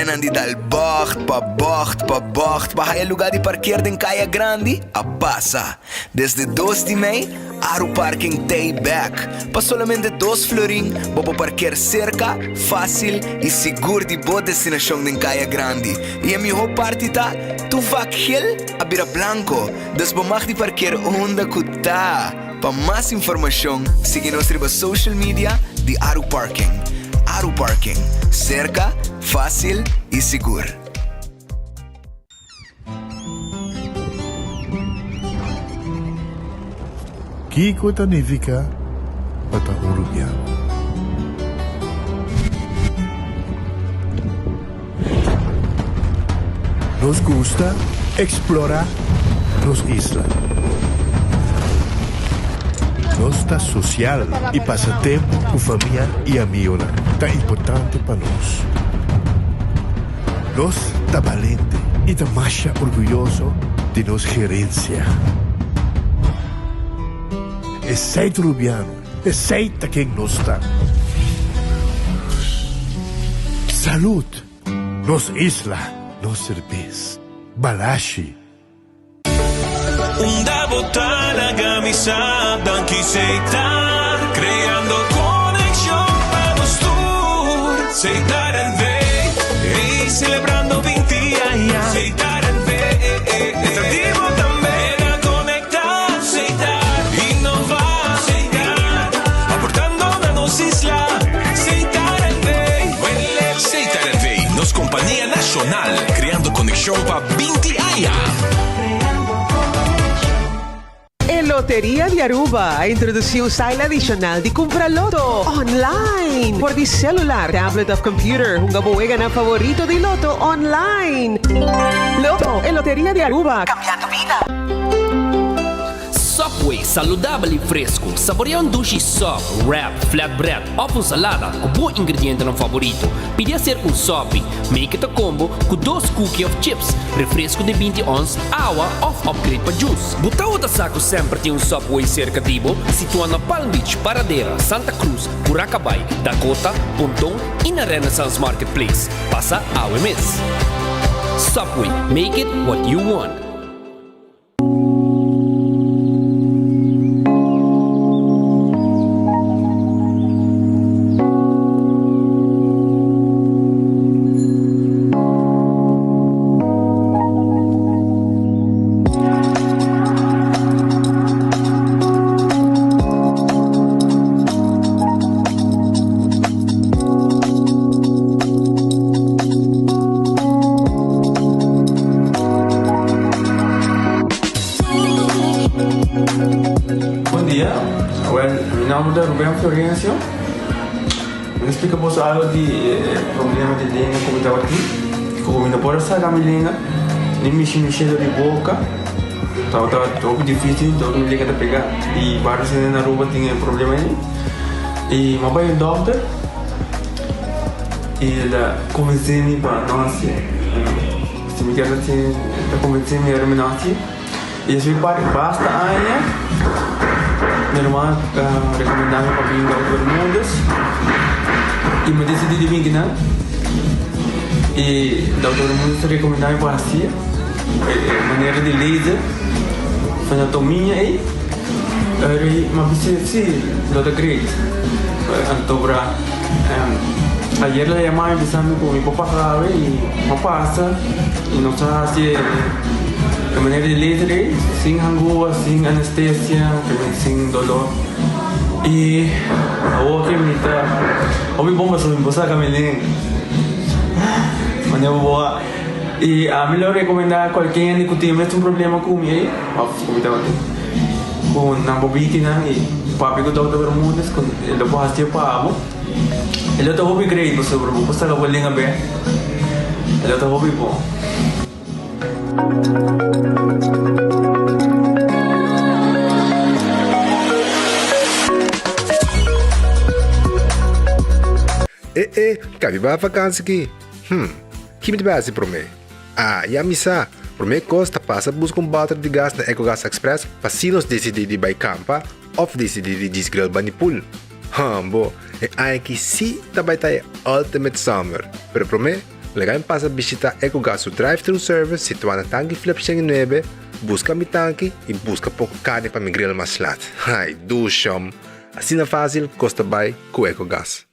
Renan di dal bocht, pa bocht. Bahaya lugar de parquear den Caia Grande, a passa. Desde 2 de mei, Aru Parking Day Back. Pa solamente 2 florin, bobo parquear cerca, fácil e seguro de boa destinação den Caia Grande. E a minha parte tá, tu vac gel, a bira blanco. Des bomag de parquear onda kuta. Pa mais informação, siga nossa social media de Aru Parking. Aru Parking, cerca, fácil e seguro. Kiko significa para Uruguaiano. Nos gusta explorar las islas. Nos está social e passa tempo com família e amigos. Tá importante para nós. Nós tá valente e tá mais orgulhoso de nossa gerência. Aceita Rubiano, aceita quem nós está. Saúde, nos isla, nos cerveza, balashi. Una botana camisada que aceitar, creando conexión para los tours. Aceitar el ve y celebrando 20 años. Aceitar el ve, atractivo también a conectar. Aceitar, innovar, aceitar, aportando a nos isla. Aceitar el ve, aceitar el ve, nos compañía nacional, creando conexión para 20 años. Loteria de Aruba introduziu um style adicional de comprar loto online por de celular, tablet of computer. Um gaboega na favorito de loto online. Loto é Loteria de Aruba, cambiando vida. Subway, saudável e fresco. Saboreia um sushi soft, wrap, flatbread, ovo salada, com bom ingrediente no favorito. Podia ser um sopi, make it a combo com 2 cookies of chips, refresco de 20 ons, água of upgrade para juice. Buta outra saco sempre tem um Subway cerca de Ibo, situado na Palm Beach, Paradera, Santa Cruz, Curacabai, Dakota, Pontão e na Renaissance Marketplace. Passa ao mês. Subway, make it what you want. Florencio, me explica vos algo de problema de língua como estava aqui, como não pode sair a minha língua, nem mexer cheio de boca, estava todo difícil, todo me liga de pegar e vários na rua tinha problema aí, e meu pai é doutor, e ele convenceu-me para nós, se me quer assim, convenceu-me a terminar e assim basta ainda. Minha irmã recomendava para vir para todo mundo e me decidi de vir aqui, e da todo mundo recomendava para assim, maneira de laser, anatomia e mas sim, doutor Great, então para ayer la llamaba empezando con mi papá grave y me pasa y nos hace de maneira de laser, sem angústia, sem anestesia, sem dolor. E a outra me está, ouvi bomba sobre embolsar camelinho, maneira boa. E a melhor recomendar a qualquer que tenha um problema com ele, como estava com na bobitina e papi com o doutor Bermudes, com ele pode fazer para amo. Ele está hobby great, você bro, você está bolinha bem. Ele está hobby bom. Cabe ba vacância aqui? Que me base para mim? E a missa, para mim costa passa busca um bater de gás na EcoGas Express para se nós decidir de campa ou decidir de desgrill banipul. Bo, é aí que se também tá Ultimate Summer, pero para mim Legal passa a visitar EcoGas drive-thru service situado na Tanque Philip 9, busca mi tanque e busca pouco carne para mi grill mais lat. Ai, dushom. Assim é fácil, custa bem com EcoGas.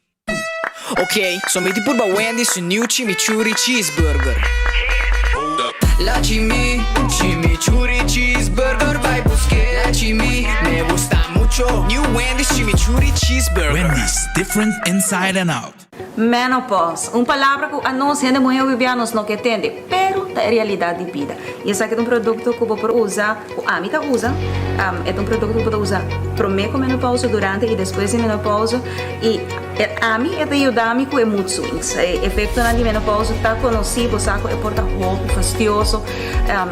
Ok, sommeti purba Wendy's su new chimichurri cheeseburger. La chimichurri cheeseburger vai buscar. La me gusta mucho. New Wendy's chimichurri cheeseburger. Wendy's, different inside and out. Menopause, palavra que a nós ainda mulher vivianos não entende, pero é realidade de vida. E esse aqui é produto que você usa, o Amita usa, é produto que você usa para menopausa, durante e depois de menopausa. E a mim é de ajudar-me com mood swings. O efeito na menopausa está conhecido, saco, é por roupa fastidioso,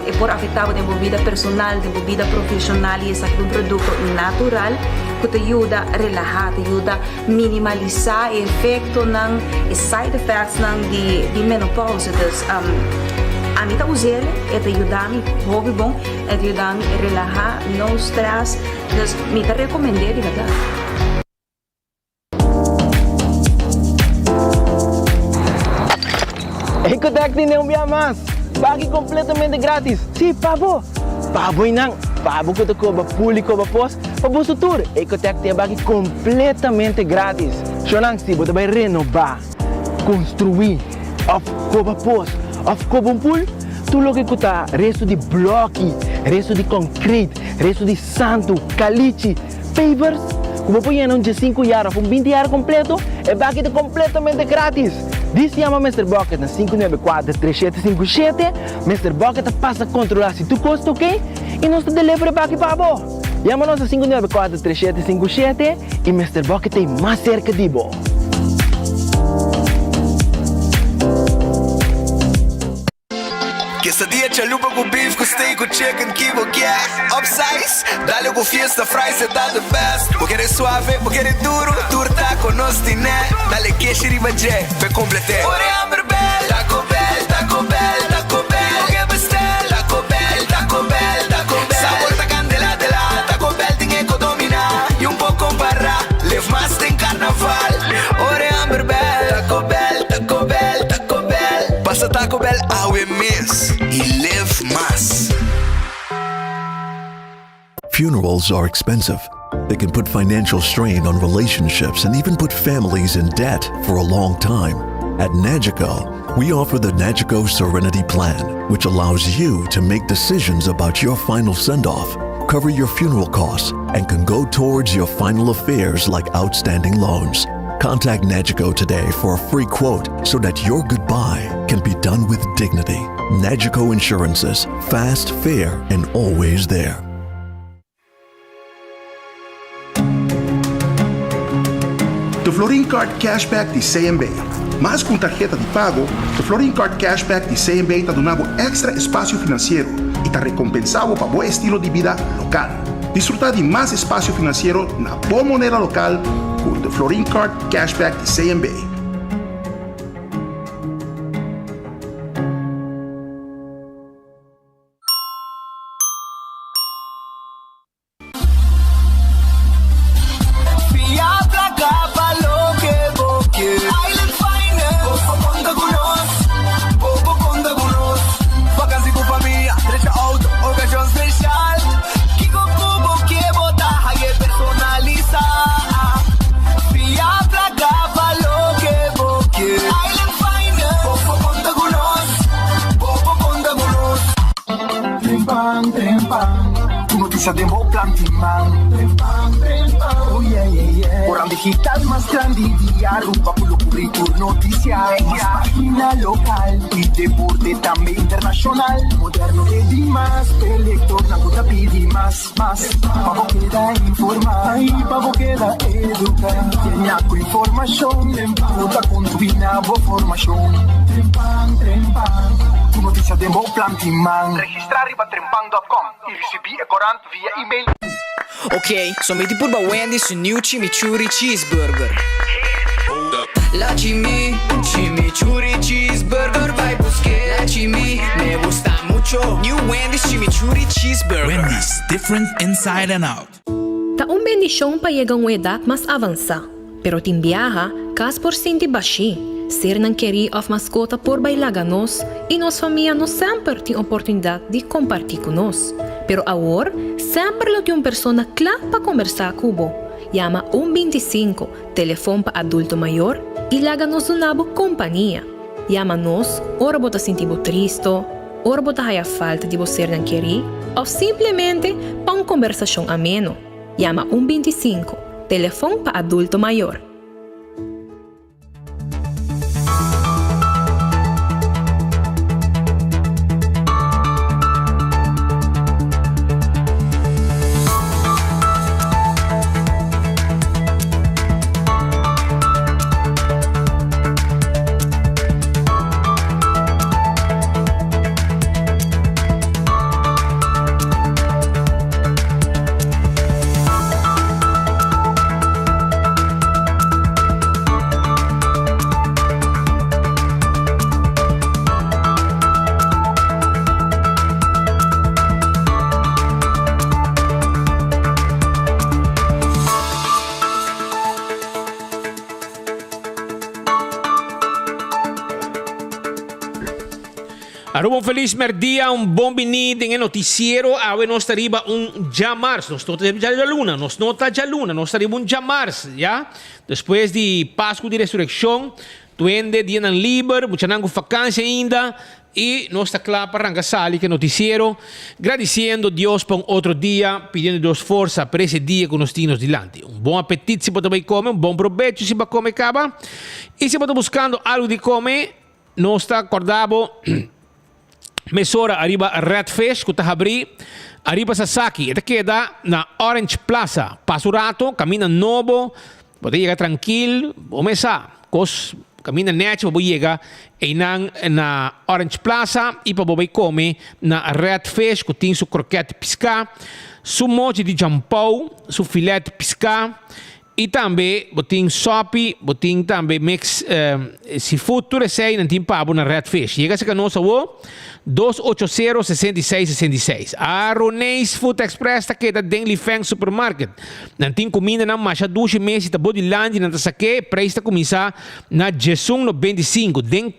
é por afetar a vida personal, a vida profissional. E esse aqui é produto natural que te ajuda a relaxar, te ajuda a minimalizar o efeito e side effects de menopausa. Então, a mim usa ele, te ajuda-me, hobby bom, te ajuda-me a relaxar, não stress. Então, me te recomendei de verdade. Ecotec tem um dia mais, pague completamente grátis. Sim, pabo. Pabo inang, pabo que te cobra público para pós, para o futuro. Ecotec tem pague completamente grátis. Sonang se você vai renovar, construir, of cobra pós, of cobra pool, tu logo que tá resto de bloco, resto de concreto, resto de santo, caliche, pavers. Como põe em de 5 anos, 20 anos completo, é pague completamente grátis. Diz chama Mr. Bucket na 594-3757. Mr. Bucket passa a controlar se tu custa, ok? E nós te delivery para aqui para você. Chama-nos a 594-3757 e Mr. Bucket é mais cerca de você. Quesadilla chalupa com beef, com steak, com chicken, kibo, yeah. Upsize, dale com fiesta, fries, tá the best. Vou querer suave, vou querer duro, turta com nós tiné. Dale queijo e ribaje, pe complete. Ore hambre bell, Taco Bell, Taco Bell, Taco Bell. Vou que bestel, Taco Bell, Taco Bell, Taco Bell. Sabor ta candela de la, Taco Bell tem que dominar. E pouco para, live mais tem carnaval. Ore hambre bell, Taco Bell, Taco Bell, Taco Bell. Passa Taco Bell, we miss. E live más. Funerals are expensive. They can put financial strain on relationships and even put families in debt for a long time. At Nagico, we offer the Nagico Serenity Plan, which allows you to make decisions about your final send-off, cover your funeral costs, and can go towards your final affairs like outstanding loans. Contact Nagico today for a free quote so that your goodbye can be done with dignity. Nagico Insurances. Fast, fair, and always there. The Florin Card Cashback de CMB. Mas com tarjeta de pago, o Florin Card Cashback de CMB está dando extra espaço financeiro e está recompensado para bom estilo de vida local. Desfrutar de mais espaço financeiro na boa moneda local com o Florin Card Cashback de CMB. Notícia de bom plantimão. Oh yeah, yeah, yeah. Porão digital mais grande diário para o currículo noticiário. Mais página local e deporte também internacional. Moderno e demais, eleitor na conta pede mais. Para você da informar e para você da educar. Tenha com informação, luta com tuina boa formação. Trempang. Notícia de bom plantimão. Registrar riba trempang.com e receber corante via e-mail. Ok, sommeti purba Wendy's su new chimichurri cheeseburger. La chimichurri cheeseburger vai buscar. La me gusta mucho. New Wendy's chimichurri cheeseburger. Wendy's, different inside and out. Ta bendición pa llegar a una edad más avanzada, pero timbiaja, 10% baixi. ser não querer of mascota por bailar nós e nossa família não sempre tem oportunidade de compartilhar com nós. Pero agora, sempre lo tem uma pessoa clara para conversar com você. Llama 125, telefone para adulto maior e laga-nos uma companhia. Llama-nos, ora você sentir triste, ora você tem falta de você não querer, ou simplesmente para uma conversação ameno. Llama 125, telefone para adulto maior. Aruba un feliz merdia, un buon venire en el noticiero. Ahora nos arriba un ya marzo, nos nota ya la luna, nos arriba un ya marzo, ¿ya? Después de Pascua de Resurrección, tuende dia nan liber, mucha nango vacancia ainda, y nos está claro para arrancar que noticiero, agradeciendo a Dios por un otro día, pidiendo Dios fuerza para ese día que nos tiene delante. Un buen apetito si puede comer, un buen provecho si va a comer caba, y si puede buscando algo de comer, nos está acordado. Mesora arriba Redfish, que está abri, arriba Sasaki, esta queda na Orange Plaza. Passa o rato, camina novo, pode chegar tranquilo, o mesa, camina net, pode chegar na Orange Plaza e pode comer na Redfish, que tem seu croquete piscar, seu mote de jampau, seu filete piscar, e também tem sopi, tem também mix seafood, tudo isso aí não tem pabo na Redfish. Chega-se que nós 280-6666. A Ronês Food Express está aqui da Deng Feng Supermarket. Não tem comida na marcha 2 meses, está Bodyland, não está aqui, preço está começar na Jesung no 25. Den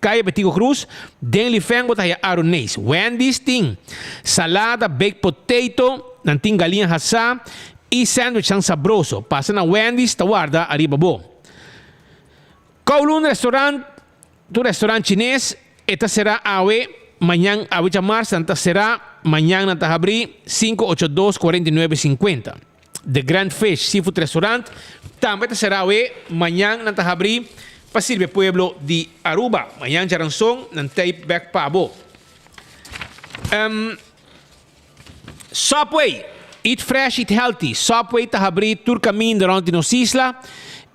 Caia Betigo Cruz, Deng Feng está aí a Ronês. Wendy's tem salada, baked potato, não tem galinha assá e sandwich tão sabroso. Passa na Wendy's, está guarda, arriba bo. Kowloon Restaurant, tu restaurante chinês, esta será mañana a llamar, Santa será mañana a abrir 582-4950. The Grand Fish Seafood Restaurant, también será mañana a abrir para servir pueblo de Aruba. Mañana ya ranzón, tape back pabo. Subway, eat fresh, eat healthy. Subway está abrir tur caminho durante nos isla.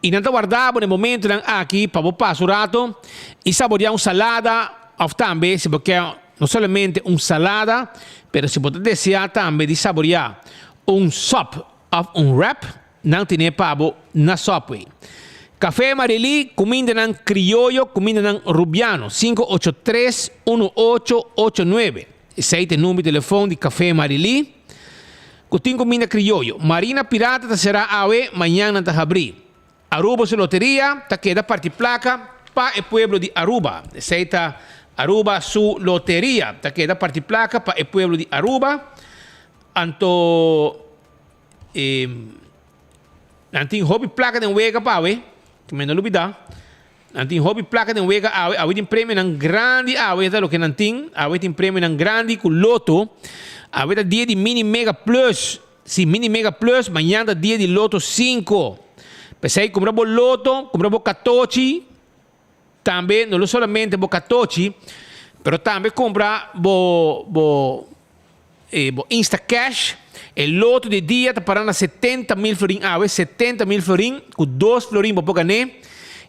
E não guardava no momento aqui para passar o rato e saborear uma salada, ou também se você quer não somente uma salada, mas se você desejar também de saborear um sop ou um wrap, não tem pabo na Subway. Café Marili, comida nan criollo, comida nan rubiano, 583-1889. Esse é o número de telefone de Café Marili. Cutin comida criollo. Marina Pirata será amanhã na abrir. Aruba su loteria, ta queda parte placa para el pueblo de Aruba. Aceita Aruba su loteria, ta queda parte placa para el pueblo de Aruba. Anto nanti hobby placa de wega pa que me no olvida. Nanti hobby placa de wega awe tin premio nan grandi awe ta lo que nanti awe tin premio nan grandi cu loto. Awe ta dia di mini mega plus. Si mini mega plus, mañana dia di loto 5. Pensei compravo loto, compravo catochi, também não somente bo catochi, pero também compra bo Instacash. El loto de dia está parando a 70.000 florin, 70.000 florin, com 2 florin bo gané.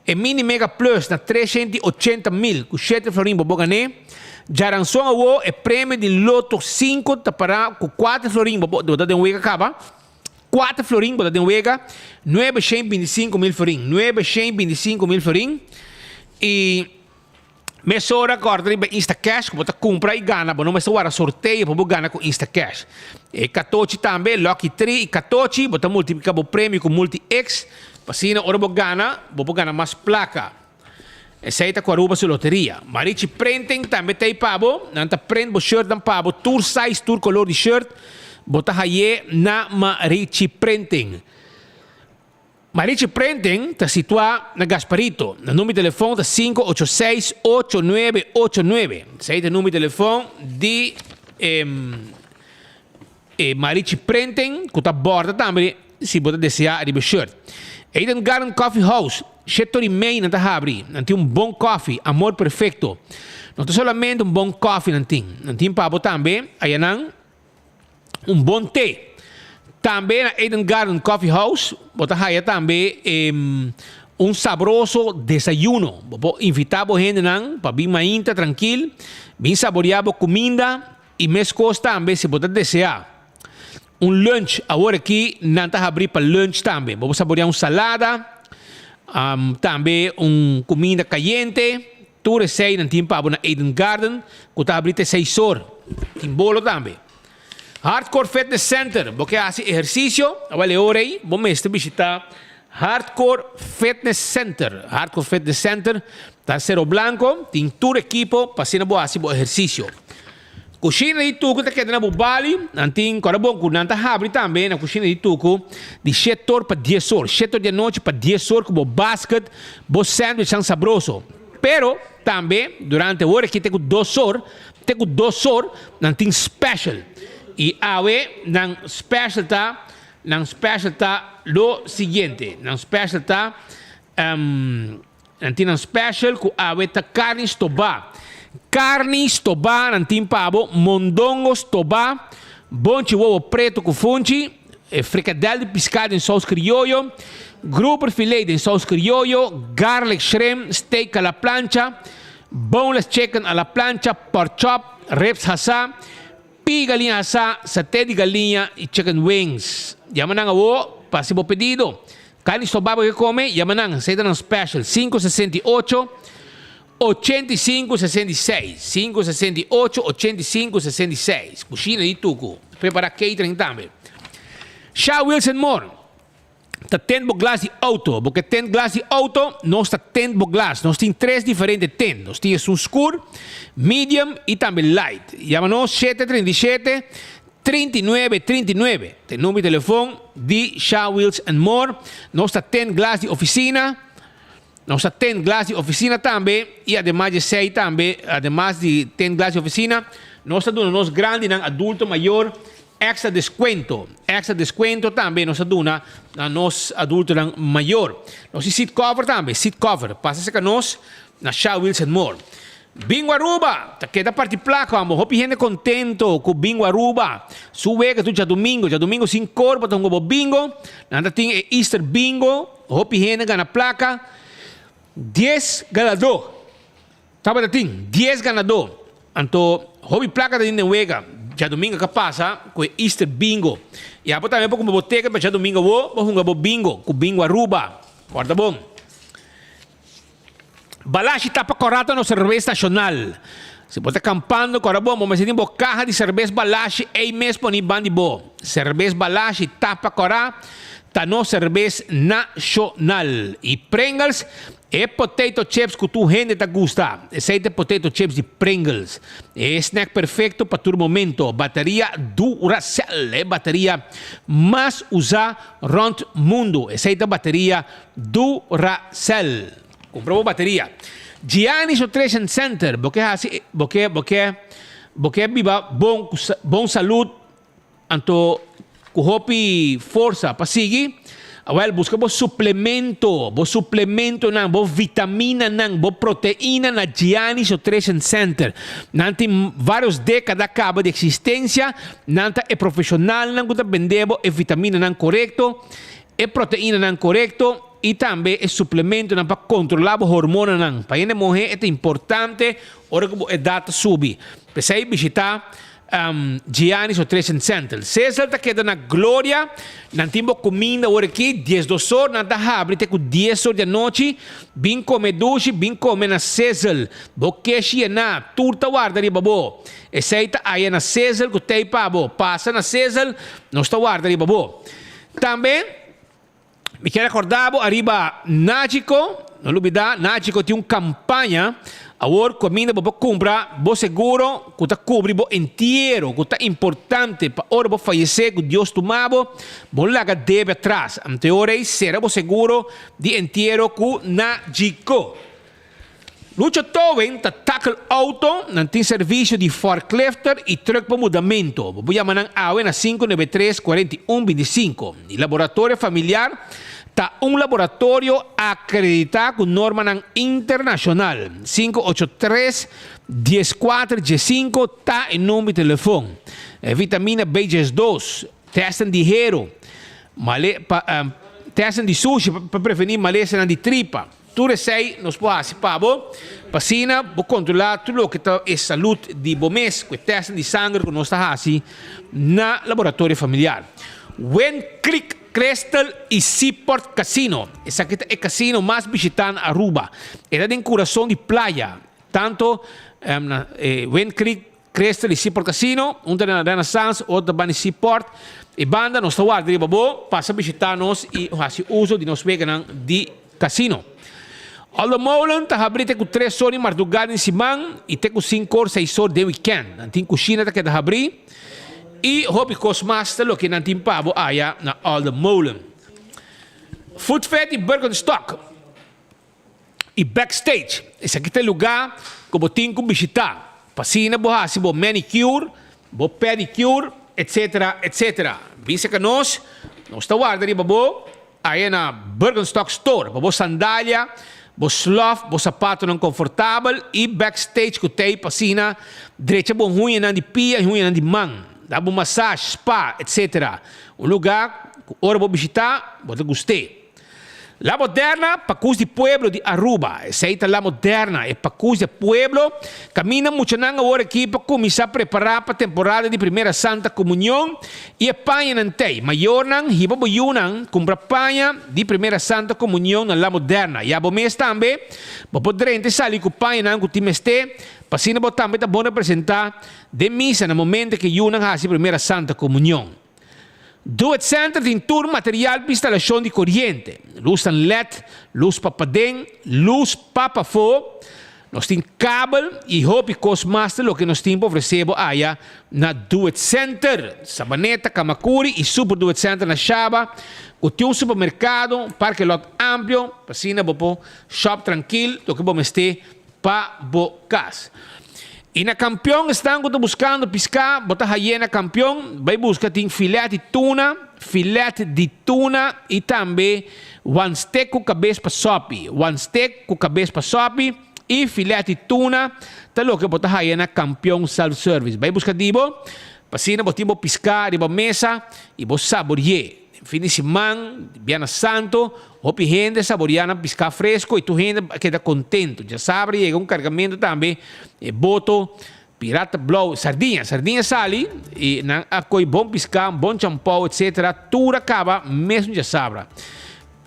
E mini mega plus na 380.000, com 7 florin bo gané. Jaranson awo e prêmio de loto 5 está parando com 4 florin bo da de wega acaba. 4 florin, botar de wega, 925.000 florin, 925.000 florin, e mesora corta de Instacash, que você compra e ganha, mas não é só sorteio para ganhar com Instacash. E 14 também, Lucky 3 e 14, você multiplica o prêmio com Multi-X, para assim, na hora você ganha mais placa. Aceita com Aruba sua loteria. Marichi printing também tem pabo. Nanta print bo shirt dan pabo. Tour size, tour color de shirt. Bota haye na Marichi printing. Marichi Printing está situado na Gasparito. O número de telefone é 586-8989. Esse é o número de telefone de Marichi Printing, que está a bordo também, se você desejar de shirt. Eden Garden Coffee House, Chetori Main, não está abrir. Não tem bom coffee, amor perfeito. Não tem somente bom coffee, não tem pabo também, aí não, bom té. Também na Eden Garden Coffee House, bota aí também sabroso desayuno. Vou invitar a gente para vir mais tranquilo, vir saborear a comida e mesmo também, se você desejar. Lunch, agora aqui, não está abrir para lunch também. Vou saborear salada, também comida caliente. Tudo isso aí não tem para na Eden Garden, que está abrindo 6 horas. Tem bolo também. Hardcore Fitness Center, porque hace exercício, vale hora aí, bom mestre visitar Hardcore Fitness Center. Hardcore Fitness Center, tá Cerro Blanco, tem todo equipo para ser boa assim, bom exercício. Cozinha de tuco tá quedando na Bali, nanting agora bom que nanta abre também na cozinha de tuco de 7 horas para 10 horas, 7 horas de noite para 10 horas com basket, bom sándwich tão sabroso. Pero também durante a hora que tem 2 horas, nanting special. E awe nang special tá lo seguinte, nang special tá nanti nang special ku awe tá carne estobá nanti pabo mondongos estobá bom chihuahua preto com fungi fricadelle de pescado em sauce criollo grouper filet em sauce criollo garlic shrimp steak a la plancha boneless chicken a la plancha pork chop ribs hasa galinha asa, satay de galinha e chicken wings. Yamanang awo, pasibo pedido. Carne estobado que come, yamanang, aceita no special. 568-8566. 568-8566. Cucina de tuco. Prepara catering também. Shaw Wilson More. Tá tendo glass de auto, porque tem glass de auto, nós tá tendo glass. Nós temos 3 diferentes tend. Nós temos um escuro, medium e também light. Chama-nos 737-3939. Tem número de telefone de Shaw Wheels and More. Nós tá tendo glass de oficina. Nós tá tendo glass de oficina também. E ademais de sei também, ademais de ter glass de oficina, nós tá dando nós grande, adulto, maior, extra descuento também nós aduna na nós adulto maior. Nós seat cover também, seat cover. Passa-se com nós na Shaw Wheels and More. Bingo Aruba, queda parte placa, amo. Hopi gente contento com Bingo Aruba. Sube que tu já domingo sem corpo, então como bingo. Nada tem Easter Bingo. Hopi gente gana placa. 10 ganador. Sabe da ting? 10 ganador. Então, hopi placa da gente wega. Já domingo que passa com Easter Bingo. E após também como boteca para já domingo vou bingo com Bingo Aruba. Guarda bom. Balashi tapa corata no cerveja nacional. Se você acampando, agora bom, mas tem uma caja de cerveja Balashi e mesmo ni bandi bo. Cerveja Balashi tapa corata tá no cerveja nacional. E Pringles é potato chips que tu gente tá gusta. Esse é potato chips de Pringles. É snack perfeito para todo momento. Bateria Duracell. É bateria mais usada around mundo. Essa é a bateria Duracell. Comprou bateria. Giannis Nutrition Center. Porque viva bom saúde. Anto kuhopi força para seguir. Well, busca bo suplemento nang, bo vitamina nang, bo proteína na Giannis Nutrition Center. Nanti vários décadas acaba de existência, nanta é profissional nang kuta vendebo é vitamina nang correto, é proteína nang correto e também é suplemento nang para controlar o hormona nang. Para a mulher é importante, hora que a data sube. Precisa visitar Giannis Nutrition Center. César tá queda na glória, não timbo comida agora aqui, 10 horas, nada abre, tem com 10 horas da noite, bem comer duche, bem comer na César, porque se na turta guarda ali babo, aceita aí na César, que tem pabo, passa na César, não está guarda ali babo. Também, me quero acordar, arriba Nágico não olvidar, Náutico tem uma campanha, agora comida para comprar, bo seguro, que está cobre bo inteiro, que está importante para hora bo falecer, que Deus tomava, bo laga deve atrás. Ante hora será bo seguro de inteiro que Náutico. Lucha Towen está tackle auto, não tem serviço de forklifter e truck para mudamento. Vou chamar na AUE na 593-4125. E laboratório familiar está laboratório acreditado com norma internacional. 583-1415 está em nome de telefone. Vitamina B2, testem de hero, testem de sushi para prevenir maleza de tripa. Tudo isso nos pode para vacina, para controlar tudo o que é saúde de bomês, que testem de sangue que nós está assim na laboratório familiar. When Creek Crystal e Seaport Casino. Esse aqui é o casino mais visitado na Aruba. Ele é em coração de praia. Tanto When Creek Crystal e Seaport Casino, um na Renaissance, outro na Seaport. E banda, nós estamos ali, passa a visitar-nos e faz uso de nós veganos de casino. Aldo Molen está abrindo com 3 horas de madrugada em Simão e tem com 5 horas, 6 horas de weekend. Não tem cozinha que está abrindo. E hobby Cosmaster, o que não tem pavo, aí na Aldo Molen. Food Fest e Bergenstock. E backstage. Esse aqui é o lugar que você tem que visitar. Passina, você tem manicure, pedicure, etc, etc. Visa que nós estamos guardando aí na Bergenstock Store. Você sandália, você sloth, você sapato não confortável e backstage que tem passina, direita bom ruim de pia, ruim de mão. Dá uma massagem, spa, etc. Um lugar que ora vou visitar, você gostei. La Moderna, Pacus de Pueblo de Aruba. Essa é La Moderna, é Pacus de Pueblo. Camina muito nanga agora aqui para começar a preparar para a temporada de Primeira Santa Comunhão. E a panha não tem. Maior não, hiba boiunan, compra panha de Primeira Santa Comunhão na La Moderna. E a mês também, para poder entrar sair com panha não, com o time este, para assim não também tá bom representar de missa no momento que yunan hace Primeira Santa Comunhão. Do it center tem todo material para instalação de corrente. Luz LED, luz papadem, luz papafo. Nós temos cabo e hobby Cosmaster, o que nós temos para oferecer aí na Do It Center. Sabaneta, Kamakuri e Super Do It Center na Chaba. O teu supermercado, parque lot amplo, para assim, shop tranquilo, o que vamos ter para o casa. E na campeão estão buscando pescar, botar aí na campeão, vai buscar tem filete de tuna e também one steak com cabeça para sopi, e filete de tuna, tá louco botar aí na campeão self-service. Vai buscar dibo, passina botimos pescar, dibo mesa e bo saborear. Fim de semana, Viana Santo, hopi gente saboreando pescar fresco e tu gente queda contento. Já sabe, chega cargamento também, boto, pirata blow, sardinha sali, e não acolhe bom pescar, bom champão, etc. Tudo acaba, mesmo já sabe.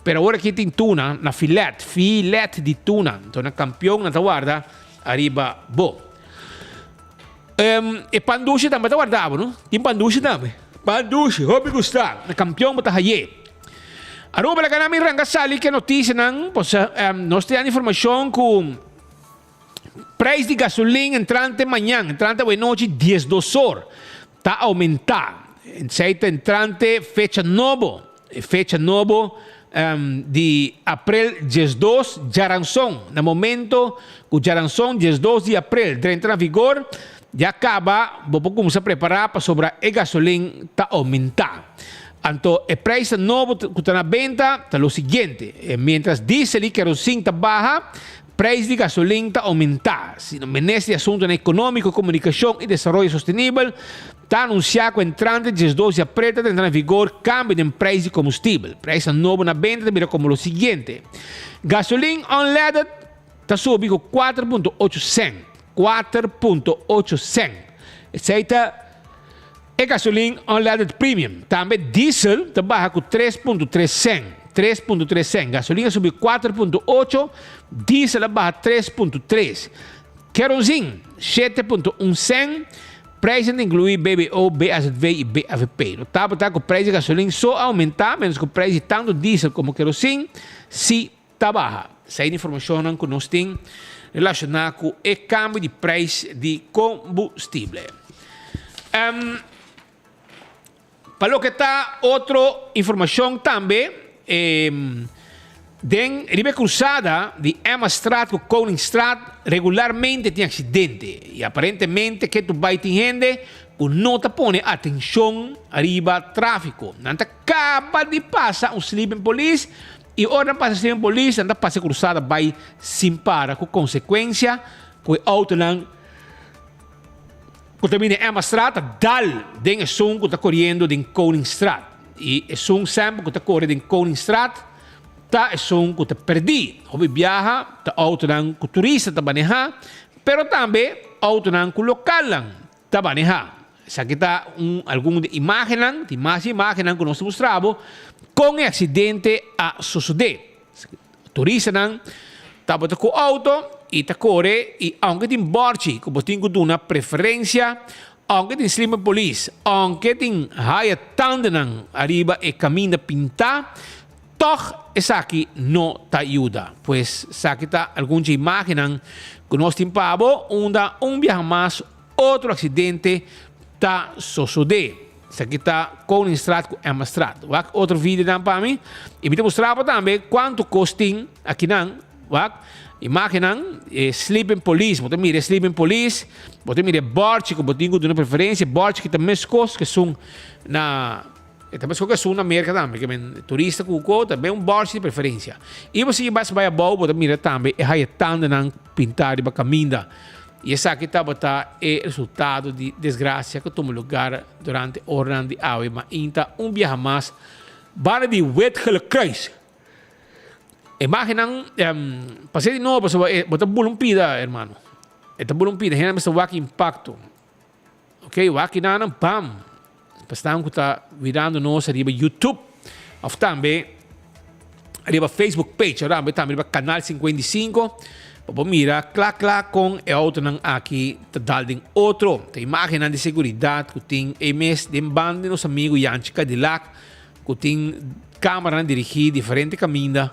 Pero agora aqui tem tuna, na filete de tuna. Então, na campeão, na guarda, arriba, bom. E panduche também está guardado, não? Tem panduche também. Panduche, hope gostar. Na campeão, bota aí. Aruba, la nami rangasali que notícia, não? Nós temos informação com preço de gasolina entrante amanhã, entrante hoje noite, 10 horas. Está a aumentar. Entrante, fecha novo de abril 12, Jaranson. No momento que o Jaranson, 12 de abril, entra em vigor, já acaba, vou começar a preparar para sobrar a gasolina está aumentar. Então, o preço novo que está na venda está o seguinte: mientras diesel e kerosene está baixa, preço de gasolina está aumentar. Se não nesse assunto econômico, comunicação e desenvolvimento sustentável, está anunciado que entrante de 12 de abril está entrando em vigor cambio de preço de combustível. Preço novo na venda mira como o seguinte: gasolina unleaded está subindo 4.8 cents. 4.8 cents. Aceita e gasolina unleaded premium. Também diesel está baixa com 3.3 cents. 3.3 cents. Gasolina subiu 4.8, diesel baixa 3.3. Kerosene 7.1 cents. Preço inclui BBO, BAZV e BAVP. Notava que o preço de gasolina só aumentar, menos que o preço de tanto diesel como kerosene, se está baixa. essa informação que nós temos relacionada com o câmbio de preço de combustível. Para o que está outra informação também, den riba cruzada de Emma Straat com Koningsstraat regularmente tem acidente e aparentemente que tu vai ter gente que não te põe atenção arriba tráfico. Não acaba de passar sleeping police e hora passa sleeping police, não passa cruzada vai sem para com consequência que o auto não que também Emma Straat dal den som que está correndo den Koningsstraat e é som sempre que está correndo den Koningsstraat tá som que te perdi. Hobby viaja, ta auto nang ku turista ta manejar, pero também auto nang ku lokal lang ta manejar. Sa kita algum de imagem que nós mostramos com o acidente a suceder. Turista nang ta bota ku auto e ta corre e aunque tem borchi, que botin ku duna preferência, aunque tem slim police, aunque tem haya tanda nang arriba e caminho pintar, toch essa aqui não te ajuda, pois essa aqui está alguns imaginam que nós temos onde viaja mais outro acidente está sucedendo. Essa aqui está com o Straat, com Emma Straat. Outro vídeo para mim e me mostrava também quanto custa aqui não, imaginam sleeping police, você mira sleeping police, você mira borchi que botinho de uma preferência, borchi que também coisas que são na também que são na América também, que turista cuco também borchi de preferência. E você vai a bom, você mira também é aí tanda não pintar de caminho. E essa aqui está é resultado de desgraça que toma lugar durante o ano de água, mas ainda viaja mais para de wetgelijk kruis. Imaginam, passei de novo, bota bulumpida, hermano. Esta bulumpida, gente mas o impacto. Ok, o aqui não, pam. Estamos está virando nós arriba YouTube, ou também arriba Facebook page, também arriba canal 55. Para mira, clac com é outro não aqui, tá dando outro. Tem imagem de segurança que tem MS de banda nos amigos Yanchi Cadillac, que tem câmera dirigir diferente caminho,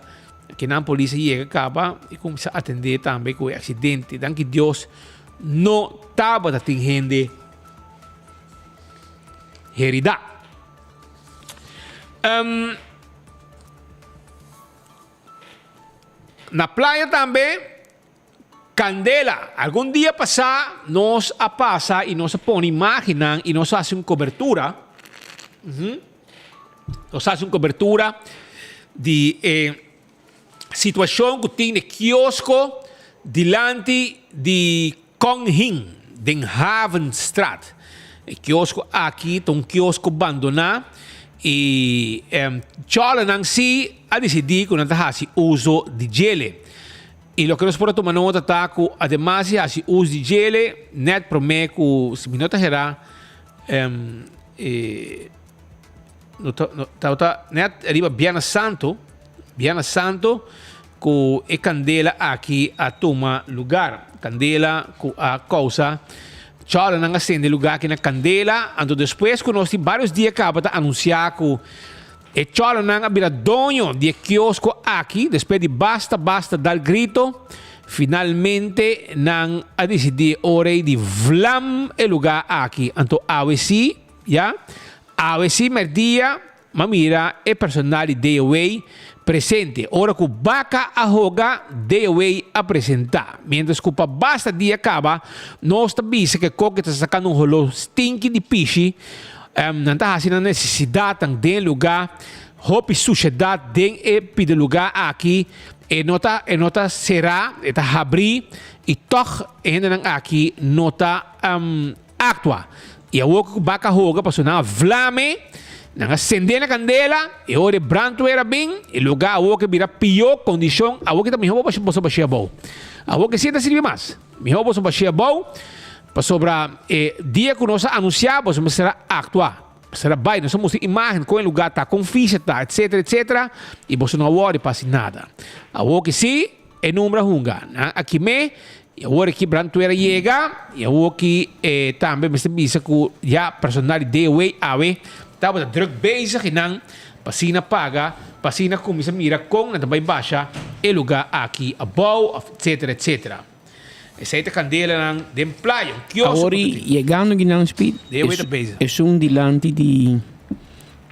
que na polícia chega acaba e começa a atender também com o acidente. Dan que Deus não estava atingindo herida. Na praia também, candela. Algum dia passar, nós a passa e nós põe imagem e nós fazemos cobertura. Nós fazemos cobertura de situação que tem no quiosco diante de Konghin, de Havenstraat. O quiosco aqui, tem um quiosco abandonado e Chola não se a decidir que não está uso de gele. E o que nós podemos tomar nota é que, además de uso de gele, net promete que se não terá net arriba Biana Santo que é candela aqui a tomar lugar. Candela que a causa Chola não acende lugar aqui na candela, então depois que nós temos vários dias acaba de anunciar que e Chola não vira dono de quiosco aqui, depois de basta dar grito, finalmente não a decidir hora de vlam o lugar aqui. Então AWC, já, AWC merdia, mamira é personal de DOA presente. Ora que vaca a jogar, DOA a apresentar. Mientras que basta dia acaba, nós também que coque está sacando rolo stinky de piche, não está fazendo necessidade de lugar, hope sociedade de lugar aqui, e nota será, está abrir, e toch ainda aqui nota actua. E a vaca joga passou na vlame, não acender a candela, e ora branco era bem, e lugar a que vira pior condição, a que também posso baixar bom. A que se serve mais, me posso baixar bom, para sobra dia que nós anunciamos, será actuar. Será bem, nós somos imagem com o lugar tá com ficha tá, etc, e você não worry para nada. A que sim é número hunga, aqui me e agora que branco era chega, e agora que também me bisa que já personal de DOA ave estava druk bezig e não Pasina paga, pasina kumisa mira kung natabay baixa, e lugar aqui, above, etc, etc. Essa aí é a candela de playa, um quiosco. Agora, chegando aqui na Speed, é um dilante de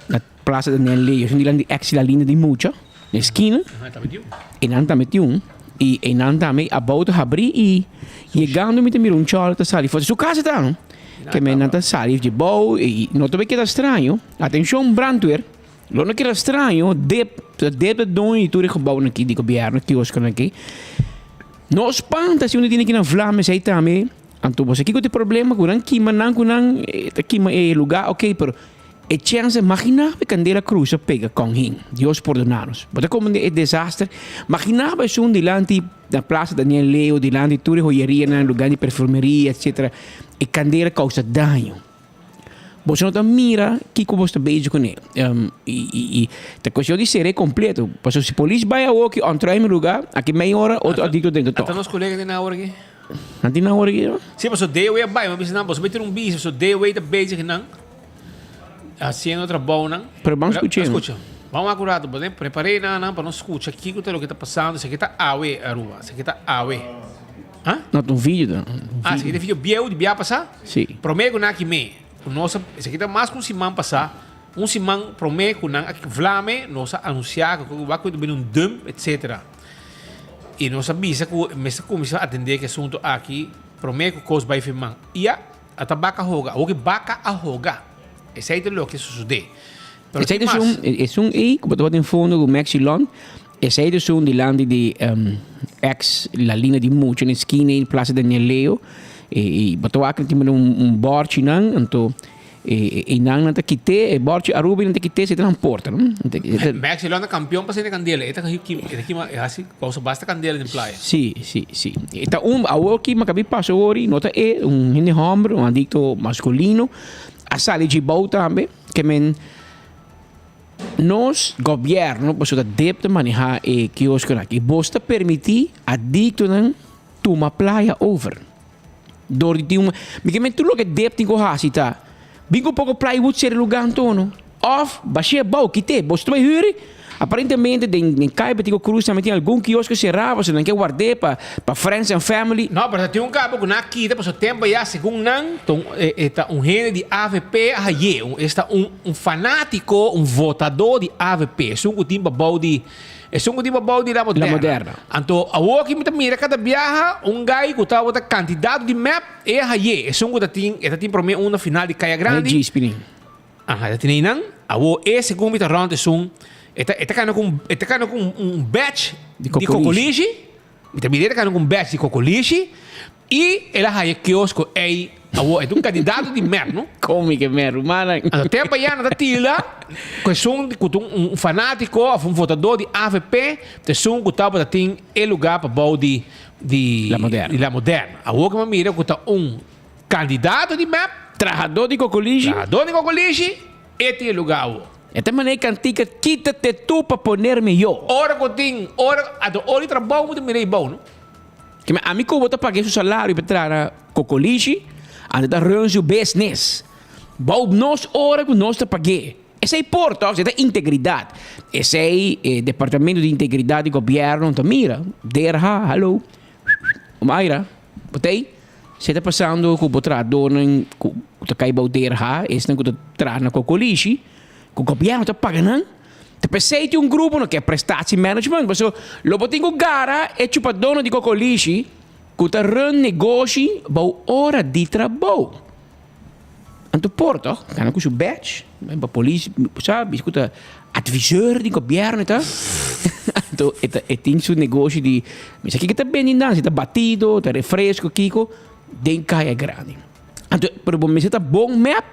na Praça Daniel Leo, é um dilante de exila linha de Mucha, na esquina, e não também tem um, e não também a volta abrir e chegando me tem um cholo tá sali, foi sua casa tá, não? Que me não tá sali de boa e não também que tá estranho. Atenção, brandweer. Lo não que era estranho, deve dono e tudo que bom aqui de governo, que os aqui. Não espanta se um dia que na flama sai também. Então você aqui tem problema com aqui, mas não aqui é lugar, ok, pero é chance imaginar que candela cruz pega com him. Deus perdonar-nos. Mas como é desastre, imaginava se um dilante da Praça Daniel Leo, dilante de tudo joieria, no lugar de perfumeria, etc. E candela causa dano. Você não mira que como você beijo com ele. E a questão de ser é completo. Porque se a polícia vai aqui, entrar em lugar, aqui meia hora, outro adicto dentro do Até nos colegas na hora aqui. Não tem na hora aqui, não? Sim, mas o DEO é bem, mas não, você vai ter bis, o DEO é beijo não. Assim é outra boa, não? Pero vamos escutar. Vamos acurado, por exemplo, preparei não, para nós escutar aqui o que está passando, isso aqui está awe, a rua, isso aqui está awe. Hã? Não, tem um vídeo. Isso aqui é vídeo biel de bia passar? Sim. Promego na aqui me. Nossa, esse aqui tá mais com um semana passar. Um semana promete que aqui vlame, nossa anunciar que vai cuidar um dump, etc. E nossa bisa que mesmo começa a atender que assunto aqui, promete que coisa vai firmar. E a tabaca roga, o que baca a roga. Esse aí é o que sucede. Esse aí é um e como tu tem fundo o Maxilon. Esse aí é um de land de ex la linha de Mucha na esquina em Praça Daniel Leo. E bato aqui tem borte não, então e não tá quite, borte a Ruben não tá quite se transporta, não? Max Lona campeão para ser candela, eta aqui é assim, pausa basta candela na praia. Sim. Então a aqui macabi passa hoje, nota é hine hombre, adicto masculino, a sala de boa também, que men nós governo posso deve manejar que os aqui, basta permitir adicto não tomar praia over. Door die uma, porque me tudo que deve ter coragem tá. Bingo pouco plywood ser lugar antono. Of, baixia bau que te, você vai huri. Aparentemente em caiba tigo cruz também tem algum quiosque cerrado, você não quer guardar para friends and family. Não, mas tem cabo que na aqui, depois o tempo já segundo não, então está gênero de AVP aí, está fanático, votador de AVP, é um timba bau de La Moderna. Então, a o que me mira cada viaja, gai que está outra candidato de map é aí. É que tem promete uma final de Caia Grande. É Gispini. Ah, tem não. A o segundo me round é com batch de cocoliche. Me mira com batch de cocoliche e ela aí quiosco é um candidato de map, não? Como que merda, mano? Até para na tila, que são fanático, votador de AVP, que são que estava tem lugar para bau de La Moderna. A outra mira que está candidato de map, trajador de cocoliche, e tem lugar. Esta maneira cantica, quita-te tu para poner-me eu. Ora que tem, ora trabalho muito mirei bom, não? Que a mim como eu paguei seu salário para trazer cocoliche, anda da rancho business. Bom, nós ora que nós te paguei. Esse é importante, essa é integridade. Esse é departamento de integridade do governo, então mira, derra, hello, Mayra, botei, você está passando com o botrador, com o caiba derra, esse não que traz na cocoliche, com o governo está pagando. Te pensei de grupo que é prestatie management, mas o lobo tem gara é tipo dono de cocoliche, que está run negócio, bom hora de trabalho. Então porto, kan com o batch, a polícia, sabe, escuta advisor de governo, tá? Então tem seu negócio de, mas aqui que está bem ainda, está batido, está refresco, kiko, tem Caia Grande. Então, pero bom, me está bom map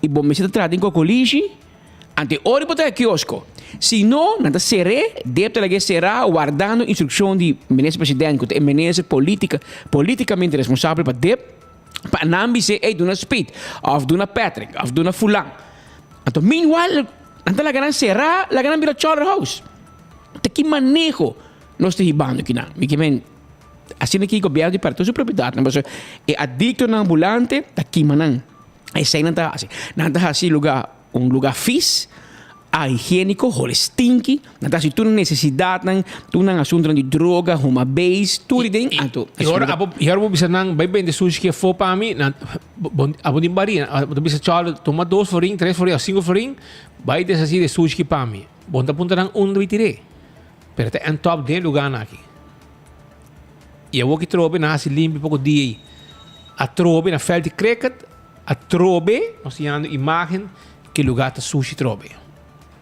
e bom me está trazendo cocoliche. Ante ora botar quiosco. Se não, nada será, deve ter será guardando instrução de ministro presidente, que é ministro politicamente responsável para não dizer é de uma Speed, ou de uma Patrick, ou de uma Fulan. Então, meanwhile, ante a grande será, a grande vira Charter House. Então, que manejo nós estamos ribando aqui, não? Porque, assim aqui, o governo de parte da sua propriedade, mas é adicto na ambulante, aqui, manan. Esse aí não está assim. Não está assim lugar. Um lugar fixo, higiênico, hole stinky, nada se tu necessidade nang tu nang assunto de droga, homa base, tudo ding, anto. E ora abo bisa nang vai bem de sushi que for para mim, na abo din barina, abo bisa chalo toma 2 florin, 3 florin, 5 florin, vai dessa assim de sushi que para mim. Bom tá punta nang onde tire. Pero tá en top de lugar na aqui. E eu que trobe na se limpe pouco dia. A trobe na veld de cricket, a trobe, nós temos imagem que lugar tá sushi trobe.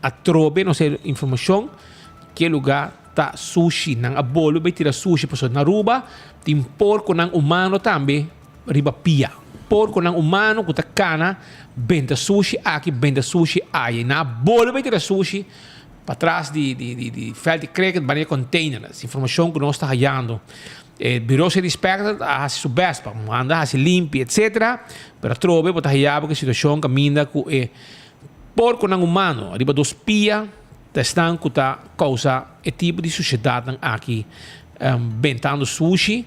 A trobe, nós temos informação que lugar tá sushi nang abolo vai tirar sushi para na Aruba, tem porco nang humano também, riba pia. Porco nang humano que tá cana, vende sushi aqui, vende sushi aí. Na abolo vai tirar sushi para trás de veld de cricket, banheiro containers, informação que nós está ganhando. Bureau se respecta a seu best para mandar se limpe etc. Pero trobe botar hiabo que situação caminha com porco não humano, arriba dos pia, estão com a causa e tipo de sociedade aqui vendendo sushi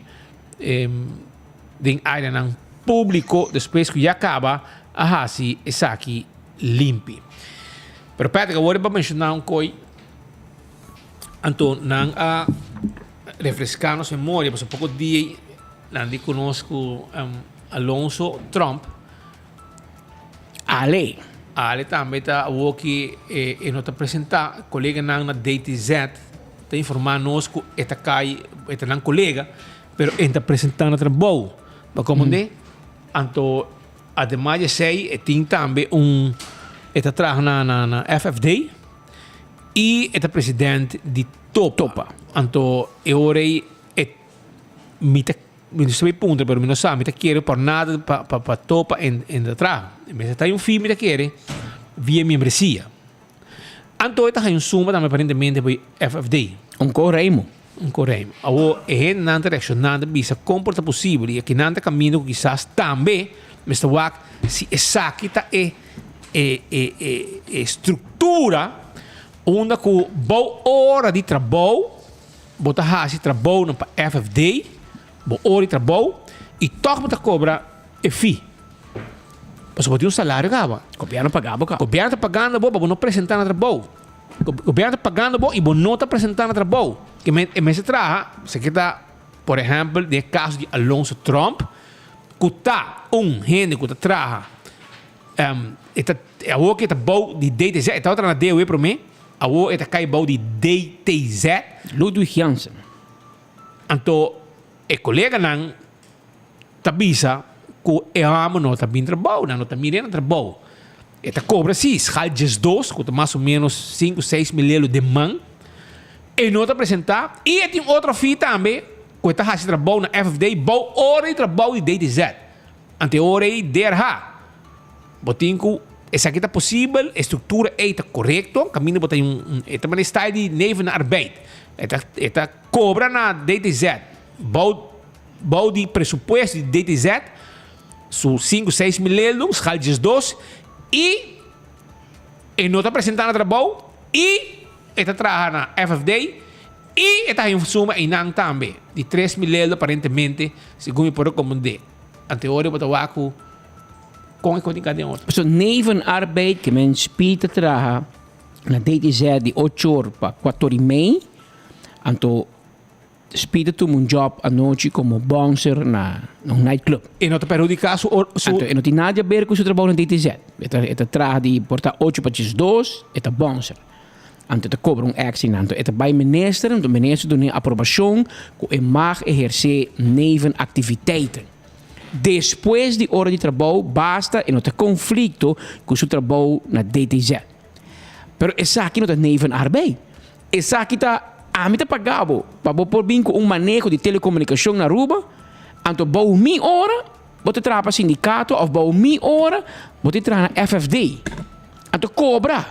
em área não público depois que já acaba a se essa aqui limpe. Pero Patrick, agora para mencionar coisa, então não a refrescar nossa memória, mas um pouco dia nandi conosco Alonso Trump. Ale também está o que não está apresentar colega na DTZ, está informar nós que está cai, está não colega, pero está apresentando trabalho, mas como né, então ademais de sei tem também está trabalhando na FFD e está presidente de Topa. Então, eu orei não sei ponto, mas não sabe, quero por nada para Topa em atrás. Mas tem filme que quer via membresia. Então, está em suma também aparentemente para FFD. Correimo. Agora, é na direção nada bisa comporta possível e aqui nada caminho quizás também, Mr. Wack, se essa aqui está estrutura onde com boa hora de trabalho, botar esse trabalho para FFD, boa hora de trabalho, e toca para cobrar FI. Mas botar salário acaba. Governo pagava, cara. Governo está pagando, boa, não apresentar no trabalho. Governo está pagando, boa, e não está apresentando no trabalho. Que me se traga, se queda, por exemplo, no caso de Alonso Trump, que está gente que está traga, a outra que está bom de DTZ, está outra na DOE para mim. A outra está cai bom de DTZ. Ludwig Jansen. Então, o colega não está bisa que amo não está bem trabalho, não está mirando trabalho. Está cobra sim, escaldes 2, que mais ou menos 5, 6 milhões de man. E não está apresentar. E tem outra fita também, que está fazendo trabalho na FFD, bom hora de trabalho de DTZ. Ante hora de DRH. Botinho, essa aqui está possível, a estrutura está correta, caminho botar também está de nevenarbeid. Está cobra na DTZ, bom de presupuesto de DTZ, são 5, 6 milhões, escaldes 2, e não está apresentando trabalho, e está trabalhando na FFD, e está em suma em NAN também, de 3 milhões aparentemente, segundo me pode comandar. Ante hora botar o aco, com a quantidade de outro. So, nevenarbeid que men spita traha na DTZ de 8 horas para 4 e meia. Então, spita tu um job à noite como bouncer na nightclub. E não te perjudica su... Então, não tem nada a ver com o seu trabalho na DTZ. Eta traha de portar 8 para 2, eta bouncer. Então, te cobra action. Então, eta bij minister, então, minister doet een aprovação que mag exercer nevenactiviteiten. Depois de hora de trabalho, basta e não tem conflito com o seu trabalho na DTZ. Pero essa aqui não tem nevenarbeid. Essa aqui está a mim pagado para por bem com manejo de telecomunicação na Aruba. Então, bom mi hora, você trabalha para sindicato, ou bom mi hora, você trabalha na FFD. Então, cobra.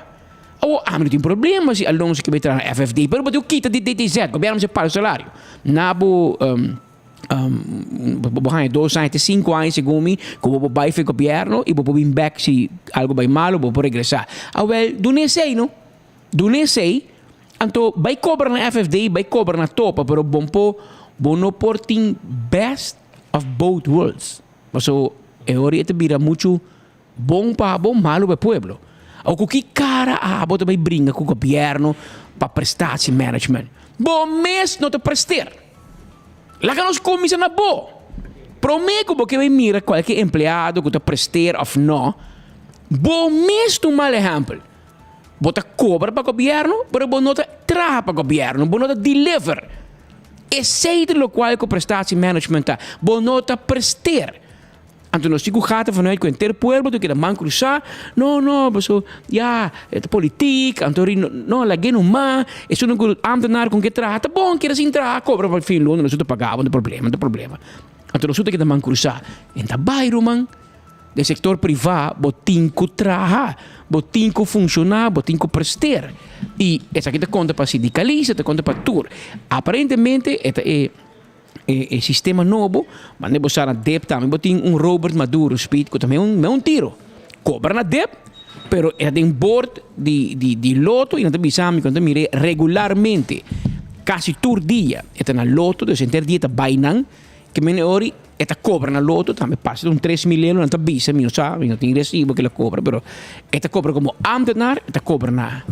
A mim não tem problema se Alonso que vai trabalhar na FFD, pero você quita de DTZ, o governo se paga o salário. Nabo... Bahaya 2 anos, 5 anos segundo mim, que vou vai para o governo e vou vir back se algo vai mal, vou regressar. Well, do nem sei, não? Do nem sei. Então, vai cobrar na FFD, vai cobrar na Topa, pero bom não portem best of both worlds. Mas é hora de vira muito bom para bom, malo para o pueblo. O com que cara bota vai brinca com o governo para prestatie management. Bom mês não te prester. Lá que nós comissão na boa. Prometo porque vai mira qualquer empregado que te prester ou não. Bom mês tu mal exemplo. Bota cobra para o governo, mas não te traga para o governo, não te deliver. É zeker lo qual que prestatie management tá. Bom não te prester. Então nós ficamos gata vanuit com o inteiro povo, do que da man cruzar. Não, pessoal, ja, é política, então não, lá não má, é só um ambtenaar com que trata. Bom, que assim trata, cobra para o fim do ano, nós pagamos, não problema. Então nós que da man cruzar. Então bairro man, do setor privado, botinco trabalhar, botinco funcionar, botinco prestar. E essa aqui te conta para sindicalista, te conta para tudo. Aparentemente, é sistema novo, mas não é na DEP também. Botin Robert Maduro, speed, que também é um tiro. Cobra na DEP, pero é de board de loto e não te bisami quando mire regularmente, quase todo dia, é na loto, de sentir dia bainan, que menori é cobra na loto, também passa de 3 mil euros, não te bisa, não sabe, não tem recibo que ela cobra, pero é cobra como ambtenaar, é cobra na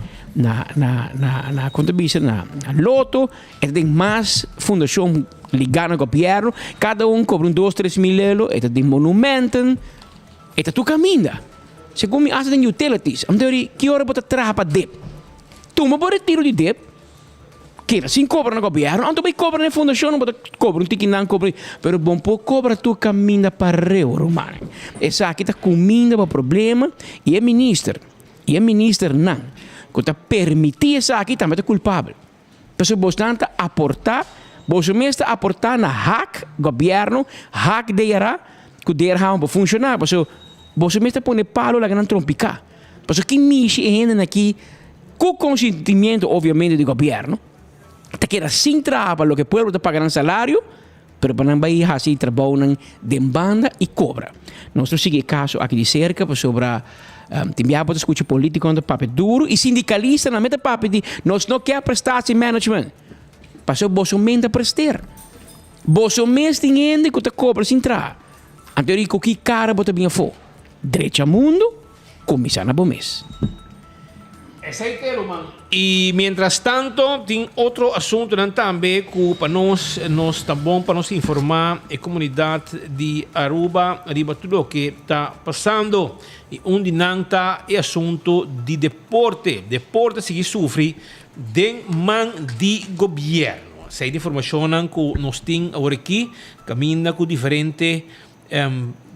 contabisa na loto, é tem mais fundação ligada ao governo, cada cobra 2, 3 mil euros, é tem monumenten, é tu caminha. Segundo me, tem utilities, que hora você traga para DEP? Tu me pode tiro de DEP, que assim cobra no governo, então vai cobra na fundação, não pode cobra, não cobra, pero bom pouco cobra tu caminha para o romano. Essa aqui está comendo para problema e é ministro não, que está permitir essa aqui também é culpável. Então você está aportar, você mesmo está aportar na hack governo, hack deira, que deira para funcionar, você mesmo está pondo palo lá que não trompicar. Porque que mixe ainda aqui com consentimento obviamente do governo. Te queda sin trabajo lo que el pueblo te pagará salario, pero para não vai assim trabalham de banda e cobra. Nós sigue caso aqui de cerca sobre timbiar para escutar político onde papo duro e sindicalista na meta papo de nós não quer prestatie management. Passou bolso mente a prestar. Bolso mês tem que te cobra sin trabalho. Anterior que cara bota bem fo. Direito mundo, comissão na bom mês. E mientras tanto, tem outro assunto também que para nós está bom para nos informar a comunidade de Aruba, tudo o que está passando. E onde não está é assunto de deporte. Deporte se sofre de man de governo. Essa informação que nós temos agora aqui, caminha com diferentes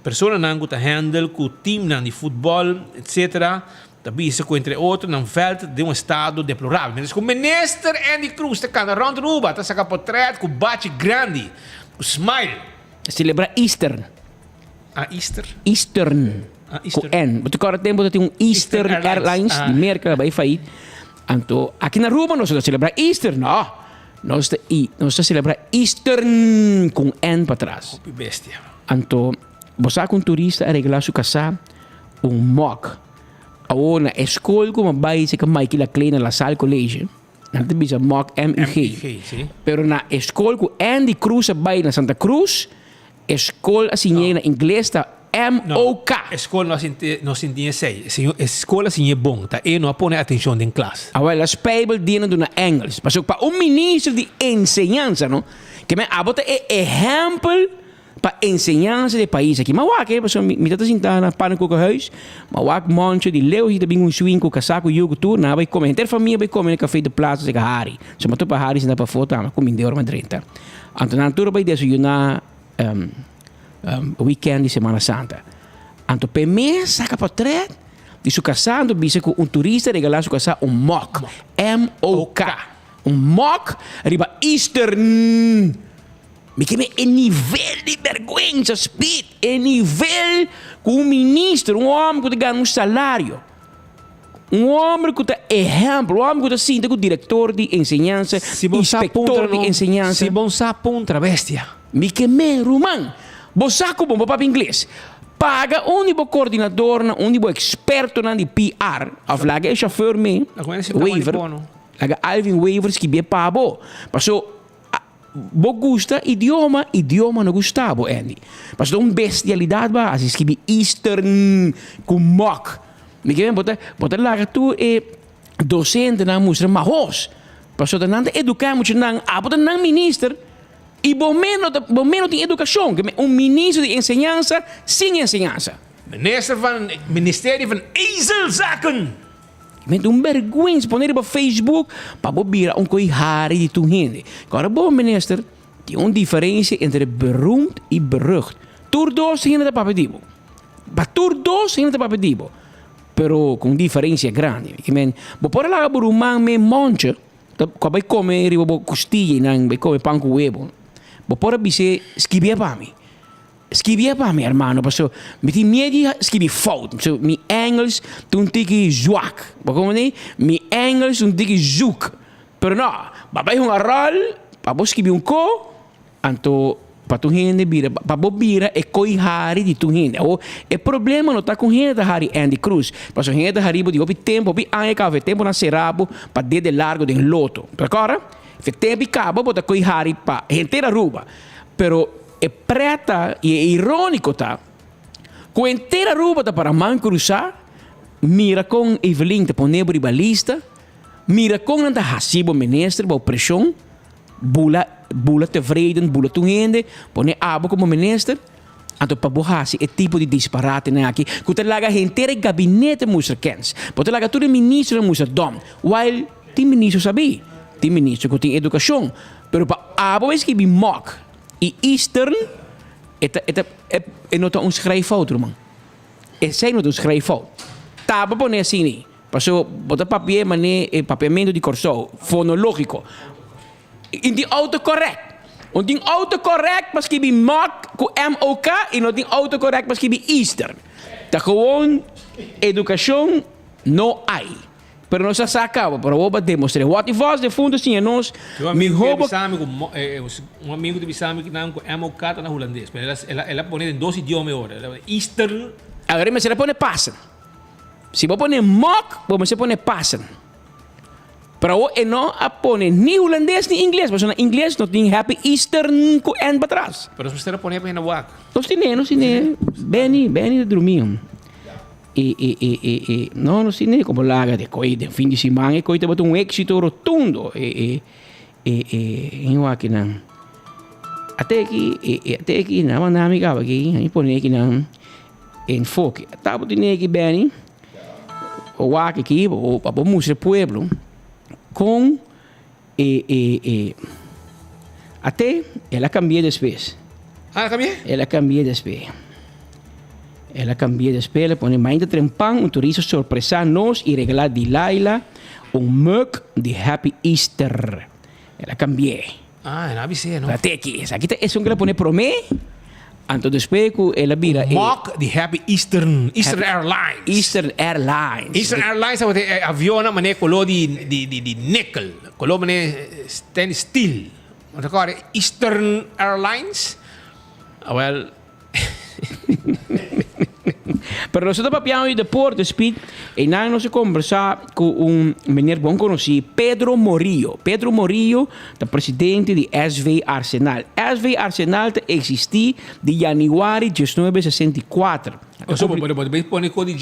pessoas que handle com o time de futebol, etc. Também se entre outros, num veld de estado deplorável. Mas o ministro Andy Cruz está cantando rond Aruba, está sacando portrait com bate grande, com smile. Celebra Easter. Easter? Eastern. Com N. Porque agora tempo tem Eastern Airlines, de merca, vai fair. Então, aqui na Aruba nós celebra Easter, não. Nós celebra Eastern com N para trás. Bestia. Então, você com turista arreglar sua casa, mock. Na escola como vai se que mais que la kleine la sal college não tem bisa mock MUG pero na escola com Andy Cruz vai na Santa Cruz escola assim na inglês tá MOK escola não se entende sei escola assim é bom tá e não põe atenção em classe as people dienen do na inglês mas para ministro de enseñanza não que me abota exemplo para enseñanza de país aqui. Mas wak, me está sentando na pana com o huis, mas wak monte de leu e também swing com casaco e o tour, na vai comer. Inter família vai comer no café de plaza se Harry. Se matou para Harry se dá para foto, mas comendo de hora madrenta. Então na altura vai desayunar weekend de Semana Santa. Então per mês saca para trás de sua casando, bisa com turista regalar sua casa mock, MOK, mock riba Eastern. Me queimei em nível de vergonha, speed, em nível com ministro, homem que ganha salário. Homem que tem exemplo, homem que tem o diretor de enseñanza, inspector de enseñanza. Se bom sapo um travestia. Me queimei, Roman. Você como bom papo inglês. Paga um coordenador, um experto de PR. Aflaga é chauffeur me. Waiver. Laga Alvin Waivers que bem pago. Passou Bo gusta idioma não gustavo, Andy. Mas bestialidade, assim, escrevi Eastern com mock. Miguel bota laga tu docente na musra mahos. Passo da nanda educar muito nang abota nang minister e bom menos tem educação, que ministro de enseñanza sem enseñanza. Minister van Ministerie van Ezelzaken. Met vergonha poner op Facebook para bobira coi hari de tu gente. Agora bom minister, tem diferença entre beroemd e berucht. Tur dos gente da papedibo. Ba tur dos gente da papedibo. Pero com diferença grande. I mean, bo por lá por man me monte, ko vai comer e bo costilha nang vai comer pão com huevo. Bo por bise skibia pa mi. Skibia pa mi hermano, paso mi ti miedi skibi fout. So mi Engels toen tiki zwak. Bo como nee? Mi Engels toen tiki zoek. Pero no, babai hong aral, pabo skibi un ko, anto para tu gente bira, para bobira é coi hari de tu gente. O é problema não tá com gente hari Andy Cruz. Para gente hari bo digo tempo, bi ane ka tempo na serabo para de largo de loto. Agora, fe tempo cabo bota coi hari pa gente da ruba. Pero é preta e é irônico tá. Com inteira ruba tá para man cruzar, mira com Evelyn te poner por balista, mira com anda hasibo ministro bo pressão, bula tevreden, bula tuhende, pone abo como minister, anto pa bohasi e tipo de disparate na aqui, que te laga inteira gabinete musa kens, pote laga tudo ministro musa dom, while ti ministro sabi, ti ministro que tem educação, pero pa abo es que bi mock, e Eastern, é nota schrijffout, man. É sem nota schrijffout. Taba pone assim, ni. Passou, bota papier, mané, papiamento de corso, fonológico. In die autocorrect. Want die autocorrect pas je bij MOK, MOK, en not die autocorrect pas je bij Eastern. Dat gewoon educação não há. Pero nós já sacava, para vou demonstrar. What if was de fundo assim, nós me rouba. Amigo de Bissami que não é MOK tá na holandês, mas ela põe em dois idiomas agora. Eastern. Agora mas ela põe passen. Se vou pôr MOK, vou se pôr passen. Para o não a põe nem holandês nem inglês, mas na inglês não tem happy Eastern com N para trás. Pero se você põe na WAC. Não sei, bem de dormir. Não sei como larga de coi de fim de semana, coi te botou êxito rotundo. Em WAC não. Até aqui não na amiga aqui, aí põe aqui não enfoque. Tá botando aqui bem. O WAC aqui, o papo música pueblo. Com até ela cambia depois. Ah, cambia? Ela cambia depois. Ela cambia depois, ela põe mais de trempang, um turista surpresa nos e regalar de Laila mug de Happy Easter. Ela cambia. Ah, não avise, não. Até aqui, essa aqui é que ela põe promê. Anto después ela vira mock the Happy Eastern Airlines. Eastern Airlines. Eastern Airlines é avião na maneira color de nickel, color maneira stainless steel. Mas agora Eastern Airlines, well. Pero nós estamos papiando de Porto Speed e nós conversar com menino bom conhecido, Pedro Morillo. Pedro Morillo, o presidente de SV Arsenal. SV Arsenal existe de januário de 1964. Então, pode pôr código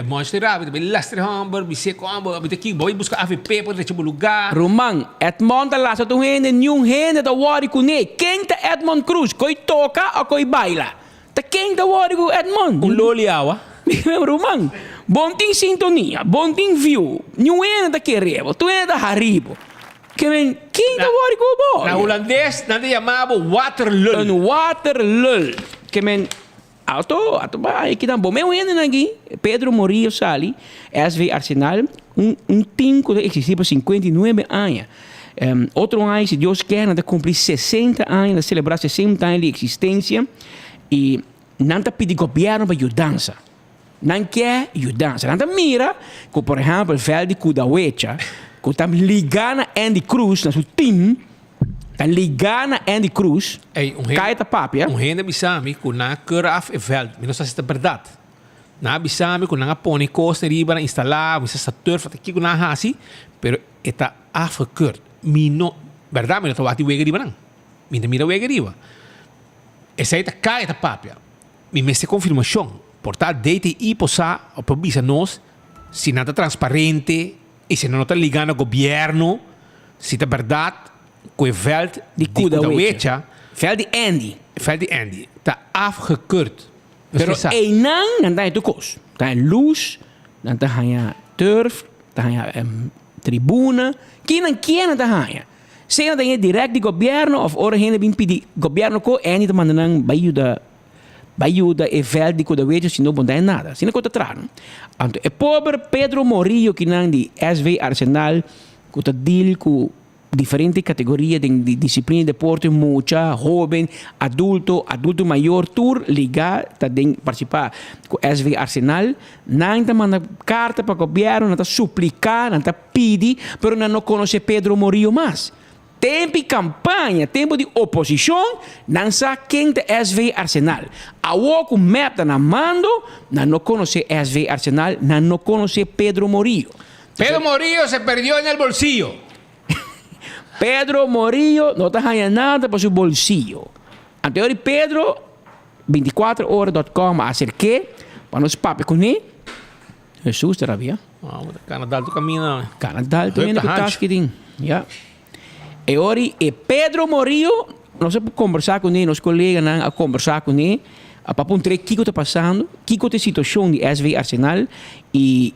Monster Rabbit, Lastre Hamburg, Biseco Hamburg, aqui, vou buscar AVP para ter lugar. Roman, Edmond lá, só tem gente, nenhum gente da Wari com ele. Quem tá Edmond Cruz? Coi toca ou coi baila? Tá quem da Wari com Edmond? Loliawa. Roman, bom tem sintonia, bom tem view. Nenhum gente da quereba, tu é da Haribo. Quem da Wari com o boy? Na holandês, nada chamava Waterlul. Waterlul. Quem auto vai que bom. Meu ene aqui, Pedro Morillo Sali, SV Arsenal, time que existe por 59 anos. Outro ano, se Deus quer, de cumprir 60 anos, de celebrar 60 anos de existência. E não está pedindo governo para ajudança. Não quer ajudança. Não está mira, que, por exemplo, o velho de Kudawecha, que está ligando a Andy Cruz, no seu time, está ligando a Andy Cruz, cai da papia. Gente bisami, que não quer af veld, mas não sei se é verdade. Não bisami, que não põe costa riba na instalar, mas essa turf, aqui que não há assim, pero está afgekeur. Mino, verdade, mas não está wega riba não. Mira wega riba. Essa aí está cai da papia. Me meste confirmação. portar data e posa o provisa nós, se não está transparente e se não está ligando ao governo, se é verdade, que o veld de Kudawecha, veld de Andy, está afgekeurd. Pero não dá tu cos. Tá luz, não tá hanha turf, tá hanha tribuna, quem não tá hanha. Se não tem direto de governo of ora hende bin pedi governo ko Andy te mandan bayuda e veld de Kudawecha se não bondai nada. Se não conta trano. Anto é pobre Pedro Morillo que não de SV Arsenal que tá deal com diferentes categorias de disciplina de deporte, mucha, joven, adulto maior, tour, ligar, também participar com SV Arsenal, não está mandando carta para o governo, não está suplicar, não está pedir, mas não conhece Pedro Morillo mais. Tempo de campanha, tempo de oposição, não sabe quem é SV Arsenal. A o map está na mando, não conhece SV Arsenal, não conhece Pedro Morillo. Pedro Morillo se perdió en el bolsillo. Pedro Morillo não está ganhando nada para seu bolsillo. Anterior Pedro, 24horas.com, acerquei para nos papos com ele. Jesus, terapia. Canadá, tu caminha. Canadá, tu vendo que tá aqui. Já. E ora, Pedro Morillo, nós vamos conversar com ele, nossos colegas, a conversar com ele, para perguntar o que está passando, o que é a situação de SV Arsenal, e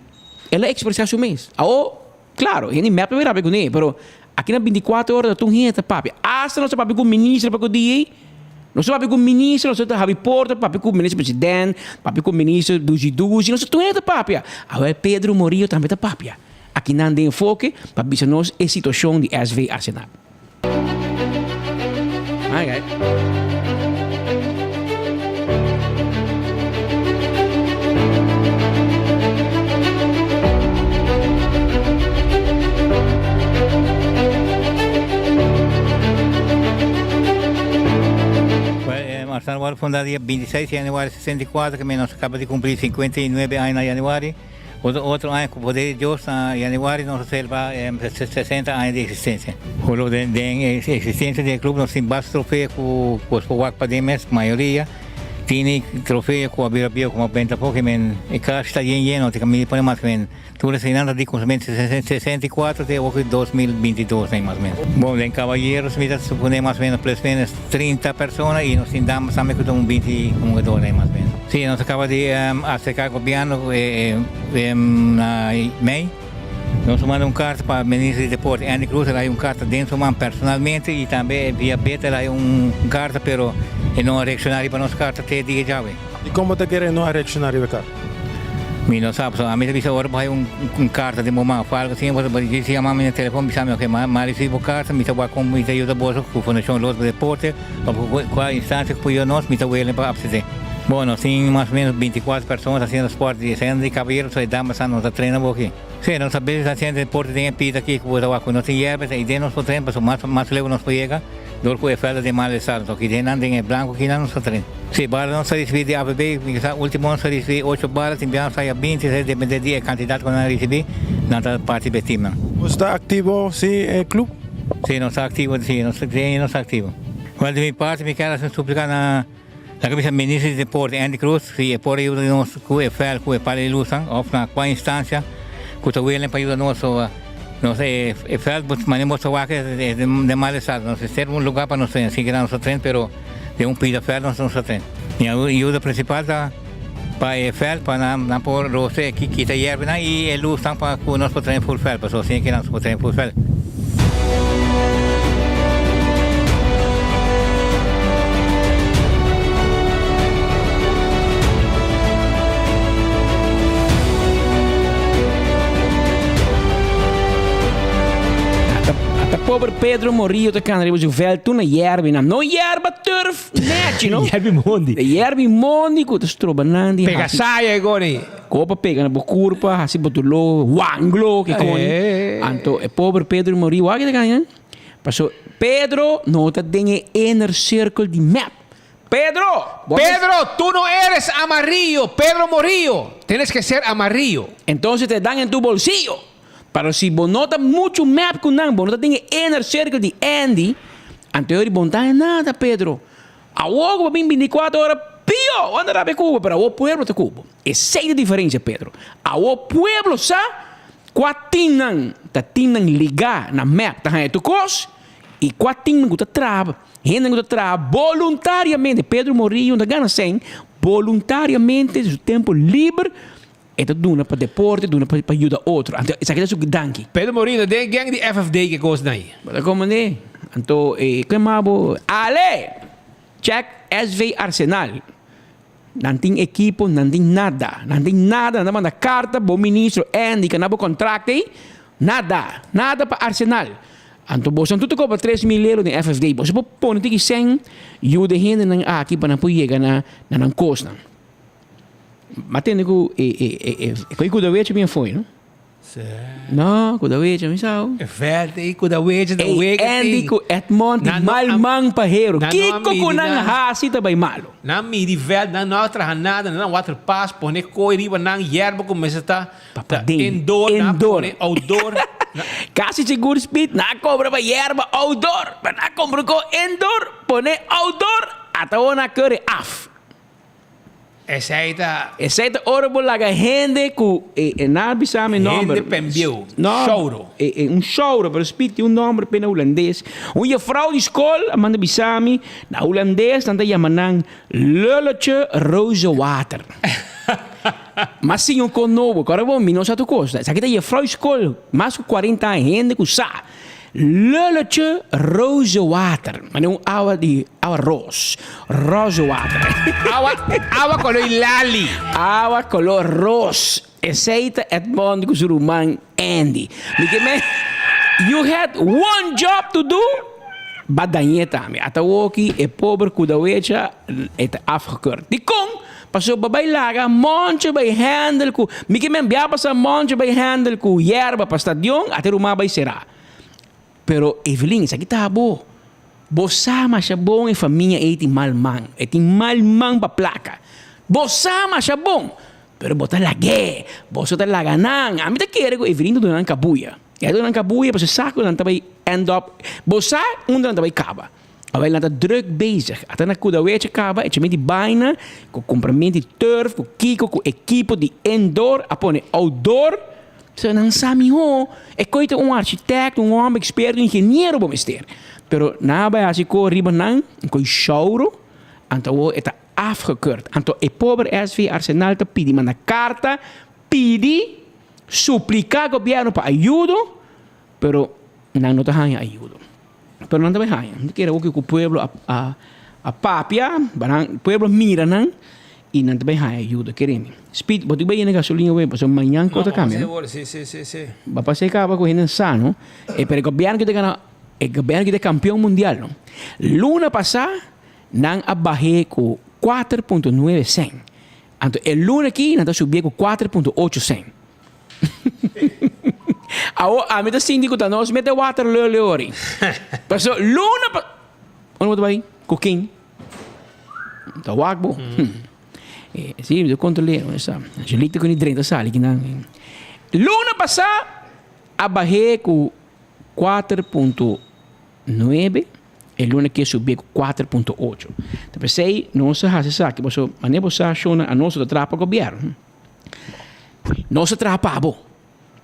ele expressar seu mês. Claro, ele me apoia com ele, mas aqui na 24 horas tu hita papi. Hasta não se papi com o ministro para o dia. Não se papi com o ministro, não se papi porta, papi com o ministro presidente, papi com o ministro do G12, não se tu hita papi. Agora Pedro Morillo também tá papi. Aqui não tem enfoque para ver nós a situação de SV Arsenal. Okay. Arsenal foi fundado dia 26 de janeiro de 64, que nós acabamos de cumprir 59 anos em janeiro. Outro ano, com o poder de Deus, em janeiro, nós celebramos 60 anos de existência. Falou de existência do clube, nós temos bastante troféu com os Powak Pademes, maioria. Tem troféu com a Bira como a Benta Pokémon. E cada está lleno, tem que me põe mais ou menos. Tudo se ainda de consumento 64 até 2022, mais ou menos. Bom, em Cavalheiros, me supõe mais ou menos, pelo menos 30 pessoas e nós temos também com 20 jogadores, mais ou menos. Sim, nós acabamos de acercar o governo em May. Nós mandamos carta para o ministro de Deporte, Andy Cruz, lá uma carta dentro personalmente e também via beta lá uma carta, mas não reaccionário para nossa carta até dia já. E como te querem não reaccionário para cá? Mi não sabe, a mim bisa agora vai uma carta de momento, fala assim, você se chama meu telefone, bisa meu que mais recebo carta, me trabalha com muita ajuda boa com a Fundação Luz de Deporte, qual instância que foi nós, me trabalha para abrir. Bom, nós temos mais ou menos 24 pessoas fazendo esporte de cena de cabelo, só damas a nossa treina aqui. Sim, nós sabemos fazendo esporte de pita aqui, que você vai com nós hierbas, e de nós podemos treinar, mais leve nós podemos dor com a falta de mal-estar, só que de não tem branco que não nos treina. Sim, para nós receber de ABB, último ano receber 8 balas, enviamos sair 20, depende da quantidade que nós recebemos, não está parte do time. Você está ativo, sim, no clube? Sim, nós estamos ativos, sim, nós estamos ativos. Quando de minha parte, me quero suplicar na Comissão Ministra de Deporte, Andy Cruz, se por ajuda de nós com o FL, com o Palelusan, ou na qual instância, que o William para ajuda nós, nós FL, mas nós estamos aqui de mal-estar, nós temos lugar para nós treinar, sim que nós treinar, mas de pedido FL nós não treinar. E a ajuda principal para o FL, para não pôr você que está hierba, e a luz para que nós treinar full FL, para assim que nós treinar full FL. Pobre Pedro Morillo te kan ribos vel tu na yerbi na no yerba turf net, no? Yerbi mondi. Yerbi mondi ku te strobanandi. Pega saia goni. Copa pega na curva, hasi botulo, wanglo que coni. Anto e pobre Pedro Morillo, wa que te ganhan? Paso Pedro no te dengue inner circle di map. Pedro, tú no eres amarillo, Pedro Morillo. Tienes que ser amarillo. Entonces te dan en tu bolsillo. Para si vos nota mucho map con nada, vos nota tiene inner circle de Andy, anterior vos no nada, Pedro. A vos, 24 horas, Pio, anda a Cuba, pero o pueblo de Cuba. Essa é a diferença, Pedro. O pueblo sa, quatinan ligar na map, tá aí tu cos, e quatinan que trava, gente que trava voluntariamente. Pedro Morillo, da gana sem, voluntariamente, do tempo livre, é tudo para deporte, tudo para ajudar outro. Então, isso aqui é o danke. Pedro Morillo, den gang de FFD que gosta daí. Mas como né? Então, que mabo, ale, check SV Arsenal. Não tem equipo, não tem nada. Não tem nada, não manda carta para o ministro Andy, que não tem contrato aí. Nada para Arsenal. Então, você não compra 3 mil euros de FFD. Você pode pôr que 100 e o de gente aqui para não poder chegar na costa. Mas tem que cuidar de bem foi, não? Não, cuidar de bem sabe. É verdade, cuidar de bem. Andy com Edmond de malmang pahero. Kiko com nang hasi também malo. Não me diverte, não trabalha nada, não water pass, põe coi riba nang yerba começa a indoor, outdoor. Casi seguro speed, na cobra para yerba outdoor, na compra com indoor, põe outdoor, até na cure af. Essa ora bolaga gente que na bisame nome. Gente pembiu. Choro. Um choro, pero speak um nome pena holandês. Uma vrouw de escola manda bisame na holandês tanta yamanang Lulletje Rozenwater. Mas sim um conovo, agora bom, não sabe tu costa. Essa aqui tá vrouw de escola, mais de 40 anos, gente que sa. Lulletje Rozenwater. Maar nu oude roos. Rozenwater. Awa color lali. Awa color roos. Essaita Edmond Kuzuruman Andy. You had one job to do. Badanheta. Atawoki e pobre kudawecha et afgekeurd. Die kon. Passou bij laga, monte bij handel ku. Mike men bia passa monte bij handel ku. Yerba pa stadion, até rumah bij será. Pero Evelyn, isso aqui tá bom. Bossama siya bom e família eti malmang. Eti malmang pa placa. Bossama siya bom. Pero bota lagé. Bota laganang. A mim tá querendo que Evelyn do nan kabuya. E do nan kabuya, pa saco nan tabay end up. Bossa, nan tabay kaba. Wij laten druk bezig. Até na kuda weetje kaba, et je met die bijna, com comprimento de turf, com kiko, com equipo de indoor, apone outdoor. Ze não sabe ho. É coisa arquiteto, homem expert, engenheiro bom mister. Pero nabij als ik ko riba nang, ko shouro, anto eta afgekeurd. Anto e pobre SV Arsenal te pidi man na carta, pidi suplicar governo para ajudo, pero não te hanya ajudo. Pero não te hanya. Não quero que o pueblo a papia, o pueblo mira nang. E não também há ajuda, queremos. Speed, botou bem na gasolina, bem, passou amanhã com outra câmera. Sim. Vai passar acaba com ele sano. E para o governo que é campeão mundial, não. Luna passada, não abarrei com 4.900. Então, o luna aqui, não subiu com 4.800. A mim tá síndico da nós, mete water leori. Passou luna, onde vai? Coquinho. Tá wagbo. Sim, eu controlei, sabe? A gente com 30 sali que não. Luna passada, abarrei com 4.9 e luna que subiu com 4.8. Então pensei, não se hace saque, mas a você achou a nossa trapa governo. Nossa trapa bo.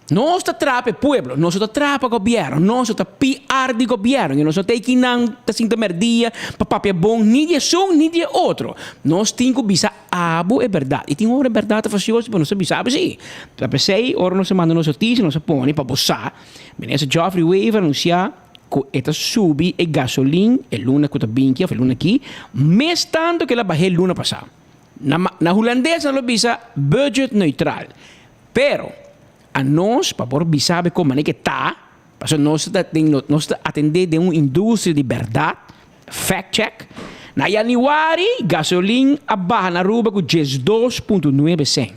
Nossa trapa é pueblo, nossa trapa governo, nossa PR de governo, e nossa tem que não tá sinta merdia, papapia bom, nem de som, nem de outro. Nós temos que bisa abo é verdade. E tem uma verdade faciosa para nós bisa sim. Para pensei, ora nós manda nossa notícia, nós põe para bossar. Menessa Geoffrey Weaver anuncia que esta subi e gasolina, e luna que tá binki, a luna aqui, mais tanto que ela barrei luna passada. Na holandesa não bisa budget neutral. Pero a nós, para por saber como é que está, para nós atender de uma indústria de verdade, fact check. Na januari, gasolina abaixo na rua com 2.9 cent.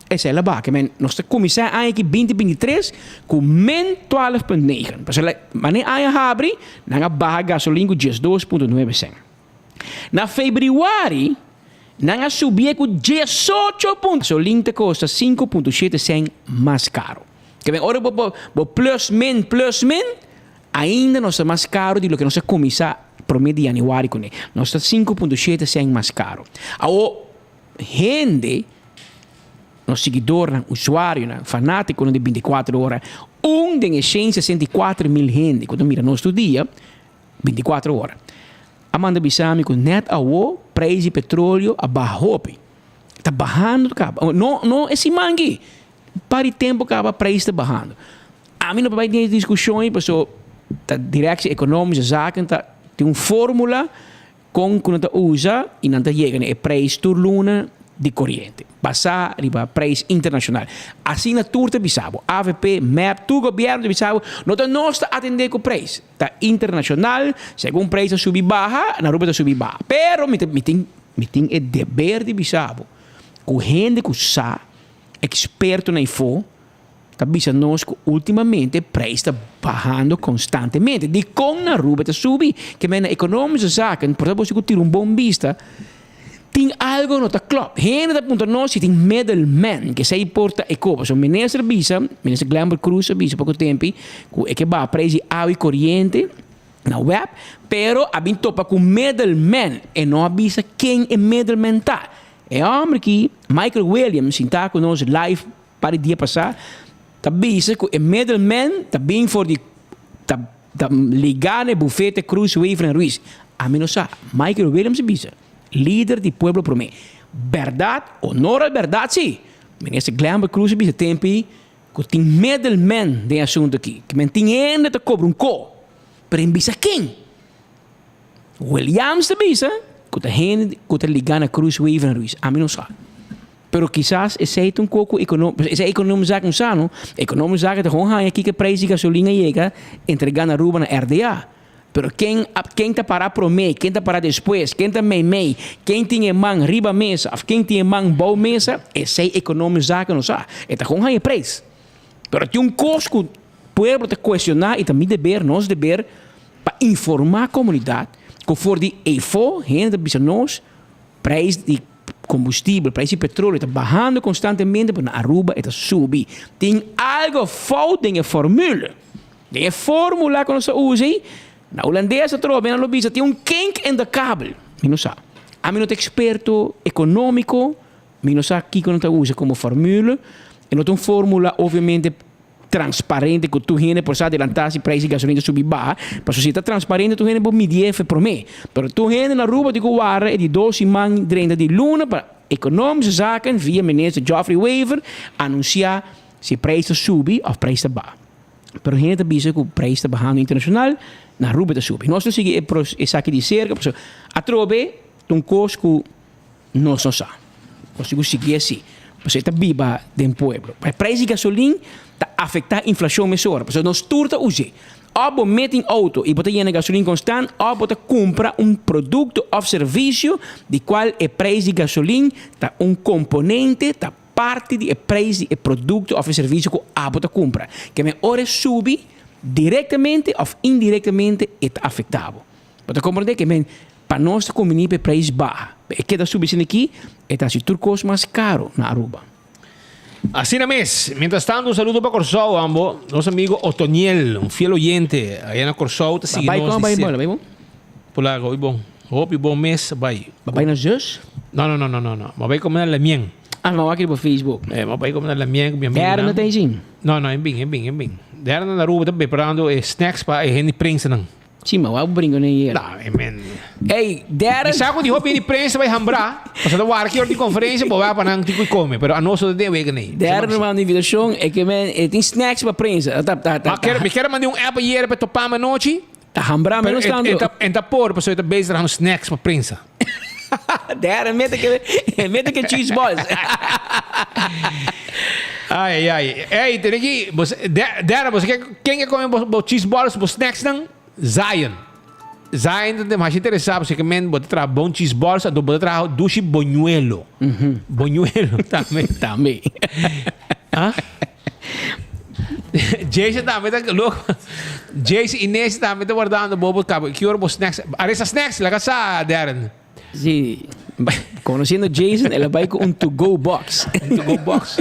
Essa é a barra, que nós começamos a 2023 com menos 12.9. Para mas a abre, na barra gasolina com 2.9 cent. Na fevereiro, não subia com 18 pontos. O link custa 5.7 cent mais caro. Que bem, ora, plus min, ainda não é mais caro do que nós começar promedio de januário com ele. Nós está 5,7 sem mais caro. A gente, nosso seguidor, usuário, fanático de 24 horas, tem essência 64 mil gente. Quando mira nosso dia, 24 horas. Amanda Bissami com net o preço de petróleo abaixou. Está bajando, cara. Não esse mangue. Para o tempo que o preço está bajando. A mim não vai ter discussões, porque a direção econômica tem uma fórmula com que não usa e não chega no preço por luna de corrente. Passar para preço internacional. Assim na turta Bissau, AVP, MEP, todo o governo de Bissau, não está atendendo com o preço. Está internacional, segundo o preço subir baja, na ruba está subir baja. Pero me tem o dever de Bissau, com gente que sabe, experto na info, está nós que ultimamente o preço está bajando constantemente. De com na ruba está subir, que na econômica zaken, por exemplo, se eu tiro bom vista, tem algo não está claro. Gente da ponta nós tem middleman que se importa e copa. So ministro Glamber Cruz avisa pouco tempo que vai preço água e corrente na web, pero abin topa com middleman e não avisa quem é middleman tá. É homem que Michael Williams está com nós live para o dia passado, tá avisa que o middleman tá bem for de tá ligar no bufete Cruz Weaver Ruiz. A mim não sabe. Michael Williams avisa. Líder do pueblo para mim. Verdade ou não é verdade, sim. Ministro Glamber Cruz avisa tempo que tem middleman de assunto aqui. Que tem ainda te cobra co. Pero avisa quem? Williams avisa que a gente que está ligando a Cruz Weaver Ruiz. A mim não sabe. Pero quizás esse é um pouco econômico. Esse é econômico zaken um sano. Econômico zaken de gewoon aqui que preço de gasolina chega entregando a ruba na RDA. Pero quem está para prometer, quem está para depois, quem está meio, quem tem mão riba mesa, quem tem mão boa mesa, esse é econômico zaken não sabe. Está gewoon é preço. Pero tem custo que o povo te questionar e também nosso dever para informar a comunidade que for de EFO, gente de nós, preço de combustível, preço de petróleo está bajando constantemente, mas na Aruba está subindo. Tem algo falta em a fórmula. Tem a fórmula que nós usamos, na holandesa trova, na lobista, tem um kink in the cable. Eu não sei. A mim não é experto econômico, eu não sei aqui que nós usamos como fórmula, e não tem uma fórmula, obviamente, transparente, que tu gente por adelantar se preço de gasolina subir baixo, para se está transparente, tu gente pode medir por mim. Mas tu gente na rua de Guara é de 12 man drenda de luna para econômicos zaken via ministro Geoffrey Weaver anunciar se preço subir ou preço baixo. Mas gente avisa que o preço está baixando internacional, na rua está subindo. Nós seguimos essa aqui de cerca, a trobe um custo que nós não sabemos. Nós seguir assim. Você está viva dentro do pueblo. O preço de gasolina está afetando a inflação mesora. Porque nós turta hoje. Ou mete em auto e bota em gasolina constante, ou bota compra um produto ou serviço de qual o preço de gasolina está um componente, está parte do preço do produto ou serviço que a bota compra. Que me hora sube diretamente ou indiretamente está afetado. Bota compreender que para nós comunicar o preço baixo. É que está subindo aqui, está se turcos mais caro na Aruba. Así na mes. Mientras tanto, un saludo para Corsou, ambos. Nosso amigo Otoniel, um fiel oyente. Aí na Corsou, está seguindo. Vai bom? Por lá, vai bom. Hope bom mês, vai. Vai nos dois? Não. Mas vai comer na Lemien. Ah, mas aqui no Facebook. Mas vai comer na Lemien. Dera não tem sim? Não, é bem. Dera na Aruba, está preparando snacks para a gente prensa, não. Sim, mas eu brinco nem ele. Não, man. Ei, Dera... Sabe quando eu de prensa vai rambrar? Mas eu vou aqui de conferência, vou para não ter que comer. Mas a nossa ideia é que nem. Dera não manda invitação, é que tem snacks para prensa. Me quero mandar um app aí para topar uma noite. Tá rambrar, mas não está andando. Está por, pessoal, está bem trazendo snacks para prensa. Dera, meta que cheese balls. Ai. Ei, tem aqui... Dera, quem quer comer cheese balls, snacks não? Zion é mais interessante, porque man pode trazer bom cheese balls, então pode trazer doce bonhuelo. Bonhuelo também. Ah? Jason também tá louco. Jason e Inês também tá guardando bobo cabo. Que hora vos snacks? Aresa snacks, la casa, Darren. Sim. Conhecendo Jason, ela vai com um to-go box. To-go box.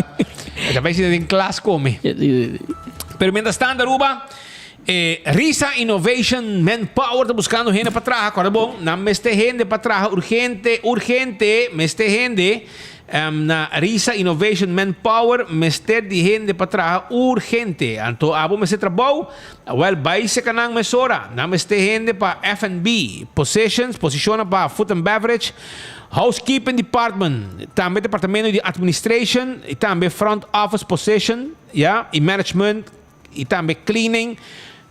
Ela vai ser em classe come. Pero mientras tanto, Aruba, Risa Innovation Manpower está buscando gente para trabajar, ¿correcto? Bom, na meste gente para trabajar urgente, meste gente. Na Risa Innovation Manpower, meste de gente para trabajar urgente. Anto abo meste trabalho, well, vai se kanang mesora. Na meste gente para F&B, posiciona para food and beverage, housekeeping department, também departamento de administration, e também front office position, yeah, e management, e também cleaning,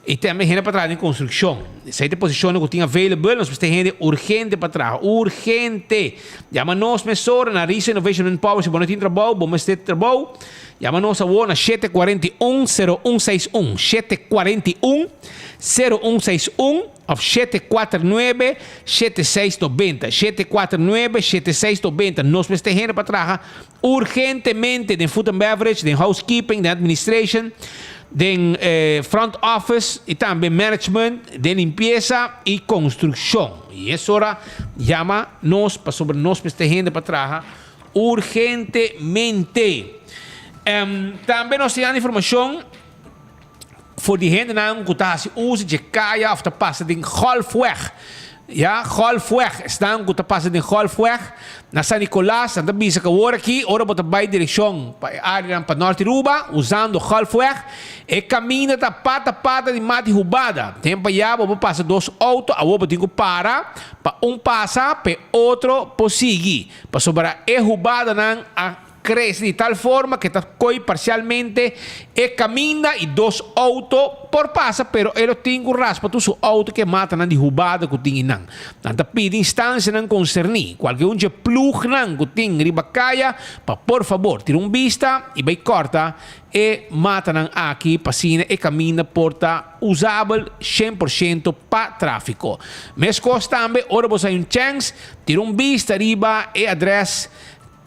e também gente para trabalhar em construção. Essa é a posição que tem available, nós temos gente urgente para trabalhar, urgente. Chama-nos mesora na Risa Innovation Manpower, se você não tem trabalho, vamos ter trabalho. Chama-nos agora na 741-0161, 741-0161, ou 749-7690, 749-7690. Nós temos gente para trabalhar urgentemente em food and beverage, em housekeeping, em administration, de front office e também management, de limpeza e construção. E essa hora chama-nos para sobre nós para gente para trabalhar urgentemente. Também nós temos informação voor die gente que está se usa de caia of te passa de golfweg. Ja, golfweg. Estão que te passa de golfweg na San Nicolás, na bisa que ora aqui, ora bota by direção para a área para Norte Ruba, usando golfweg, e caminha da pata de mate roubada. Tem para já, vou passar dois autos, a outra tem que parar, para passar, para outro prosseguir. Para sobrar é roubada não a cresce de tal forma que está coi parcialmente e caminha e dois autos por passa, pero ele tem que raspa tu seu auto que mata na derrubada que tem não. Nanta pede instância não concernir. Qualquer um de plug não que tem riba caia, para por favor, tira vista e vai corta e mata não aqui passina e caminha porta usável 100% para tráfico. Mas costa também, ora você tem chance, tira vista riba e adresse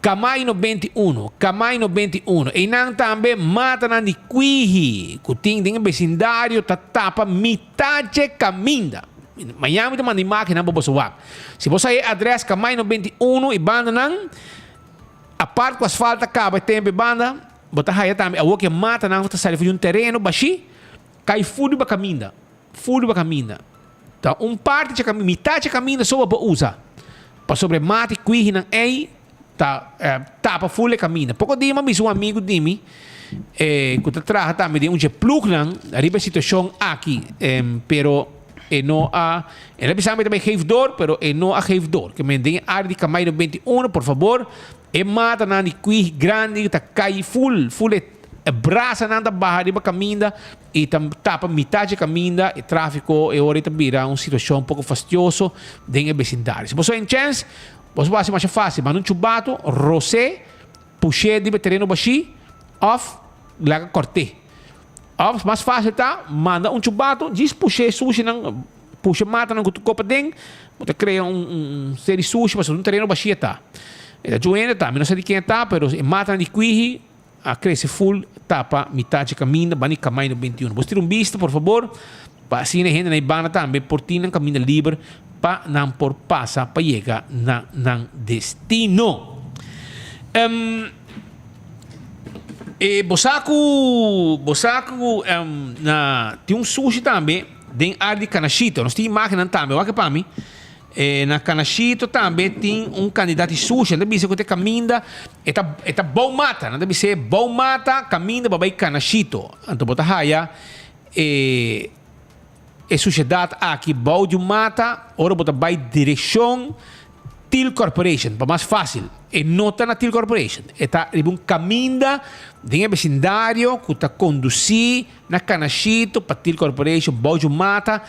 Kamay 91. E nang também mata na de Quihi. Kuting ding vecindário tapa mitade caminda. Miami de mandi máquina bobosuak. Se você é adresse Kamay 91 e banda nang a parte com asfalto acaba tempo banda, bota aí também a que mata nang tá saindo de um terreno baixi, cai fundo ba caminda. Então parte de caminda, mitade caminda só para usar. Para sobre mate Quihi nang ei tapa full caminha. Pouco dia mas um amigo de mim que trabalha também de um plug não arriba a situação aqui, pero não a ele precisa também geef dor, pero não a geef dor. Que me den área de Kamay 21, por favor, mata na de qui grande tá cai full braça nada barra arriba caminha e tapa metade caminha e tráfico e ahorita vira uma situação um pouco fastidioso dentro do vecindário. Se você tem chance você vai ser mais fácil, mas não chubato, rosé, puxei de terreno baixi, off, laga corte. Off, mais fácil tá, manda um chubato, diz puxei sushi, puxa mata, não copa dentro, você cria série sushi, mas um terreno baixi tá. É joelho tá, não sei de quem tá, mas mata de quihi, a cresce full, tapa, metade caminho, bani Kamay 21. Você tira vista, por favor, para assim a gente na ibana também, portina, caminho livre, para não por passa para chegar na destino. Bosaco tem um sushi também tem área de Canachito. Nós temos máquina também, olha para mim. Na Canachito também tem um candidato de sushi. Não deve ser que você caminha, é bom mata, não deve ser bom mata, caminha para Canachito. Então bota raia a sociedade aqui balde mata, ora bota by direção Til Corporation, para mais fácil. E não está na Til Corporation. Está um caminho de vecindário que está conduzir na Canachito para Til Corporation, balde mata,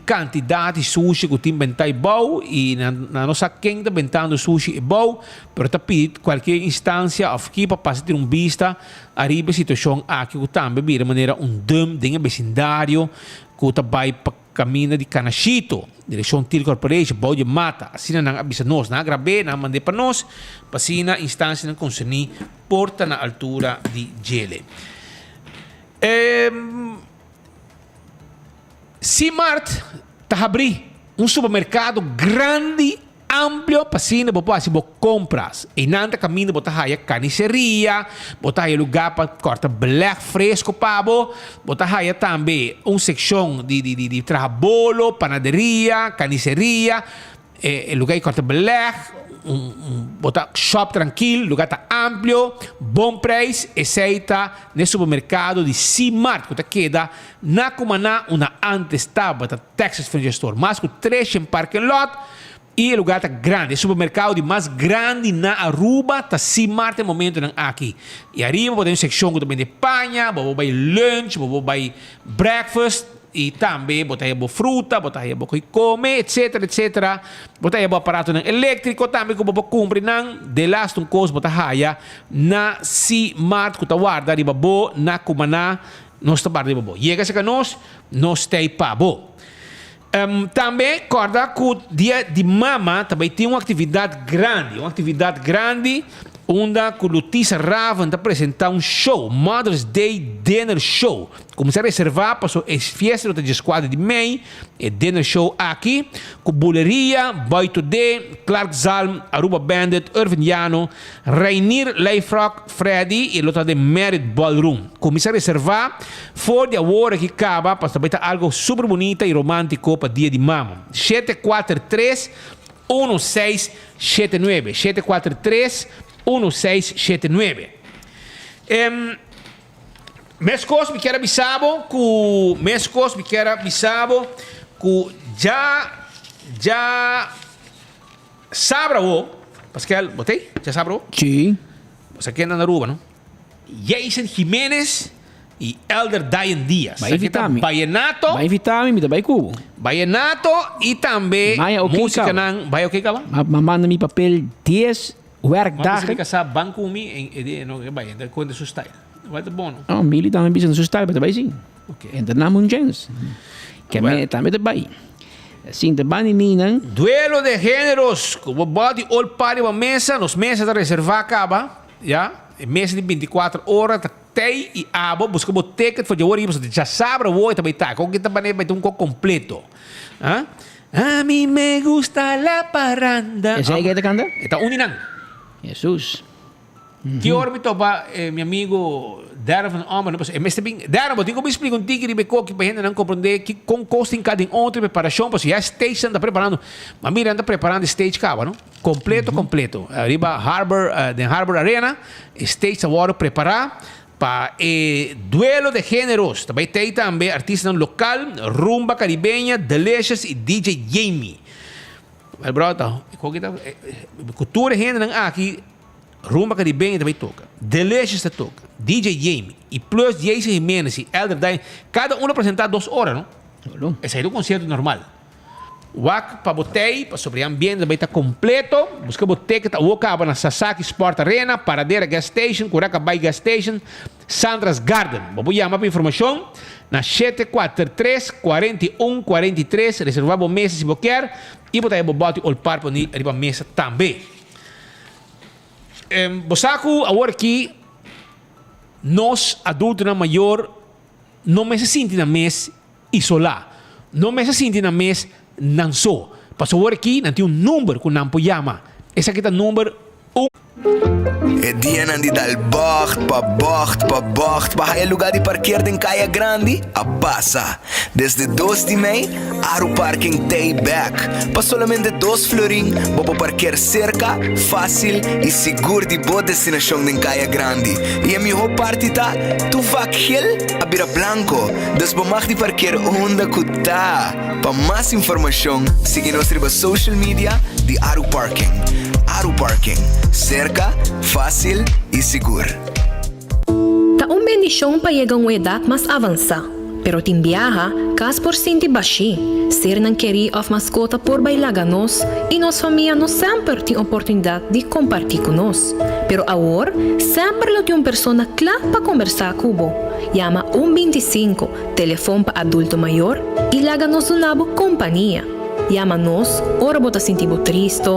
quantidade de sushi que tem inventar bom e na nossa quinta inventando sushi é bom, pero está pedindo qualquer instância aqui para passar ter vista arriba a situação aqui que também vira maneira dum de vecindário que está vai para caminho de Canachito, direção Til Corporation, balde mata, assim não avisa nós, não grave, não mande para nós, para assim na instância não concernir porta na altura de Gele. Cimart está abrindo um supermercado grande amplo para cima botar assim compras e nanta caminho botar aí carniceria, botar aí lugar para cortar black fresco pabo, botar aí também seção de trabolo, panaderia, carniceria, lugar que corta black, botar shop tranquilo, lugar tá amplo, bom preço, aceita no supermercado de C-Mart, que queda na Cumaná, uma antes estava da Texas Furniture Store, mas com 3 em parking lot, e o lugar tá grande, o supermercado mais grande na Aruba, tá C-Mart no momento aqui. E arriba tem uma seção também de panha, vou vai lunch, vou vai breakfast, e também botar aí fruta, botar aí come, etc, etc. Botar aí aparato elétrico também que vou cumprir de last coisa botar aí na C-Mart que tá guarda riba bo na Cumaná nós tá barra bo. Chega-se que nós tem pa bo. Também corda que o dia de mama também tem uma atividade grande onde a Lutisa Raven está apresentar show, Mother's Day Dinner Show. Começar a reservar para a festa da esquadra de mãe, e dinner show aqui, com Buleria, Boy Today, Clark Zalm, Aruba Bandit, Irvin Yano, Rainier Leifrock, Freddy e outra de Merit Ballroom. Começar a reservar, for de hora que acaba, para também algo super bonito e romântico para dia de mama. 743-1679. 743-1679. Mescos me quer avisar que já sabe Pascal, botei? Já sabe? Sim. Você aqui anda na Aruba, não? Jason Jiménez e Elder Diane Diaz. Vai invitar-me. Vallenato. Vai invitar-me, me dá vai cubo. Vallenato e também música não. Vai o que acaba? Manda-me papel 10 werkdagen. Você casar banco em não vai, quando seu style. Vai ter bom. Não, mili também bisa seu style, vai sim. Ok. Então não um chance. Que me também te vai. Assim, te vai nem. Duelo de géneros. Como body all party uma mesa, nos mesas da reserva acaba, já? Mesa de 24 horas, tem e abo, busca o ticket for your você já sabe o também tá. Com que também vai ter completo. Ah? A mim me gusta la parranda. Esse aí que te canta? Está uninang. Jesus. Que hora me topa meu amigo Darren Oman, Darren, eu tenho que me explicar um tigre de beco que para gente não compreender que com custa em cada outra preparação, porque já a stage está preparando, mas mira, anda preparando stage cava, não? Completo. Arriba Harbor Arena, stage agora preparar para duelo de géneros. Também tem artistas local, rumba caribeña, Delicious e DJ Jamie. Mas brother, cultura gente aqui rumba caribeña também toca. Delicious toca. DJ Jamie. E plus Jason Jiménez e Elder Diane. Cada um apresentar 2 horas, não? Esse aí é um concerto normal. Wak para botei, para sobre ambiente também está completo. Busca botei que está o acaba na Sasaki Sport Arena, Paradeira Gas Station, Curaca Bay Gas Station, Sandra's Garden. Vou chamar para informação na 743-4143. Reservar a mesa se você quer. E botar aí bote o par para arriba a mesa também. Bosaku, agora aqui, nós, adultos na maior, não me se sentem na mês isolado. Não me se sentem na mês não só. Passou agora aqui, não tem número que não pode chamar. Esse aqui é o número 1. E dia nandi dal bocht, para o lugar de parquear em Caia Grande, a passa. Desde 2 de mei, Aru Parking Tay Back. Para solamente 2 florim, vou parquear cerca, fácil e seguro de boa destinação em Caia Grande. E a melhor parte tá, tu vai a Bira Blanco. Desde mag de parquear onde que tá. Para mais informação, siga nossa social media de Aru Parking. Aru Parking, cerca, fácil e seguro. Tá bendição para chegar a uma idade mais avançada. Pero tim viaja, cas por sinti baixi, ser não querer of mascota por bailar nós e nossa família não sempre tem oportunidade de compartilhar com nós. Pero agora, sempre tem uma pessoa clara para conversar com você. Chama 125, telefone para adulto maior e laga nos uma companhia. Chama nós, ora bota sentir triste,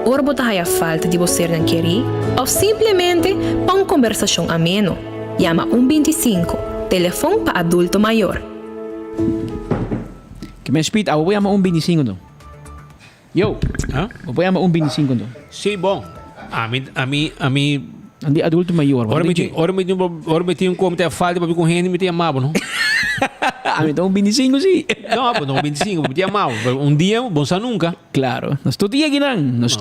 ora bota a falta de você não querer, ou simplesmente para uma conversação ameno. Chama 125, telefone para adulto maior. Que me speed, vou chamar 125 não. Yo, vamos a 1.25 então. Sim, bom. A mim Andi adulto maior. Ora me tinha um comitê falta para com rende me tinha mal, não? Então 1.25 sim. Não, 25, me tinha mal. Um dia, bom sa nunca. Claro. Nos turti yeginan.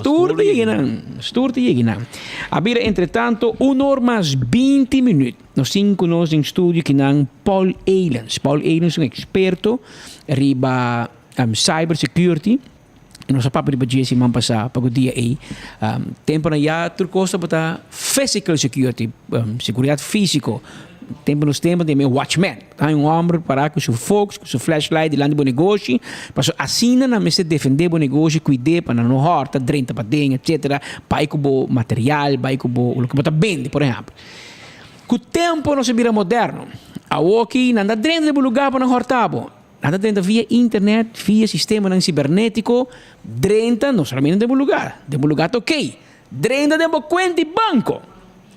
Abira entretanto 1 hora mais 20 minutos. Nós 5 nós em estúdio que não Paul Eilens. Paul Eilens é um experto riba cyber security. Nossa papo de badia se passar para o dia aí. Tempo na já turcosta para physical security, segurança físico. Tempo nos tempos de meu watchman. Tem homem para com seu fogo, com seu flashlight, lá de bom negócio. Para assim na mesa defender bom negócio, cuidar para não horta, drenta para dentro, etc. Para com o material, para com o que bota vende, por exemplo. Com o tempo não se vira moderno. A aqui não dá drenta de lugar para não hortar. Nada dentro via internet, via sistema cibernético, drenta não somente de lugar tá ok. Drenta de conta de banco,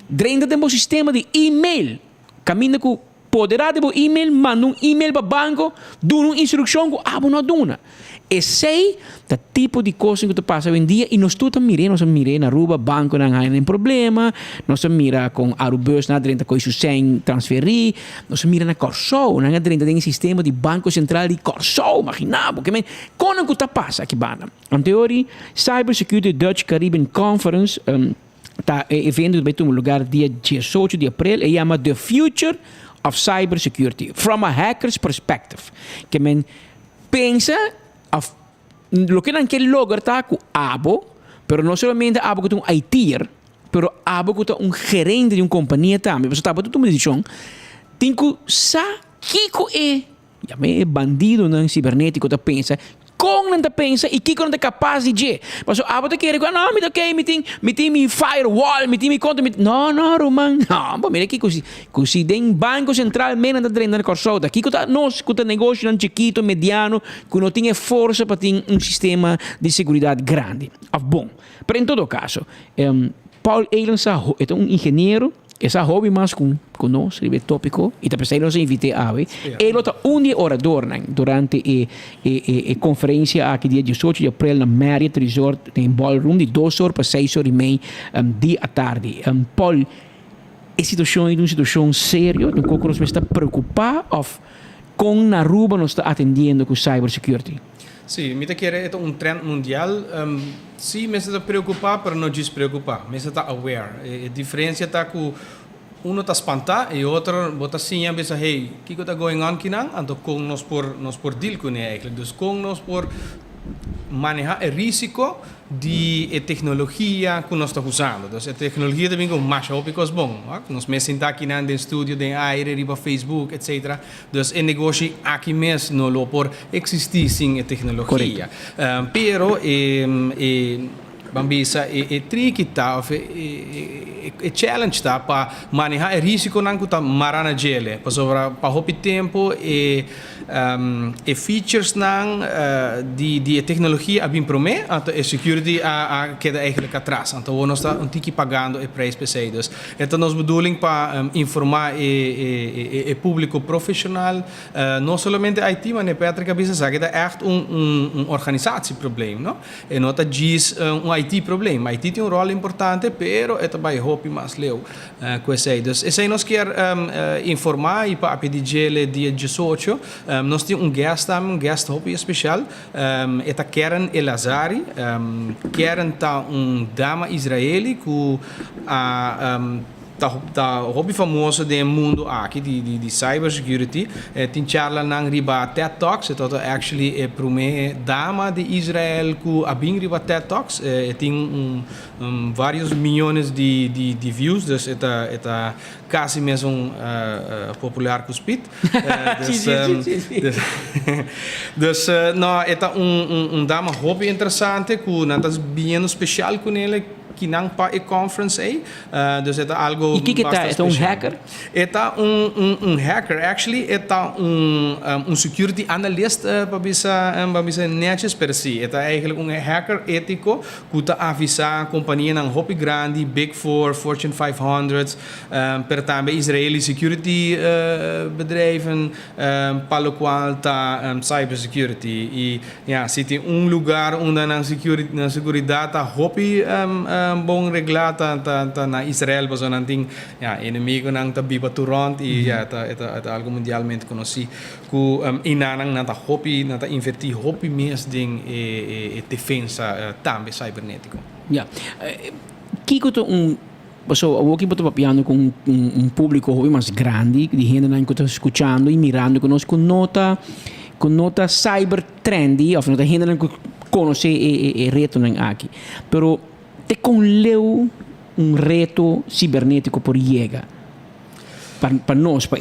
drenta de sistema de e-mail, caminha com poderá de e-mail, manda e-mail para banco, dá uma instrução que não duna. Esse é o tipo de coisa que tu passa hoje em dia e nós miramos na rua, banco não há problema, nós mira com arubus na drenta coisa sem transferir, nós mira na Corso, na drenta tem sistema de banco central de Corso, imaginava, que quando que tu passa aqui bana. Em teoria, Cybersecurity Dutch Caribbean Conference está evento vai ter um lugar dia 18 de abril e chama The Future of Cybersecurity from a hacker's perspective. Que pensa lo que naquele lugar está com abo, pero não somente abo com um ITer, pero abo com um gerente de uma companhia também. Você está botando uma decisão, tem que saber que é bandido não cibernético tá pensa, como não tá pensa e que não tá capaz de. Mas abo tá querendo, não, me ok, me tem firewall, me tem conta, não, Roman, não, bom, mira aqui que tem banco central menos da treinando corso, aqui que tá nós que tá negócio não chiquito, mediano, que não tem força para ter um sistema de segurança grande. Bom, mas em todo caso, Paul Eilens é um engenheiro. Essa hobby mais com nós, é tópico, e também nós invitei a ele. Ele está orador durante a conferência aqui dia 18 de abril na Marriott Resort em Ballroom de 2 horas para 6 horas e meia dia à tarde. Paul, a situação é uma situação séria, não como nós está preocupado com na rua nós está atendendo com cybersecurity. Sim, me quer é um trend mundial. Sim, me está preocupado, mas não despreocupar. Me está aware. A diferença está que um está espantado e outro bota assim, pensa, hey, o que está going on aqui não? Então, com nós por deal com ele, então com nós por manejar o risco de tecnologia que nós estamos usando. Então, a tecnologia também é mais óbvio, bom. Nós me sentamos aqui no estúdio, tem aire, riba Facebook, etc. Então, o negócio aqui mesmo não pode existir sem a tecnologia. Pero, Bambisa, tricky tá, challenge tá para manejar o risco não que tá marana gele, para houve tempo e features não de tecnologia a bem promê, então a security a queda eigenlijk atrás, então nós está tiki pagando o preço pesado. Então nós bedoeling para informar o público profissional, não somente IT, mas Patrick business, que é echt organisatie probleem, não? E nota diz IT problema. IT tem rol importante, pero é também hopi mais leu com esse. Então, esse nós quer informar e para pedir dia 18, nós temos um guest hopi especial, é a Karen Elazari. Karen tá dama israeli que tá hobby famoso do mundo aqui de cybersecurity. Tem charla nang riba TED Talks, então actually é primeira dama de Israel que abing riba TED Talks. Tem vários milhões de views, então é quase mesmo popular que o Spit. Não, é dama hobby interessante que não tá bem especial com ele. kinang pa e conference aí. Dus é algo E que tá? É hacker? É hacker. Actually, é security analyst para bisa netjes per se. É eigenlijk hacker ético que tá avisar a companhia ng hopi grande, Big Four, Fortune 500, per também Israeli security bedrijven, para o qual tá cybersecurity. E se tem lugar onde na seguridade tá hopi bom reglata tá na Israel, mas não tem inimigo nang tá biba Toronto e tá algo mundialmente conhecido que inanang na tá hopi na tá invertir hopi mes ding e defensa também cibernético. Kiko to aqui estou papiando com público mais grande, de gente que está escutando e mirando conosco com nota cyber trendy, ou nota gente que conhece e reto aqui. Pero te conleu reto cibernético por llegar para nós, para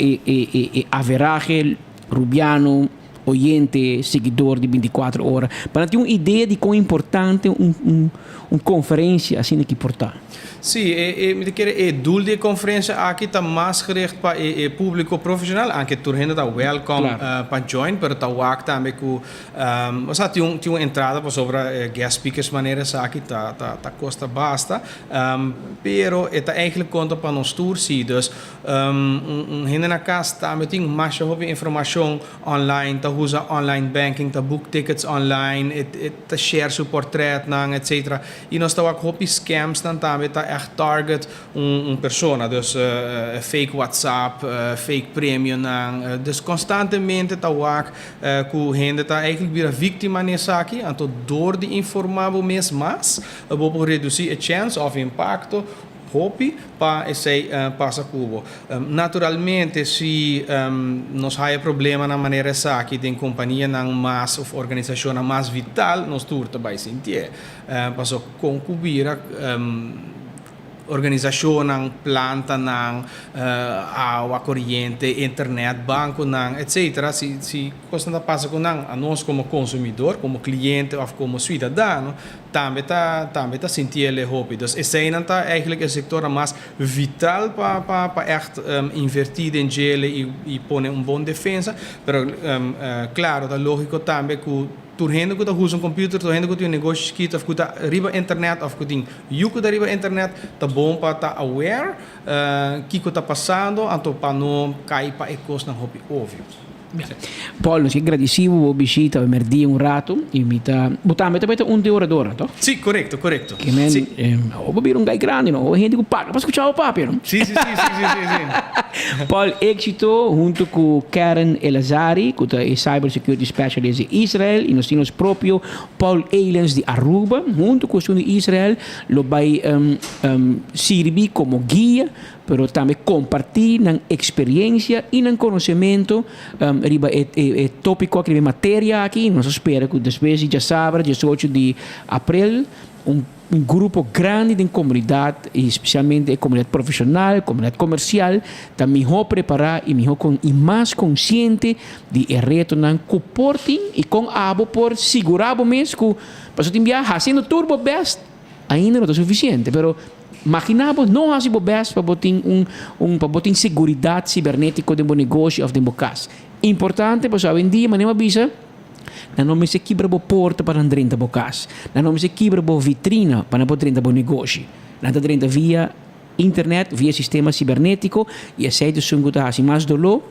average rubiano, oyente, seguidor de 24 horas, para ter uma ideia de quão importante uma conferência assim que portar. Sim, o doel da conferência aqui está mais gericht para o público profissional, anche turhenda está welcome para join, pero está wak também com, tem uma entrada para sobre guest speakers maneiras aqui tá costa basta, pero está eigenlijk conta para nós tour sim, dus henda na casa também tem mais informação online, tá usa online banking, tá book tickets online, tá share seu portrait nang etc. E nós tá wak hopi scams também tá echt target persona, dus fake WhatsApp, fake premium, dus constantemente tá wak ku gente tá eigenlijk vira vítima nessa aqui, então door de informavo mês mais, vou reduzir a chance of impacto hopi para esse passa cubo. Naturalmente, se nós há problema na maneira que tem companhia na mais ou organização na mais vital, nós turta vai sentir. Passou concubira organização ng planta ng água corrente, internet, banco ng etc. Se coisa passa com nós como consumidor, como cliente ou como cidadão, também tá sentir ele hopi. Dus esse não tá eigenlijk o setor mais vital para echt investir em ele e pôr bom defesa, pero claro, tá lógico também que turhendo que tá usa computer, turhendo que tem negócio escrito, que tá riba internet, of que tem yuko da riba internet, tá bom para tá aware que tá passando, então para não cair para ecos na hobby óbvio. Paulo, sei agradecido por visita, per merdi un rato, invita, butame te un de oradora, to? Sì, corretto. Che men, ho bebere un gai grande, no? Ho gente che paga, ma escuchava papi, no? Sì. Paul, éxito junto com Karen Elazari, que é Cyber Security Specialist de Israel, e nós temos próprio Paul Eilens de Aruba, junto com o de Israel, lo vai servir como guia, pero também compartir na experiência e no conhecimento riba é tópico aqui, matéria aqui, nós esperamos que depois de sábado, 18 de abril, um grupo grande de comunidade, especialmente a comunidade profissional, comunidade comercial, está melhor preparado e mais consciente de reto não comportem e com abo por segurar o mês que para o fazendo turbo best ainda não é suficiente, pero imaginamos não assim o best para botar segurança cibernética de um negócio ou de um casa. Importante para saber dia, mas não avisa. Não me se quebra a porta para não dentro da casa. Não me se quebra a vitrina para não dentro do negócio. Não está dentro via internet, via sistema cibernético e aceita assim mais dolor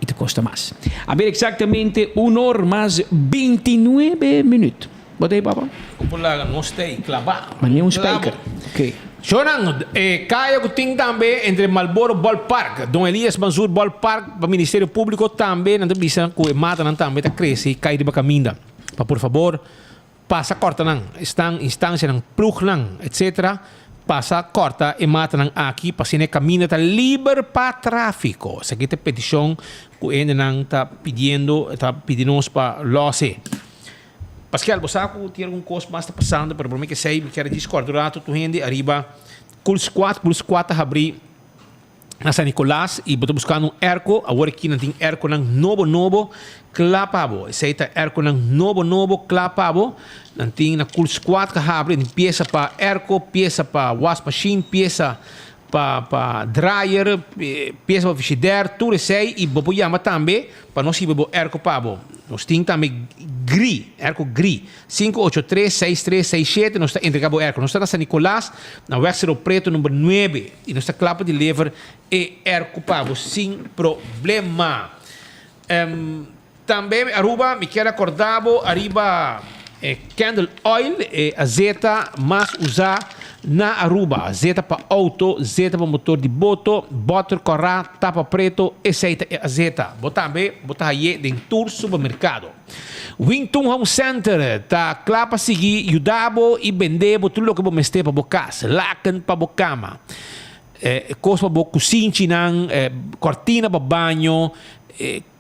e te custa mais. A ver exatamente 1 hora mais 29 minutos. Botei, papa? Popular, não sei, clavado. Mas nem speaker. Ok. Sonang, kaya ko ting também entre Marlboro Ballpark, Dom Elias Mansour Ballpark, para o Ministério Público também, não bisa ko mata nang também tá cresce, kaya di ba caminda. Pa por favor, passa corta nang, estang instância nang plug nang, etc. Passa corta e mata nang aqui, para sine caminda tá liber para tráfico. Essa aqui é petição que ainda nang tá pedindo para losse. Pascal, você sabe que tem algum coisa mais está passando, para mim que sei, me quero discordar, tu rende arriba, plus 4 abrir na San Nicolás e botou buscando um erco, agora aqui não tem erco nang novo clapabo. Esse tá erco nang novo clapabo. Não tem na cool squad que abre, tem peça para erco, peça para wash machine, peça para dryer, peça para frigidaire, tudo isso aí e bobo yama também para nós ir bobo erco pabo. Nós tem também erco gris, 583-6367, nós está entregando o erco. Nós está na San Nicolás, na Wexero Preto número 9 e nós está clapa de lever e erco pabo sem problema. Também Aruba, me quero acordar, arriba candle oil e azeta mais usar na Aruba. Azeta para auto, azeta para motor de boto, butter corra, tapa preto, aceita e azeta. Também botar aí dentro do supermercado. Wington Home Center tá claro para seguir, ajudar e vender tudo o que você mester para boca, lacan para boca cama, coisa para cozinha, cortina para banho,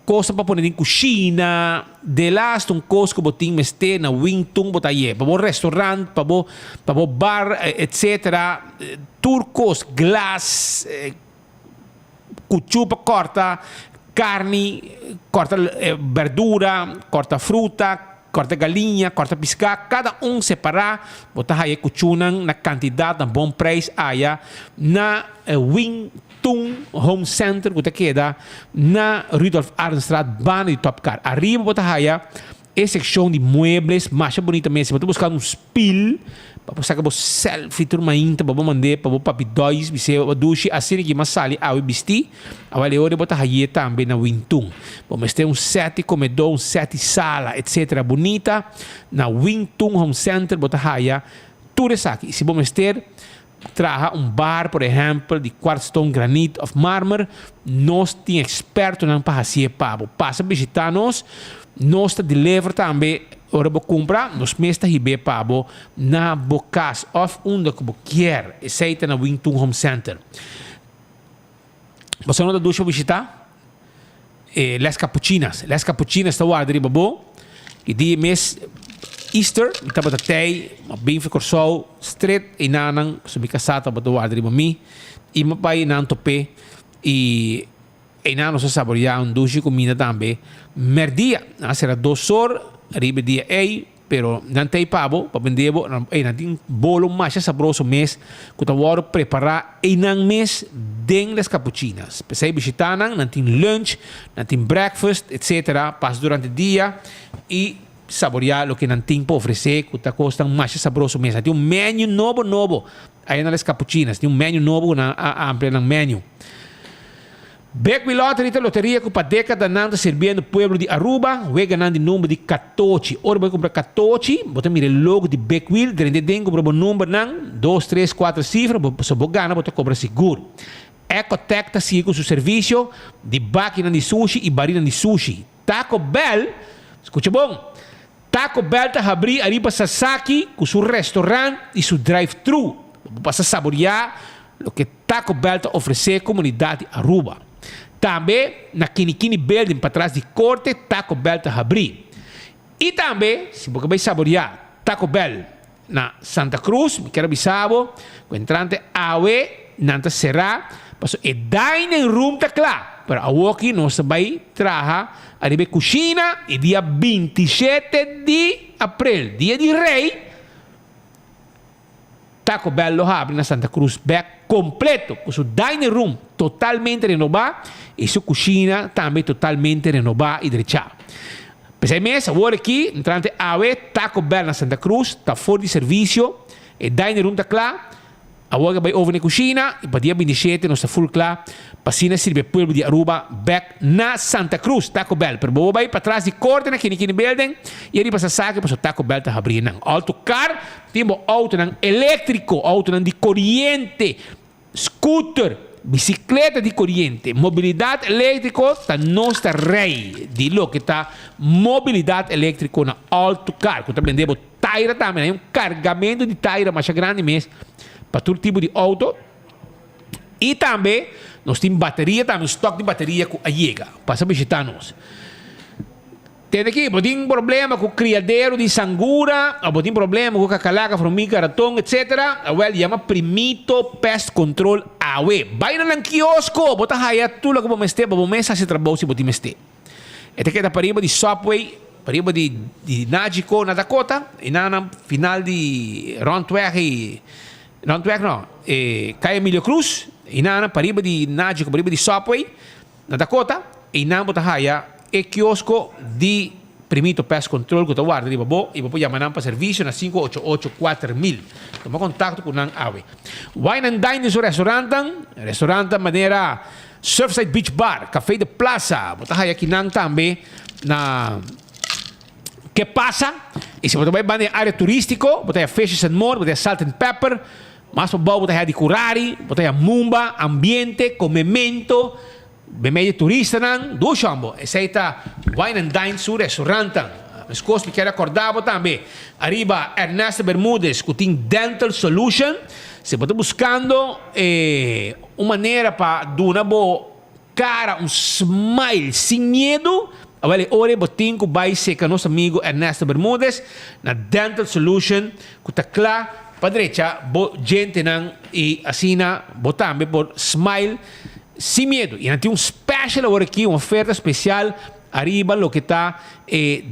coisa para pôr em cozinha, de last coisa que você mester na Wington, botar aí, para o restaurante, para o bar, etc. Turcos, glass, cuchupa corta, carne, corta verdura, corta fruta, corta galinha, corta pescado, cada separar, botar aí cuchunan na quantidade, na bom preço, aí na Wington Home Center, que queda na Rudolf Arnstraat, bana de Top Car. Arriba botar aí a secção de muebles, mais bonita mesmo, botar buscar spill, para você que selfie tudo mais para você mandar para você papi dois você duche assim que masali a vestir a hora botar aí também na Wington vamos ter set comedor set sala etc bonita na Wington Home Center botar aí tudo isso aqui se vamos ter traga bar por exemplo de quartzstone granite of mármore nós temos experto na para fazer pabo passa visitar nós deliver também ora bo compra nos mesta hibe pabo na bocas of onde que bo quer aceita na Wington Home Center. Você não da ducha visitar les capuchinas está guarda riba bo que dia mês Easter estava da tei bem ficou só straight e nanang subi kasata ba do guarda riba mi e mapai nan tope e não se saborear ducha comida também merdia será 2 horas arriba dia pero não tem pabo para vender não tem bolo mais saboroso mês que tá hora preparar não mês dentro das capuchinas pensei visitar não tem lunch não tem breakfast etc passa durante o dia e saborear o que não tem para oferecer que tá custa mais saboroso mês tem menu novo aí nas capuchinas tem menu novo na amplia menu. Beckwil Lottery, loteria que para década nanda servindo o povo de Aruba, vai ganhando o número de 14. Ora vai comprar 14, bota mira o logo de Beckwil, dentro compra o número não, 2, 3, 4 cifras, se você ganha, bota compra seguro. Ecotec está seguindo com seu serviço de máquina de sushi e barina de sushi. Taco Bell, escuta bom, Taco Bell está abrindo ali para Sasaki com seu restaurante e seu drive-thru. Para saborear o que Taco Bell está oferecendo à comunidade Aruba. Também na Kinikini Building para trás de corte Taco Bell está abrindo. E também, se você vai saborear Taco Bell na Santa Cruz, me quero avisar, o entrante awe nanta será, passo e dining room tá claro. Para aqui nós vai trabalhar a nível cozinha e dia 27 de abril, dia de rei, Taco Bell lo abre na Santa Cruz back completo, com seu dining room totalmente renovado e sua cozinha também totalmente renovada e derechada. Pensei mesmo, agora aqui, entrante AWE, Taco Bell na Santa Cruz, está fora de serviço, e dining room está claro, agora vai over na cozinha, e para dia 27 nós está full claro, para cima servir povo de Aruba back na Santa Cruz, Taco Bell. Pero vou vai para trás de corte na Kinikini Building, e ali para saque, para o Taco Bell está abrindo. Auto car, temos auto elétrico, auto de corrente, scooter, bicicleta de corrente, mobilidade elétrica, está nossa rei de lo que está mobilidade elétrica na auto car. Que também devo taira também, um carregamento de taira mais grande mesmo, para todo tipo de auto. E também nós temos bateria, também estoque de bateria com a Iega. Passa a visitar nós. Tem aqui, tem problema com o criadeiro de sangura, ou tem problema com a calaca, formiga, ratão, etc. Well, chama Primito Pest Control Awe. Vai na lang kiosco, bota haya tula ko meste, babumesa si trabaho si boti meste. Ito kaya pariba di Subway, pariba di Nagico na Dakota, inanang final di Rontweg no, kaya Emilio Cruz, inanang pariba di Nagico, pariba di Subway na Dakota, inanang bota haya e kiosco di Primito Pest Control ko tawar di babo iba po yaman pa servicio na 588-4000. Toma kontakto ko ng Awe. Wine and dine sa restaurantang manera Surfside Beach Bar, Cafe de Plaza, botahaya kinang tambe na que pasa e se botahaya ba área turístico, botahaya Fishes and More, botahaya Salt and Pepper, mas pabaw botahaya di Curari, botahaya Mumba, ambiente, comemento, bemedia turista nang do chambo essa wine and dine su restaurante mas cos me quero acordar também arriba Ernesto Bermúdez que tem dental solution se você buscando uma maneira para dar uma boa cara smile sem medo agora ore botin que vai ser com nosso amigo Ernesto Bermúdez na dental solution que tá claro para direita gente nang e assina botambe por smile sem medo. E tem special agora aqui, uma oferta especial arriba lo que está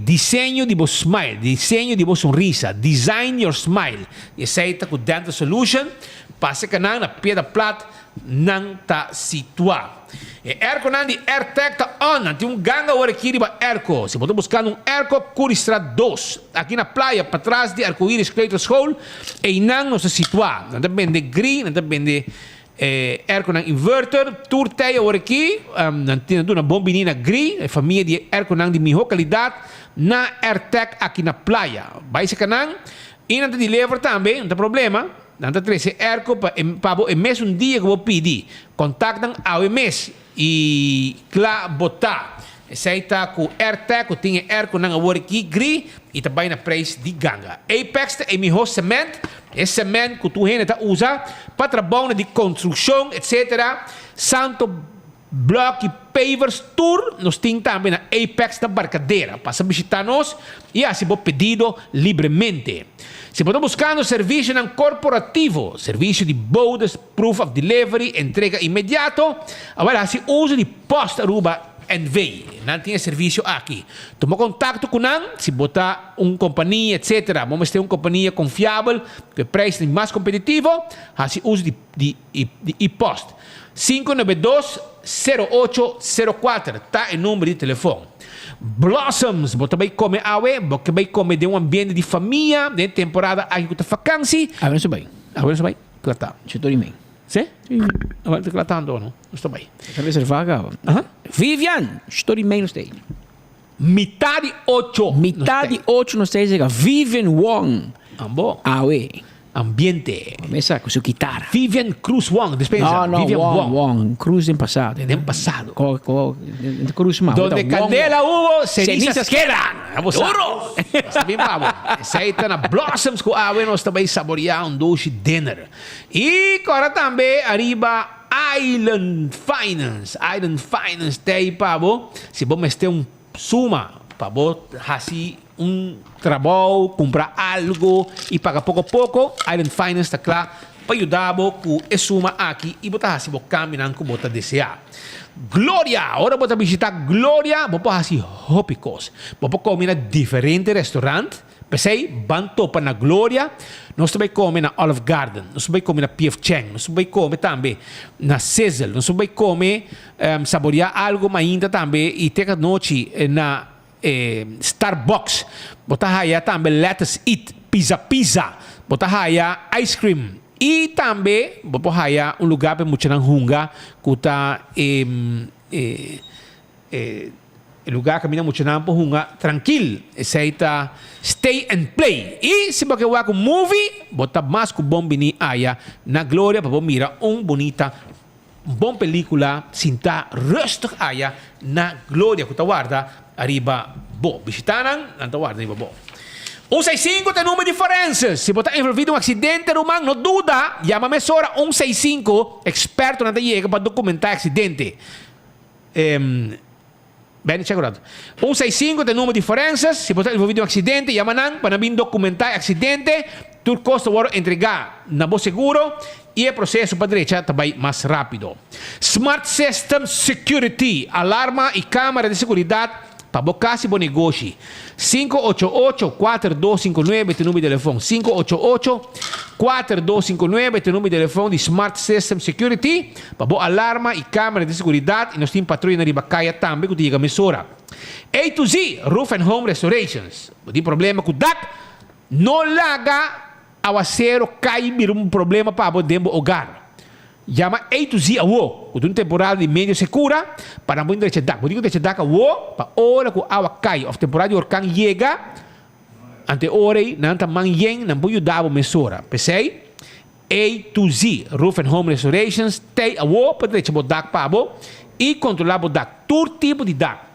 diseño de vos smile, diseño de vos sonrisa, design your smile. E aceita com Dental Solution, passa que na pedra plat não está situado. E Erco não de AirTag tá on, tem ganga agora aqui riba Erco. Se você buscando Erco Curistrat 2, aqui na praia, para trás de Arco-Íris Clayton Hall, e não se situa. Não depende de green, não depende Erco ng inverter, tour tayo agora aqui, tinando uma bombinina gris, família de Erco ng de melhor qualidade, na AirTag aqui na praia. Vai se canang, e não te deliver também, não tem problema, não te trazer Erco para o mês dia que eu pedi, contactam ao mês e lá botar. Aceita com AirTag, que tem Erco ng agora aqui gris, e também na preço de ganga. Apex é melhor cimento, é cimento que tu ainda usa para trabalho de construção, etc. Santo Block e Pavers Tour, nós temos também na Apex da Barcadeira. Passa a visitar-nos e assim vou pedido livremente. Se você buscando serviço corporativo, serviço de bodas, proof of delivery, entrega imediato, agora assim uso de posta Aruba Envy, não tem serviço aqui. Toma contato com nós, se botar companhia, etc. Vamos ter uma companhia confiável, que preço mais competitivo, assim uso de e-post. 592-0804, tá o número de telefone. Blossoms, você vai comer awe, você vai comer de ambiente de família, de temporada aqui com a vacância. Agora isso vai. Claro tá. Estou em Sim? Agora está tratando, não? Estou bem. Essa reserva, Vivian, estou em meio no stage. Metade 8 no stage, Vivian Wong. Ambo. Awe. Ambiente. Começa com sua guitarra. Vivian Cruz Wong, dispensa. No, Vivian Wong. Cruz em passado. Em passado. Cruz mal. Donde candela hubo, cenizas quedan. Duro! Está bem, bravo. Aceita na Blossoms com a nós também saborear douche dinner. E agora também, arriba, Island Finance. Island Finance tem, pavo, se vamos ter suma, pavo, assim, trabalho, comprar algo e pagar pouco a pouco, Island Finance está claro para ajudar com a suma aqui e botar assim, vou caminhar com botar desejar. Glória, agora vou visitar Glória, vou fazer assim, hópicos, vou comer na diferentes restaurantes, pensei, van topa na Glória, nós também comer na Olive Garden, nós também comer na P.F. Chang, nós também comer também na Cecil, nós também comer, saborear algo mais ainda também e ter a noite na Starbucks, botar aí também Let's Eat, Pizza, botar aí ice cream e também botar aí lugar para muita hunga, que tá lugar que mina muita para hunga tranquilo, aceita stay and play. E se você vai com movie, botar mais com bom bini aí na Glória para mira bonita bom película, sinta rustig aí na Glória que tá guarda arriba bo. Visitaran, nanto guarda arriba bo. 165 tem número de diferenças. Se você envolvido em acidente, Román, não duda, chama a emissora 165, experto na chega para documentar acidente. Bene, segurato. 165 tem número de diferenças. Se você envolvido em um acidente, chama para vir documentar o acidente. Tudo custa vou entregar na bom seguro e o processo para direita também mais rápido. Smart System Security, alarma e câmera de segurança para bocar se bom negócio. 588-4259 tem número de telefone. 588-4259 tem número de telefone de Smart System Security para boa alarma e câmera de segurança. E nós temos patrulha na Ribacaia também que diga a mesura. A to Z, Roof and Home Restorations. Não tem problema com o DAC. Não larga ao acero cai vir problema para o dentro do hogar. Chama A to Z awo, com uma temporada de meio segura para muito deixar DAC. Muito deixar DAC awo para hora que a água cai. A temporada de orcão chega ante hora não está manhã não pode dar a mesura. Pensei A to Z, Roof and Home Restorations, tem awo para deixar o DAC para o e controlar o DAC. Todo tipo de DAC.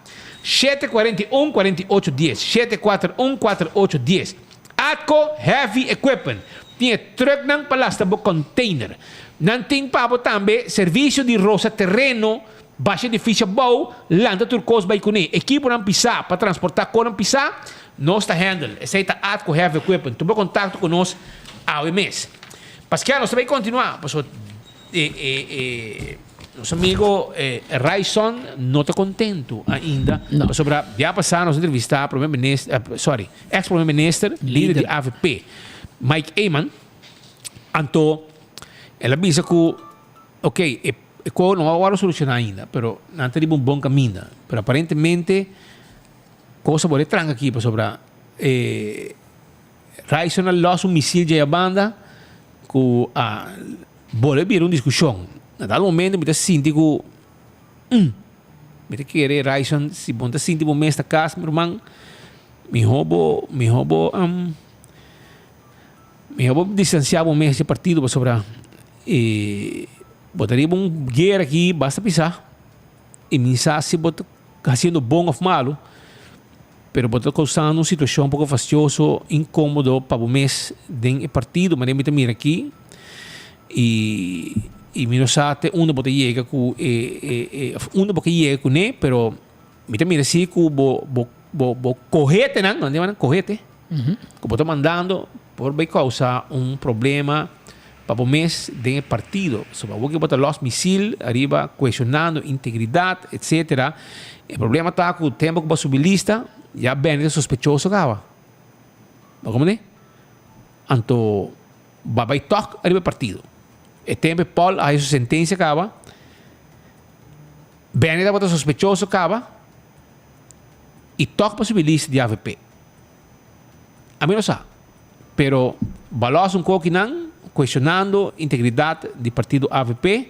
741-4810, 741-4810. Atco Heavy Equipment. Tinha truck ng palasta bo container. Nanting pa po tambe, serviço de roça terreno, baixa difícil bow, landa turcos by kuni. Equipo ng pisa, para transportar com ng pisa, nós está handle. Esse aí tá Atco Heavy Equipment. Tu contato com nós ao mês. Pascal, nós também continuar. Nosso amigo Raison não está contento ainda. No. Sobre já passaram nos entrevistar ex-primeiro-ministro, líder de AVP, Mike Eyman. Então, ela avisa que, ok, não vai solucionar ainda, mas não tem um bom caminho. Mas aparentemente, coisa boa tranca aqui sobre Raison lançou míssil de banda que pode vir uma discussão. Natal momento me sinto que me querer Raison se bom te sinto bom esta casa meu irmão me roubo distanciar bom esse partido sobre botaria guerra aqui basta pisar e pensar se bota fazendo bom ou malo pero bota causando uma situação um pouco fastidioso incômodo para o mês do partido mas me mira aqui e mi nosate uno bote llega ku uno bote llega ku ne pero mira si ku bo correte não andiamo correte que bote mandando por bem causa problema para o mês do partido sobre o que bote los misil arriba questionando integridade etc. O problema está com o tempo que subir lista já bem sospechoso acaba como né anto vai toque arriba partido e tempo Paul a sua sentença acaba bem da bota sospechoso acaba e toca possibilidade de AVP a mim não sabe pero balos pouco não questionando integridade do partido AVP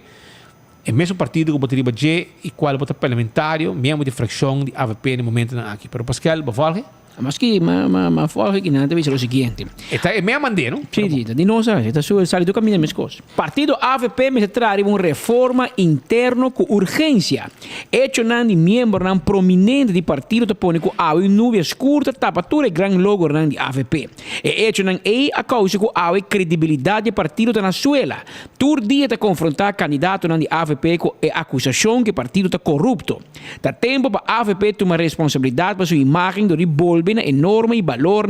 é mesmo partido que botaria G e qual bota parlamentário mesmo de fração de AVP no momento aqui pero Pascal bavalge mas que ma folga que não deve ser o seguinte é meia maneira não sim de nós está sale do caminho das coisas partido AVP me trae uma reforma interno com urgência hecho nan de membro nan prominente de partido tapone com a nuvens curta tapatura gran logo nan de AVP e hecho nan a causa com a credibilidade de partido da Venezuela tur dia te confrontar candidato nan de AVP com a acusação que partido tá corrupto tá tempo para AVP tomar responsabilidade para sua imagem do bol bem enorme valor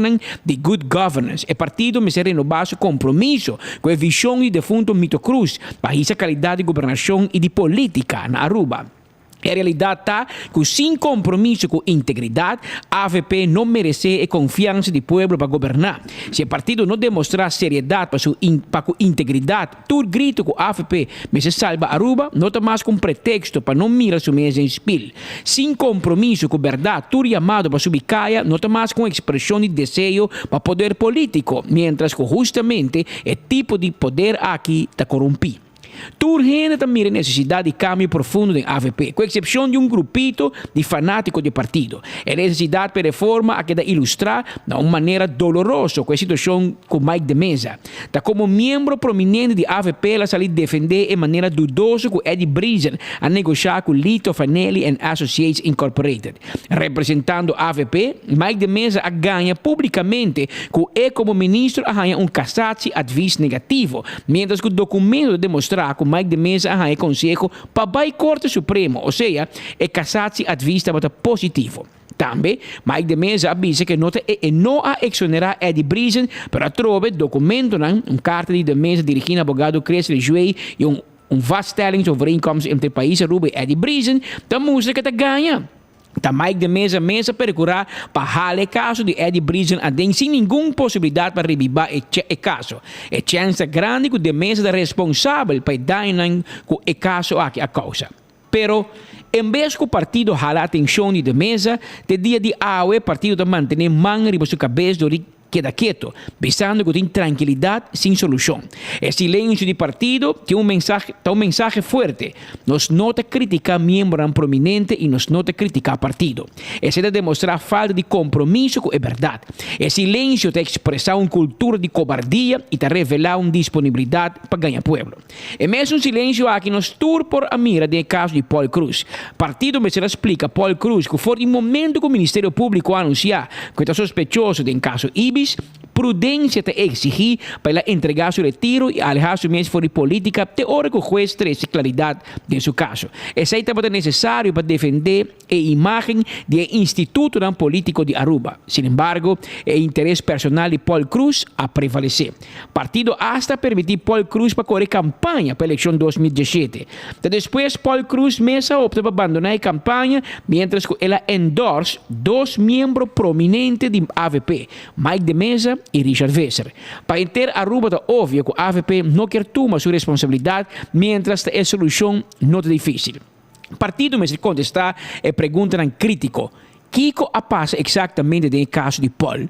de good governance. O partido me será renovar seu compromisso com a visão de defunto Mito Cruz para essa qualidade de governação e de política na Aruba. A realidade está que sem compromisso com integridade, a AVP não merece a confiança do povo para governar. Se o partido não demonstrar seriedade para a integridade, todo grito que a AVP se salva Aruba, não está mais com pretexto para não mirar sua mesa em espelho. Sem compromisso com verdade, todo chamado para subir caia, não está mais com expressão de desejo para poder político, mientras que justamente o tipo de poder aqui está corrompido. Urgente também a necessidade de cambio profundo da AVP, com exceção de grupito de fanáticos de partido. A necessidade de reforma a que ilustrar de uma maneira dolorosa com a situação com Mike de Mesa. Da como membro prominente de AVP, ela saliu defender de maneira dudosa com Eddie Breezen a negociar com Lito Fanelli and Associates Incorporated. Representando a AVP, Mike de Mesa a ganha publicamente que como ministro a ganha cassatie advies negativo, mientras que o documento demonstra demonstrar que Mike de Mesa é conselho para a Corte Suprema, ou seja, é cassatie advista para positivo. Também, Mike de Mesa avisa que não a exonerar Eddie Brisen para trovar documento, carta de Mesa dirigindo abogado Cresce Juei e vaststelling over inkomsten entre países Aruba e Eddie Brisen, da música que ganha. Da Mike de Mesa procurar para o caso de Eddie Brisen sem nenhuma possibilidade para revivar o caso. É chance grande que de Mesa é responsável para dar o caso aqui a causa. Pero, em vez que o partido jala a atenção de Mesa, de dia de hoje, o partido está mantendo manga riba sua cabeça queda quieto, pensando que tem tranquilidade sem solução. O silêncio do partido tem um mensagem forte. Nós não te criticar membro prominente e nós não te criticar partido. Esse é demonstrar falta de compromisso com a verdade. O silêncio te expressar uma cultura de cobardia e te revelar uma disponibilidade para ganhar povo. É mesmo um silêncio aqui nós tur por a mira do caso de Paul Cruz. Partido me explica Paul Cruz que foi o momento que o Ministério Público anunciar que está sospechoso do caso Ibis, prudência te exigir para entregar seu retiro e alejar sua mesa de política até hora que o juiz traz claridade de seu caso. Esse é também necessário para defender a imagem do Instituto Político de Aruba. Sin embargo, o interesse personal de Paul Cruz a prevalecer. Partido hasta permitir Paul Cruz para correr campanha para a eleição 2017. Depois, Paul Cruz Mesa opta para abandonar a campanha, mientras que ela endorse dois membros prominentes de AVP, Mike de Mesa e Richard Vesser. Para ter Aruba é óbvio que a AVP não quer tomar sua responsabilidade, mientras a solução não é difícil. O partido me contestar e pergunta crítico: que passa exatamente no caso de Paul?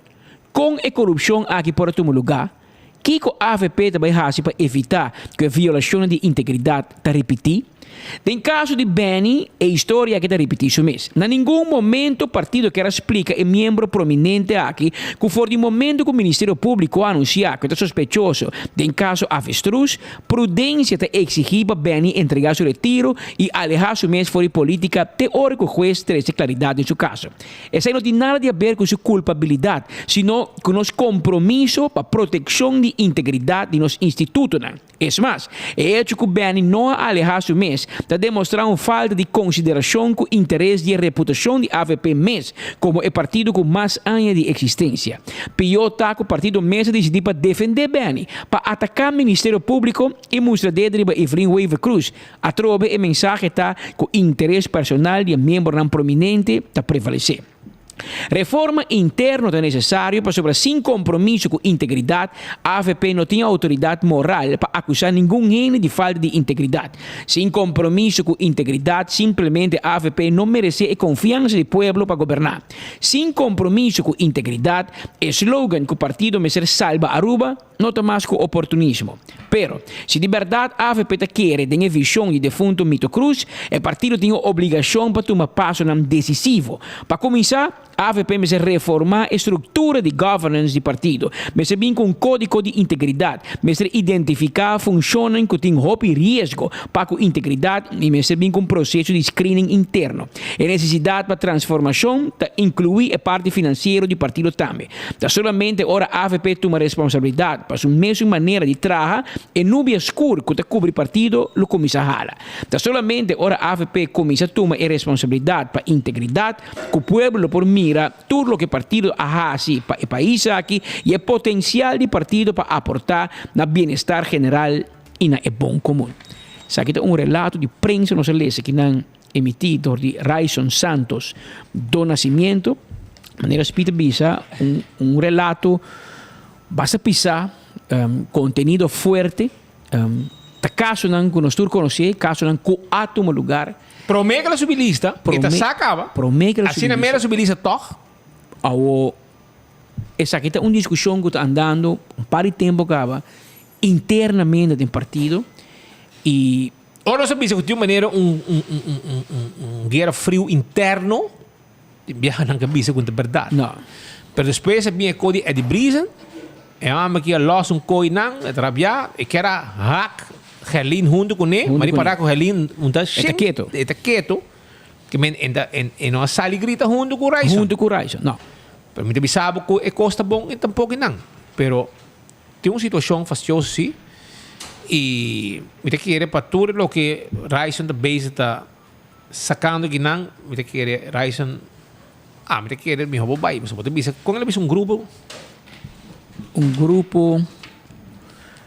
Com a corrupção aqui por todo lugar, que a AVP também faz para evitar que a violação de integridade se repita? No caso de Benny, a história que está repetindo mesmo. Em nenhum momento o partido quer explicar a membro prominente aqui que foi o momento que o Ministério Público anunciar que está sospechoso do caso Avestruz, prudência te exigir para Benny entregar seu retiro e alejar seu mês fora de política até hora que o juiz traz claridade em seu caso. Isso não tem nada a ver com sua culpabilidade, sino com nosso compromisso para a proteção de integridade de nosso instituto. É mais, o hecho que Benny não alejar seu mês está demonstrando uma falta de consideração com o interesse e a reputação de AVP MES como o partido com mais anos de existência. Pior está que o partido MES decidiu para defender Benny, para atacar o Ministério Público e mostrar dedo para Efraim Weaver Cruz. A trobe a mensagem está que o interesse personal de membro não prominente está prevalecer. Reforma interna é necessária para sobre sem compromisso com integridade, a AVP não tem autoridade moral para acusar nenhum ene de falta de integridade. Sem compromisso com integridade, simplesmente a AVP não merece a confiança do povo para governar. Sem compromisso com integridade, o slogan que o partido me ser salva Aruba não tem mais com oportunismo. Pero, se de verdade a AVP quer ter a visão de defunto Mito Cruz, o partido tem a obrigação para tomar passo decisivo. Para começar, a AVP me reformar a estrutura de governance do partido, me ser bem com um código de integridade, me ser identificar funções que têm roupa e risco para a integridade e me ser bem com um processo de screening interno. A necessidade para transformação inclui a parte financeira do partido também. Solamente ora a AVP toma responsabilidade para a mesma maneira de trabalhar e nube escura que cobre o partido, lo começa a hala. Solamente ora a AVP começa a tomar a responsabilidade para a integridade, que o povo por mira tudo o que o partido hace para o país aqui e o potencial do partido para aportar no bem-estar geral e no bom comum. Isso aqui é um relato de prensa, não se lê, que não emitido de Raison Santos do Nascimento, de maneira espírita, um relato basta pisar, contenido forte, caso não que nós conhecemos, caso não que há um lugar. Promega la subilista, esta sacava. Promega la subilista. Assim na mera subilista toch? Essa aqui é uma discussão que está andando um par de tempo acaba internamente do partido e ou não sabia que de uma maneira guerra frio interno viaja na cabeça com a verdade. Não. Mas depois havia coisa de brisa, e a mãe que los coi não, trabalhar e que era hack Helin junto com ele, mas para com Helin está quieto, que men não sali grita junto com o Raison. Junto com o Raison, não. Pero me sabe que é costa bom e tampouco não. Pero tem uma situação fastidiosa sim. E me te quiere para tudo lo que Raison da base está sacando que não, me te quiere Raison me te quiere mi hobo bai, mas pode bisa com ele bisa um grupo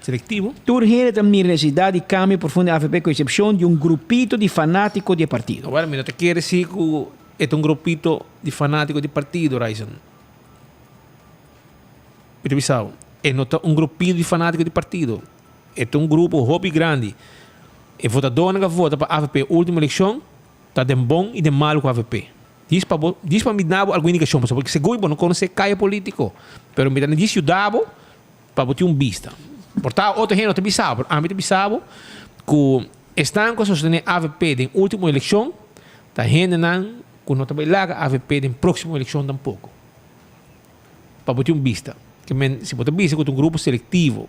seletivo. Turgere também necessidade de cambio profundo AFP com exceção de grupito de fanático de partido. Agora, me te quiere si que é um grupito de fanático de partido, Raison. Me te bisao, é não um grupito de fanático de partido. É um grupo hobby grande. E votador que vota para a AFP última eleição, está de bom e de mal com a AFP. Diz para me dar alguma indicação, porque segundo não conhece caia político, mas me diz que dá para botar vista. Portanto, outro gente te bisabo, a mim te bisabo que estão com sostener a AFP de última eleição, tá gente não que não também larga a AFP de próxima eleição tampouco. Para botar vista. Que se botar vista com um grupo seletivo.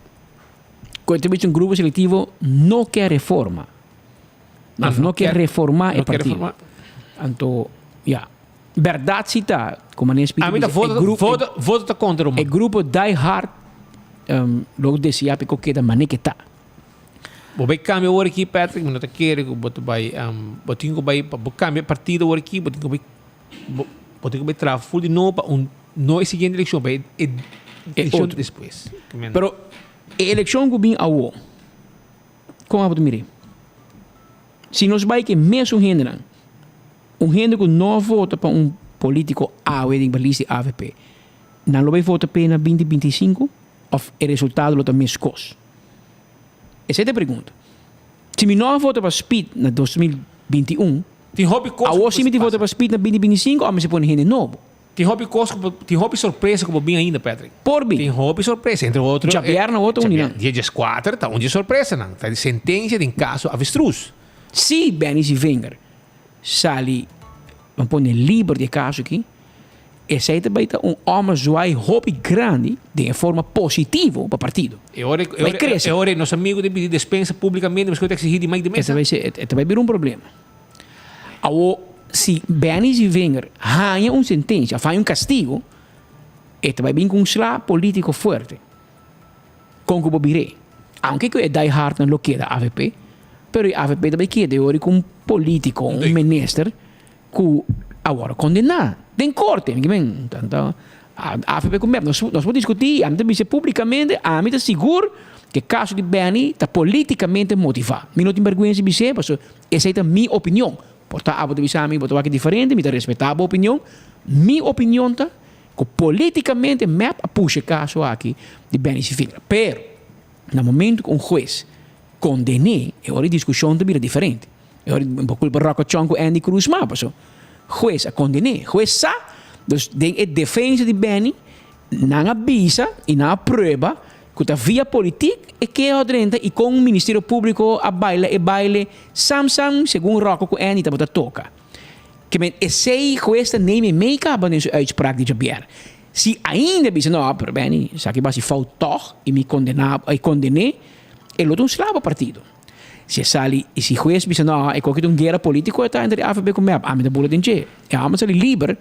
Quando um grupo seletivo não quer reforma. Não quer reformar o partido. Então, verdade se está, como a gente explica, vota está contra o grupo die hard, logo desse apico que da maneira que está. Vou cambia o aqui, Patrick, mas não te quer que botar vai, botinho vai cambia partido o aqui, botinho vai trazer full de novo para não é seguinte eleição, vai eleição depois. Pero a eleição que vem ao como a mire. Se nós vai que mesmo gente que não vota para político de balista AVP, não vai votar para 2025 ou o resultado lo também escos. Essa é a pergunta. Se me não vota para Speed na 2021, a se me vota para Speed na 2025, ou me se põe gente novo. Tem hobby surpresa como bem ainda, Patrick. Por bem. Tem hobby surpresa, entre outros. Javier na outra união. Dia 4 está onde surpresa, não. Está de sentença de caso avestruz. Se Benny Wenger sali, vamos pôr livre de caso aqui, esse aí também está homem zoai hobby grande de forma positiva para o partido. É hora nosso amigo de pedir dispensa publicamente, mas que eu exigir de mais de mesa. Esse vai vir problema. Se Benny Wenger ganha sentença, faz castigo, este vai vir com slá político forte. Com o Bobiré. Aunque é die hard não queda a AVP, mas a AVP também queda hoje com político, ministro, que agora condenar. Tem corte, então, a AVP com nós podemos discutir, a mim também publicamente, a mim está seguro que o caso de Benny está politicamente motivado. Eu não tenho vergonha de dizer, mas essa é a minha opinião. Portanto, a voto de voto aqui diferente, me respeitar a opinião. Minha opinião tá que politicamente me puxa caso aqui de Benny Wenger. Pero, no momento que juez condene, a discussão também é diferente. Um pouco para Rocco Chonco Andy Cruz, mas juez a condene. Juez sa, a defesa de Benny, não avisa e não prova que a via política é que é adrenta e com o Ministério Público a baile samsam segundo Rocco com Andy tá toca. Que esse juez nem me meika nessa uitspraak de Javier. Se ainda bisa não, pero Benny, sa que basi faltou e me condené, ele outro slabo partido. Se sali e se juez bisa não, é qualquer guerra político está entre a AFP com a mim da bulletin che. É a mas ali livre,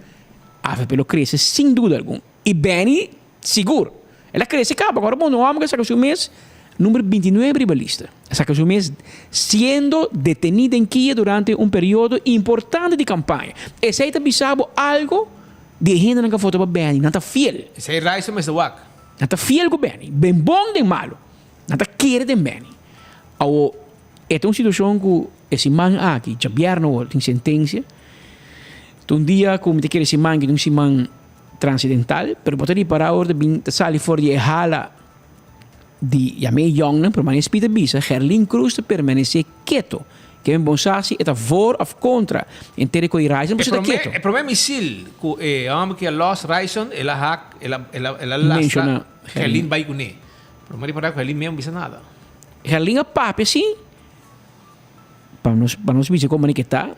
a AFP lo cresce sem dúvida alguma. E Benny seguro. Ela cresce acaba agora bom no homem que saca o mês número 29 ribalista. Saca o mês sendo detenido em Kiev durante período importante de campanha. Esse aí tá bisabo algo de gente que foto para Benny, não está fiel. Esse aí Raison mas não está fiel com Benny, bem bom de malo. Não está querer de Benny. É uma situação que esse man aqui, Javier não tem sentença. Um dia como te quer esse man que não se man transcendental, pero poteria para orde bin sali for die hala di ja me jongen permanece pita bisa Gerlin Cruz te permanece quieto que ben bonsasi eta voor of contra entere coi Raison mas está quieto o problema misil que homem que lost Raison ela hack ela lasta Gerlin vai com ele pero mari para Gerlin mesmo bisa nada Gerlin a pape sim para nós bisa como que tá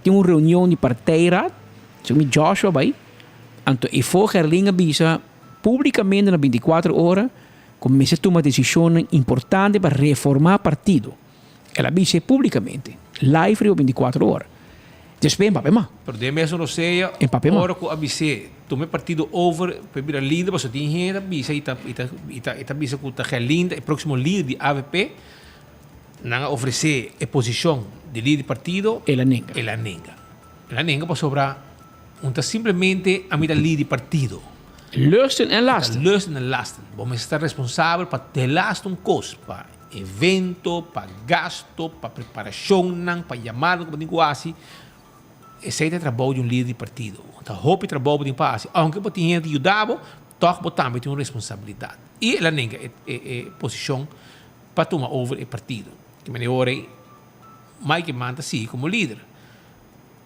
tem uma reunião de parteira sobre Joshua vai. Então, e for Gerlin avisa publicamente na 24 horas começa a tomar decisões importantes para reformar o partido. Ela avisa publicamente, live por 24 horas. Depois, em papel mais. Pero de mesmo não sei, hora que avise, tomei partido over, para vir a líder, mas tem gente avisa e avisa que o Gerlin, o próximo líder de AVP, não oferecer a posição de líder de partido e a nenga. A nenga para sobrar simplesmente a mitad líder de partido. Lusten en lasten. Lusten en lasten. Vamos estar responsável para ter lasten cost, para evento, para gasto, para preparação, para chamada, para negócio. Esse é o trabalho de líder de partido. Então, hope trabalho de passe. Aunque você tenha ajudado, toch também tem uma responsabilidade. E ela nenga é posição para tomar over o partido. Que me ore, mais que manda sim como líder.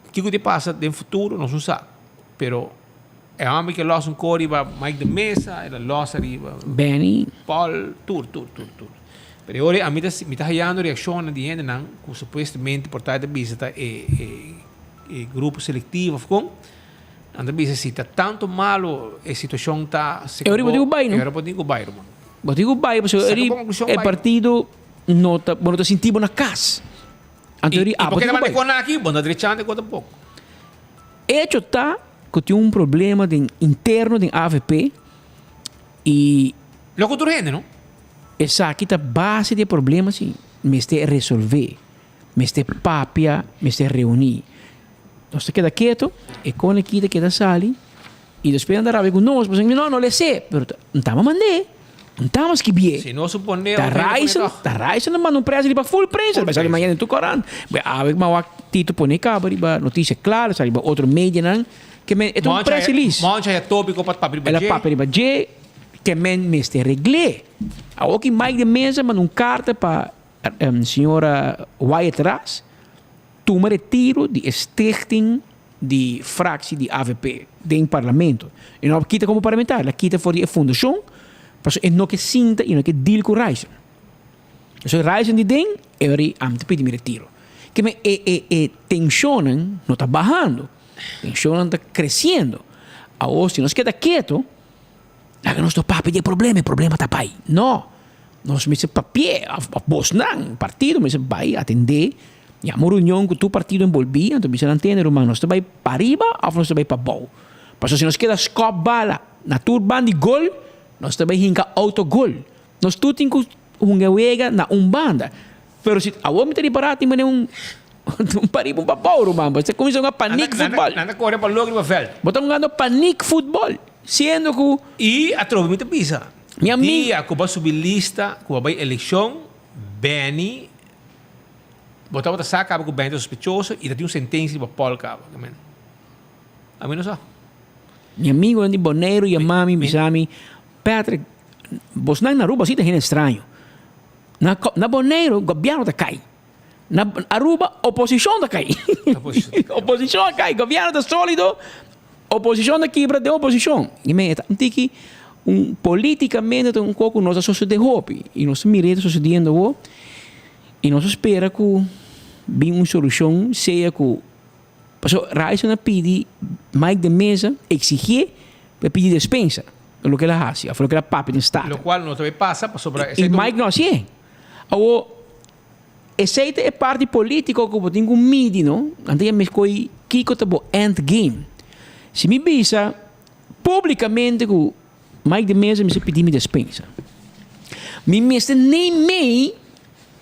O que te passa no futuro, não se sabe. Pero é homem que losa cor e Mike de Mesa, ela losa Benny, Paul, tudo. Pero ora a mim está hallando reação de gente não, que supostamente por trás da visita e grupo seletivo com anda bisa se está tanto malo a situação está eu digo bem, não? Eu digo bem, mano. Eu digo bem, porque o partido não está sentindo na casa. E porque não vai com aqui, bom, na direita anda com pouco. Hecho está que tem um problema interno da AVP e logo tu rende, não? Essa aqui tá base de problema sim, me está resolver, me está papia, me está reunir. Nós queda quieto e com a equipe queda sali e depois andar a com nós, mas não le sei, pero não estamos mandando. Não estamos que bem. Se não suponemos... Tá raisa não manda um preço para full preço. Vai sair amanhã em tu coran. Vai mas Tito põe cabo, notícia clara, sabe, outro media não, que é um preço list. Monte é tópico para papel budget. Ela papel budget que me este regle. A o que mais de mesa manda carta para senhora Wyatt Ras toma retiro de stichting de fractie de AVP do parlamento. E não quita como parlamentar, ela quita for de fundação. Paso e não que sinta e não que deal com Ryzen. So Ryzen de den é am te pedir retiro. Que me tensão não está bajando. Tensão está crescendo. Agora se nós queda quieto, lá nós topa pedir problema está pai. Não. Nós me se papier, a boss não, partido me se vai atender. E a reunião com tu partido envolvido, então me se entender, irmão, nós vai para arriba ou nós vai para baixo. Paso se nós queda scope bala na turban de gol, nós também hinca autogol. Nós tudo temos uma wega na banda. Pero se a homem tem barato, tem paribo para pau, mano. Você começa a panic futebol. Nada corre para logo no fel. Botamos jogando panic futebol. Sendo que e a trova muita pisa. Minha amiga, que vai subir lista, que vai eleição, Benny botava saca com o Benny sospechoso e tem sentença para Paul cabo. A mim não sabe. Minha amigo Andy Boneiro e a mami, Bisami, Patrick, vos na Aruba sim tem estranho. Na Boneiro, o governo está cai. Na Aruba, oposição está cai. Oposição está cai. Governo está sólido, oposição está quebra de oposição. E me tem que politicamente um pouco nossa sociedade hope e nós miramos sucedendo e nós espera que venha uma solução seja que passou Raíssa na pedir mais de mesa exigir para pedir dispensa. Lo que ela faz, foi o que ela papi no estado. Lo qual não também passa para sobre e Mike não assim. O esse é parte política que tem um mídia, não? Antes me coi Kiko tabo end game. Se me bisa publicamente que Mike de mesa me se pedir me dispensa. Me mestre nem mei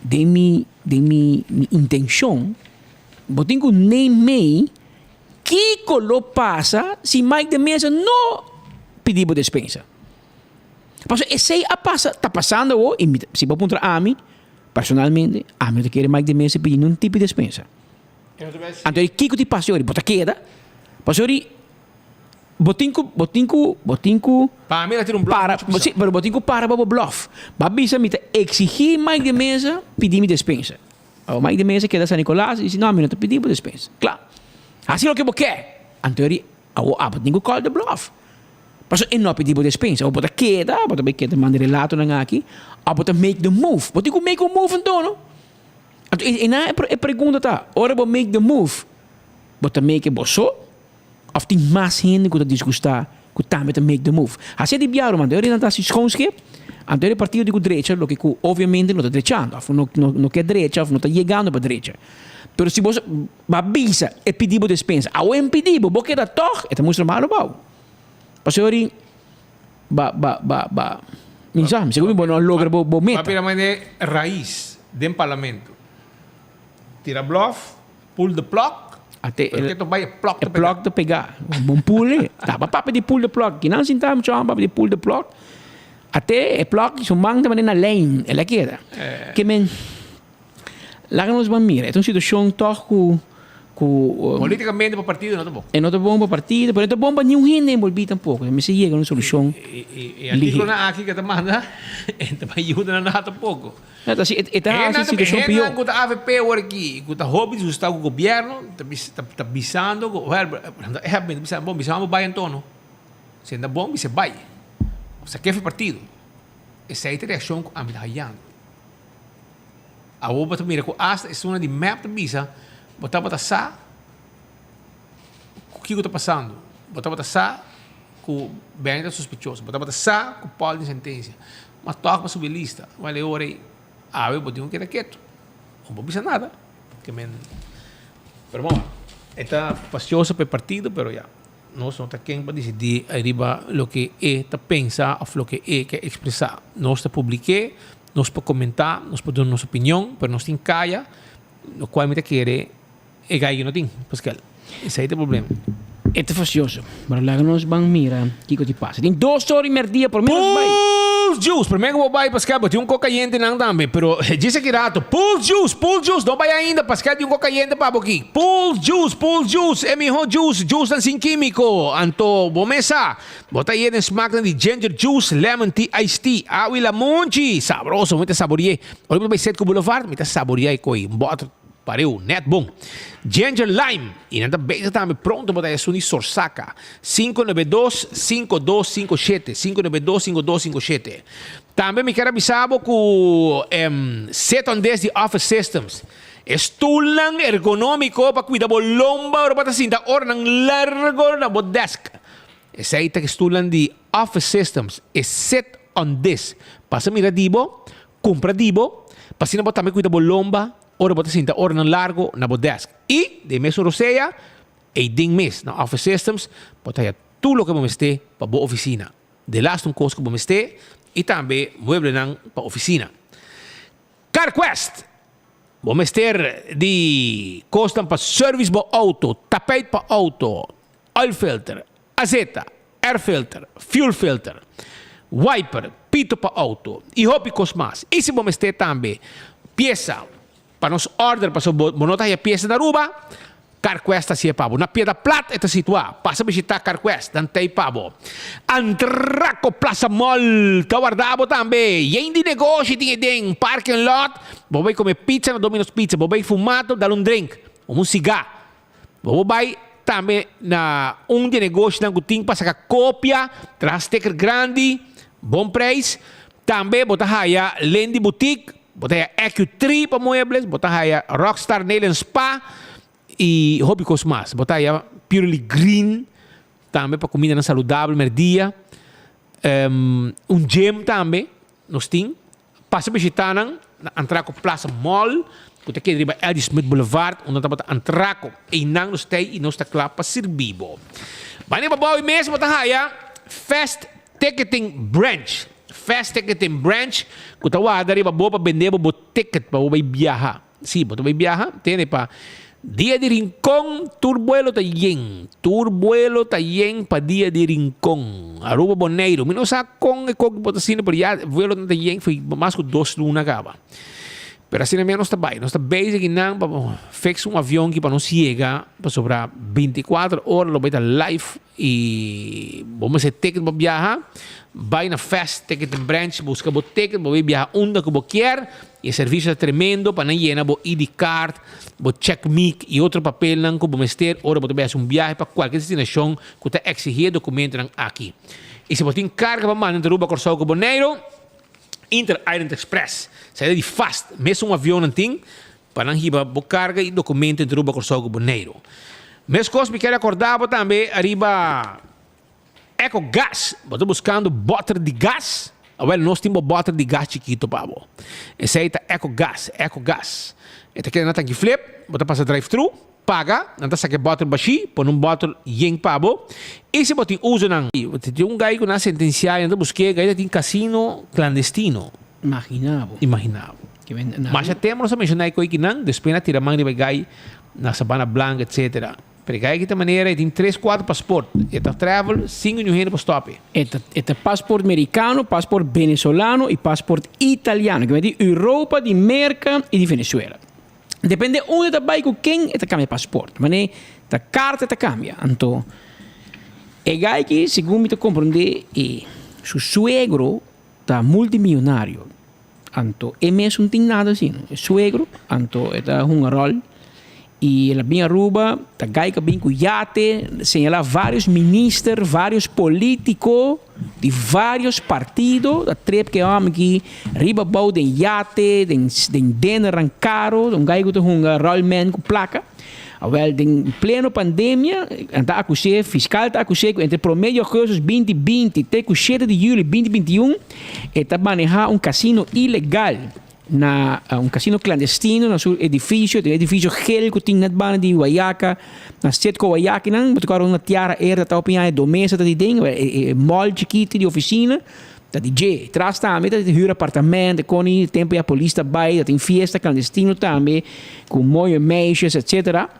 de mi intenção. Botinho nem mei Kiko lo passa se Mike de mesa não pedir dispensa. Mas esse está passando e se vou contra a mim, personalmente, a mim quer mais de mesa pedir um tipo de dispensa. Então, o que te passa hoje? Bota queda. Passa hoje, botinco. Para mim, ter bluff. Pero botinco para o bluff. Babisa me exigir mais de mesa pedir dispensa. O mais de mesa queda San Nicolás e diz não, a mim não te pedir dispensa. Claro. Assim é o que você quer. Então, botinco call the bluff. Paso e não pedir dispensa, ou bota queda manda relato na aqui, ou bota make the move. Bota que make o move então, não? E na pergunta tá, ora vou make the move. Bota make bosso, ou tem mais gente que tá desgostar, que também tá make the move. Assim de biaro, mano, eu não tá se esconde, então o partido de direita, lo que obviamente não tá direitando, não quer direita, não tá chegando para direita. Pero se você babisa e pedir dispensa, ou impedir, vou quedar toch, é muito malo, bom. Pasori insomma, secondo me non logra momento. Ma per me raiz do parlamento. Tira bluff, pull the plug, Até porque tu vai plug é plug de pegar. Bom pull, tá? Papai de pull the plug. Que não se entende muito papai de pull the plug. Até é plug sumang também na lane, ela queda. Que men lá nos vamos mirar. Então situação toco com politicamente para o partido não tá bom. É não tá bom para o partido, mas não tá bom para nenhum gente envolvido tampouco. Mas se chega uma solução. E artigo na aqui que te manda, então vai ajuda na nada pouco. Então assim, esta situação pior. Com a AVP agora aqui, com a hobby do estado do governo, tá bisando, é bem bisando, bom, bisando vai então. Se ainda bom, você vai. Você quer partido. Essa é a reação que a mim está olhando. A outra mira com esta é uma de map de bisa, botar sa, o que está passando? Botar sa com bem da suspeitoso, botar sa com polo de sentença. Mas toca para subir lista, vale hora aí. Eu botei um que era quieto. Não vou bisa nada. Pero bom, está pacioso para o partido, pero já. Nós não temos para decidir arriba o que está pensar ou o que quer expressar. Nós está publicar, nós para comentar, nós para dar nossa opinião, mas nós temos caia, no qual me quer é ganhar não tem, Pascal. Esse aí é o problema. É facioso. Mas lá nós vamos mirar o que te passa. Tem 2 horas e meia dia por menos vai. Pulse Juice, primeiro vou vai Pascal, tem um cocaína não também, pero disse que rato, Pulse Juice, não vai ainda, Pascal, tem um cocaína para aqui. Pulse Juice, é melhor juice sem químico. Anto, bomesa, bota aí em smack de ginger juice, lemon tea, iced tea, awi lamunchi, sabroso, muito saborear. Olha para set com boulevard, muito saborear coi, bota pareu, net bom. Ginger lime, e nada bem também pronto para isso ni sorsaca. 592-5257, 592-5257. Também me quero avisar com set on this de Office Systems. Estulang ergonômico para cuidar da lomba para cinta ornang largo na desk. Essa aí que estulang de Office Systems é set on this. Passa mira dibo, compra dibo, passa na também cuidar da lomba. Ora bota cinta ora largo na desk. E de mês roseia e ding mês na Office Systems bota aí tudo o que vamos ter para boa oficina. De last coisa que vamos ter e também mueble nang para oficina. CarQuest vamos ter de costa para service para auto, tapete para auto, oil filter, azeta, air filter, fuel filter, wiper, pito para auto e hopicos mais. E se vamos ter também peça para nos order para montar a peça da ruba, CarQuest assim é pabo. Na pieda plata está situada. Passa a visitar CarQuest, dantei pabo. Antraco Plaza Mall, tá guardado também. E em de negócio tinha den parking lot. Vou vai comer pizza na Domino's Pizza. Vou vai fumado, dar drink, um cigarro. Vou vai também na de negócio na guting para sacar cópia, traz sticker grande, bom preço. Também botar aí Lendi Boutique. Botei a EQ3 para muebles, botei a Rockstar Nail and Spa e hobby mais. Botei a Purely Green, também para comida saudável, merdia. Gem também, nós temos. Passa a visitar na Antraco Plaza Mall, botei aqui riba Eddie Smith Boulevard, onde está botando Antraco e não nos tem e não está claro para servir. Vai para bom mês, botei a Fast Ticketing Branch. Fast Ticketing Branch, que está lá, daí para vender o ticket para viajar. Sim, para viajar, tem para Dia de Rincón, Turbuelo Tayen para Dia de Rincón. Aruba Boneiro, não sabe com o que botar por já, vuelo de Tayen foi mais que 2 lunas acaba. Pero assim não está bem, não está basic não para fix avião que para não chegar para sobrar 24 horas, lo vai estar live e vamos ter ticket para viajar. Vai na Fast Ticketing Branch, busca o ticket, vai viajar onde que você quer. E o serviço é tremendo para não llenar o ID card, o check mic e outro papel não que vamos ter. Ora, você vai fazer viagem para qualquer destinação que você exigir documento aqui. E se você tem carga para mandar entre Aruba, Corsau, Boneiro, Inter Island Express, saída de fast, mesmo avião não tem, para não riba a carga e documento entre Aruba, Corsau, Boneiro. Mesmo coisa me quero acordar também, arriba Eco Gas, estou buscando bottle de gás. Nós temos bottle de gás chiquito, pavo. Esse aí é Eco Gas. Esse aqui é tanque flip, você passa drive-thru, paga, não está saque bottle baixi, põe bottle yen, pavo. E se você usa, tem gajo que na sentenciária, então busquei, gajo tem casino clandestino. Imaginável. Mas até nós mencionamos que não, depois na tira manga de gai na Sabana Blanca, etc. Pero gai que maneira tem 3-4 passaporte. Eta travel 5 mil para stop. Eta passaporte americano, passaporte venezuelano e passaporte italiano, que di Europa, di America e di Venezuela. Depende onde tá vai com quem eta cambia passaporte. Mas ta carta ta cambia. Então, e gai que segundo me compreender e su suegro tá multimilionário. Então, é mesmo não tem nada assim. É suegro, então é um rol. E ela vem a Aruba, tá gai que vem com iate, señala vários ministros, vários políticos de vários partidos, da trep que homem aqui, riba bau de iate, de dinner caro, um gai que tem um rollman com placa. Wel, em pleno pandemia, está acusado, fiscal está acusado, entre promédio de coisas 2020 até 7 de julho de 2021, está manejando um cassino ilegal, um cassino clandestino no seu edifício, tem edifício gel que tem na banda de Guayaca, na sede de Guayaca, não, porque agora uma tiara era está opinando do mês, está de dentro, mall chiquito de oficina, está de J, traz também, está de hura apartamento, com o tempo a polícia vai, tem festa clandestino também, com moio meisjes, etc.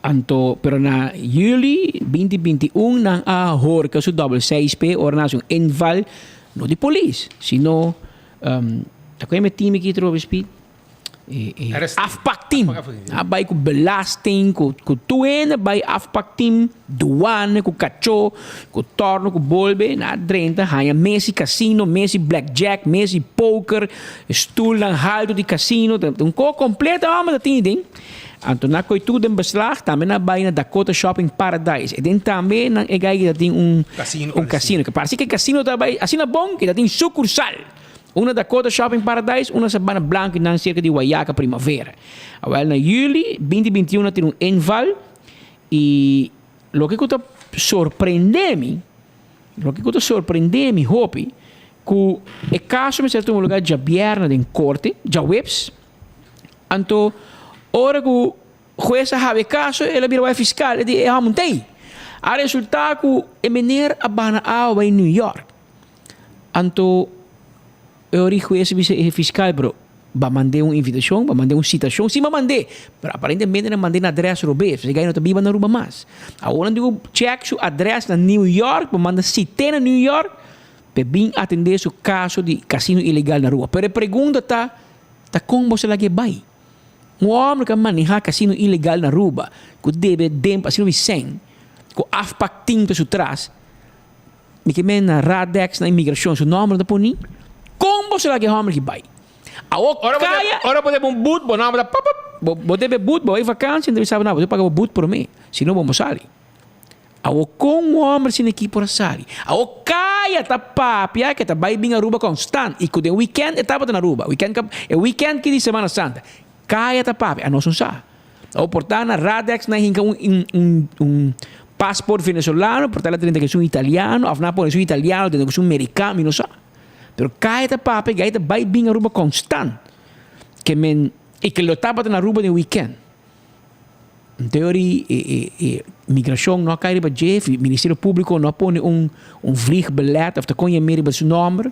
Anto, pero na juli 2021 nang ahorca su 6P ornação inval no de polícia, sino ako yung time aqui trobe speed afpaktim abay ko belasting ko tuena bay afpaktim duane ko kacho ko torno ko bolbe na drenta haya Messi casino, Messi blackjack, Messi poker, stoel lang haldo di casino, un ko completa ama da tin. Anto na koi tudo em beslag, também na baía Dakota Shopping Paradise. E tem também na egay que tem casino. Que parece que casino também assim na bom que tem sucursal. Uma Dakota Shopping Paradise, uma Sabana Blanca na cerca de Guayaca Primavera. Well, na juli 2021 tem um inval e lo que está surpreendendo, hopi, que é caso me certo lugar já vierna em corte, já webs. Anto ora que o juez sabe caso, ele vira o fiscal e diz, montei. A resultado que é menor a bana em New York. Anto, eu o juez fiscal, bro, vai mandar uma invitação, vai mandar uma citação. Sim, vai mandar. Mas aparentemente não mandei na adresse Robert. Se ganha não também na Aruba mais. Agora eu check sua adresse na New York, vai mandar cité na New York, para vir atender seu caso de cassino ilegal na rua. Pero a pergunta tá como você lá que vai? Um homem que maneja cassino ilegal na Aruba, que deve tempo, assim, sem, que afpacting para trás, me que na Radex, na imigração, seu nome não poni, como será que é homem que vai? Ora podemos boot, bom nome da pop, deve boot, vai vacância, não sabe nada, você paga o boot por mim, senão vamos sair. Awo com homem sin aqui por sair. Awo kaya ta papia que ta vai bem Aruba constante, e que o weekend etapa na Aruba, weekend que de Semana Santa. Kaya ta papi, ano sa. O portar na Radex na hinga passport venezuelano, portar la trinta que es un italiano, afna por es un italiano, que es un americano, no sa. Pero kaya ta papi, kaya ta vai bing Aruba constant. Que men e que lo tapa na Aruba de weekend. En teoria migração não cai para Jeff, Ministério Público não põe vliegbeleid of te kon je meer bij zijn nummer.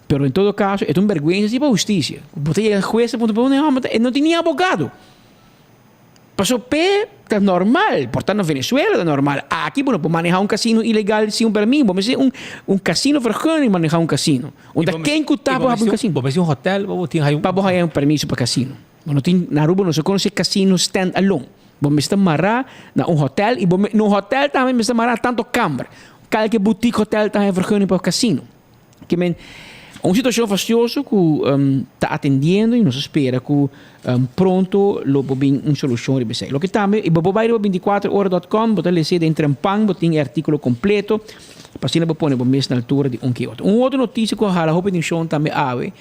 Pero en todo caso, es una vergüenza para la justicia. Porque el juez se pone no tenía abogado. Pasó está normal. Por tanto, en Venezuela está normal. Aquí, bueno, pues manejar un casino ilegal sin un permiso. Vamos a decir, un casino vergunning manejar un casino. Onde quem que está para un casino? Vamos a decir un hotel, vamos a tener un permiso para casino. Bueno, na Aruba no se conoce casino stand alone. Vamos a estar marrar na un hotel. Y en un hotel también vamos a marrar tanto câmara. Cada boutique hotel está vergunning para o casino. Que men uma situação fastidiosa que está atendendo e nos espera que pronto lo bobin uma solução de BC. Lo que também e bobo vai 24horas.com, botar lese de entrempang, botin artigo completo, para cima pone bom mês na altura de quilômetro. Outra notícia que eu hala hope show também ave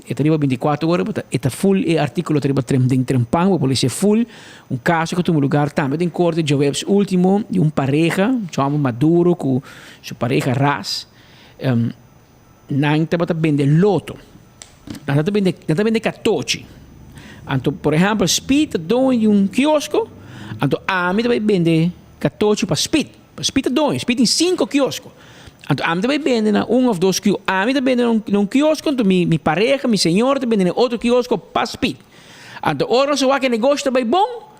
arriba 24 horas, está full artigo arriba de entrempang, bobo lese full, caso que tem lugar também tem corte de webs último de pareja, chama Maduro com sua pareja Ras. Não está para vender loto, não está para vender cartucho. Então, por exemplo, Speed doa em quiosco, então a mim vai vender cartucho para Speed. Speed doa, Speed em 5 quioscos. Então, a mim também vende na um of dois quioscos. A mim também vende num quiosco, então minha pareja, minha senhora também vende em outro quiosco para speed. Então, ora nós que negócio também bom,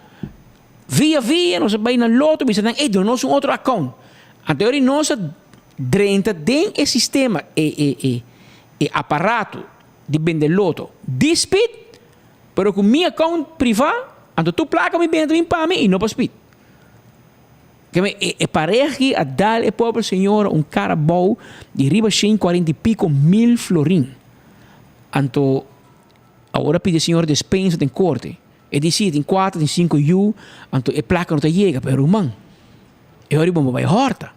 via, nós vai na loto, nós dizemos, ei, nós outro account. Então, ora nós dentro do sistema e aparato de vender loto, de speed, pero com minha account privado, então tu placa me vende para mim e não para speed. E pareja a dar ao pobre senhor cara bom de riba 140 e pico mil florim. Então, agora pede o senhor dispensa em corte. E diz, tem 4, tem 5 U, então a placa não chega, pero man, e agora vamos vai horta.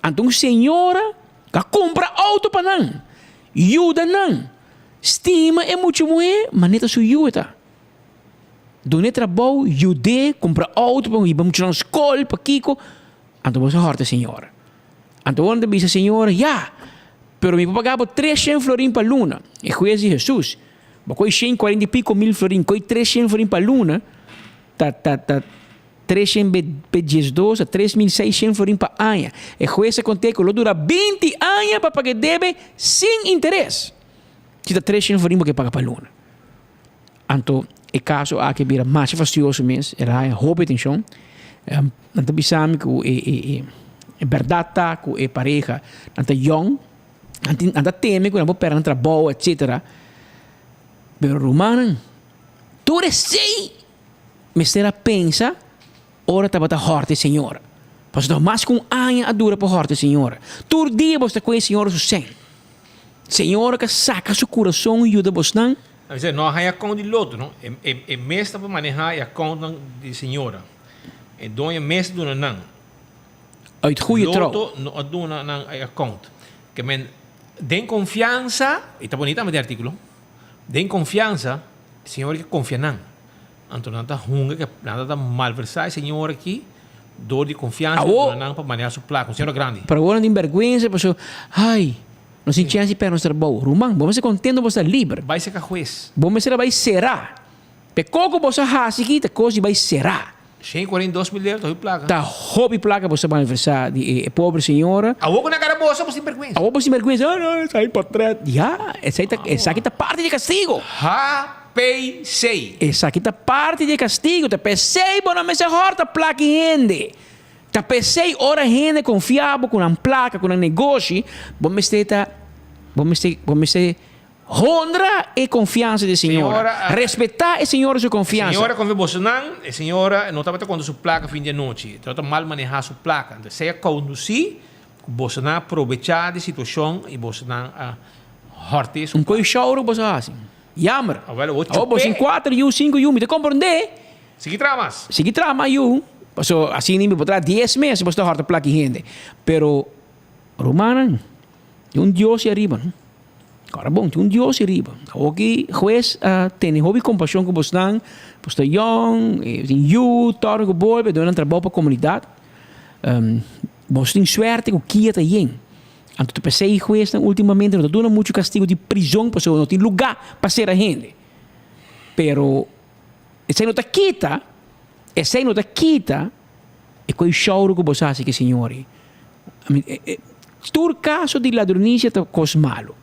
Então, senhora que compra auto para não, ajuda não, estima é muito mulher, mas não é sua ajuda. Doe trabalho, ajude, compra auto, vamos tirar um escola para Kiko. Então você horta, senhora. Então onde diz a senhora, pero me pagava 300 florim para luna. E juiz de Jesus, mas 140 e pico mil florim, com 300 florim para luna, tá 300 vezes 2, 3.600 florim para ano. E juiz conta que dura 20 anos para pagar deve sem interesse. Se dá 300 florim para pagar para luna. Então, e caso há que vira mais fastidioso mesmo, era a roupa atenção, não pensamos que é verdade que é pareja, não é young, não é teme que não pode perder trabalho, etc. Pero romano, tu sei, me será pensa, ora tá bata horte senhora, pois não mais com anha a dura para horte senhora. Tu dia você conhece senhora su sen, senhora que saca seu coração e ajuda você não. Não há account de loto, não? É mestre para manejar a conta de senhora. É dona mestre do não. Uit goede trouw. Loto não dona não a conta. Que men den confiança, e está bonita o artículo. Den confiança, senhora que confia não. Então não está ruim que nada está malversar senhora aqui. Dor de confiança, não para manejar sua placa, senhora grande. Para agora não envergonha, pessoal. Ai. Não se chance para nosso trabalho. Romão, vamos ser contentes, vamos ser livres. Vai ser juiz. Vamos ser vai será. Pecoco você raça aqui, a coisa vai será. 142 mil euros, placa. Tá hobby placa você vai aniversar de pobre senhora. A boca na cara boa, você vergonha. A boca sem vergonha. Ah, sai para trás. Essa aqui tá parte de castigo. Pensei. Essa aqui tá parte de castigo. Te pensei, bom, não se horta placa rende. Te pensei, ora rende confiável com uma placa, com um negócio. Vamos ter honra e confiança de senhora. Respeitar a senhora sua confiança. Senhora confia você não, a senhora não está quando sua placa fim de noite. Está mal manejar sua placa. Então, se conduzir, você não aproveitar da situação e você não horte isso. Coisa choro você assim. Jammer. Você 4 e 5 e 1, me compreende? Seguir tramas. Seguir trama eu. So, assim nem me botar 10 meses você horta placa gente. Pero romana, Deus e arriba, não? Agora bom, Deus e arriba. Aqui juiz tem hobby compaixão com você não, você young, tem you, torno com boy, dando trabalho para a comunidade. Você tem sorte com que está aí. Então tu pensei juiz ultimamente não dá muito castigo de prisão, porque não tem lugar para ser a gente. Pero esse não está quita. Esse não está quita, é que eu choro com você, assim, senhores. Todo caso de ladronícia está coisa malo.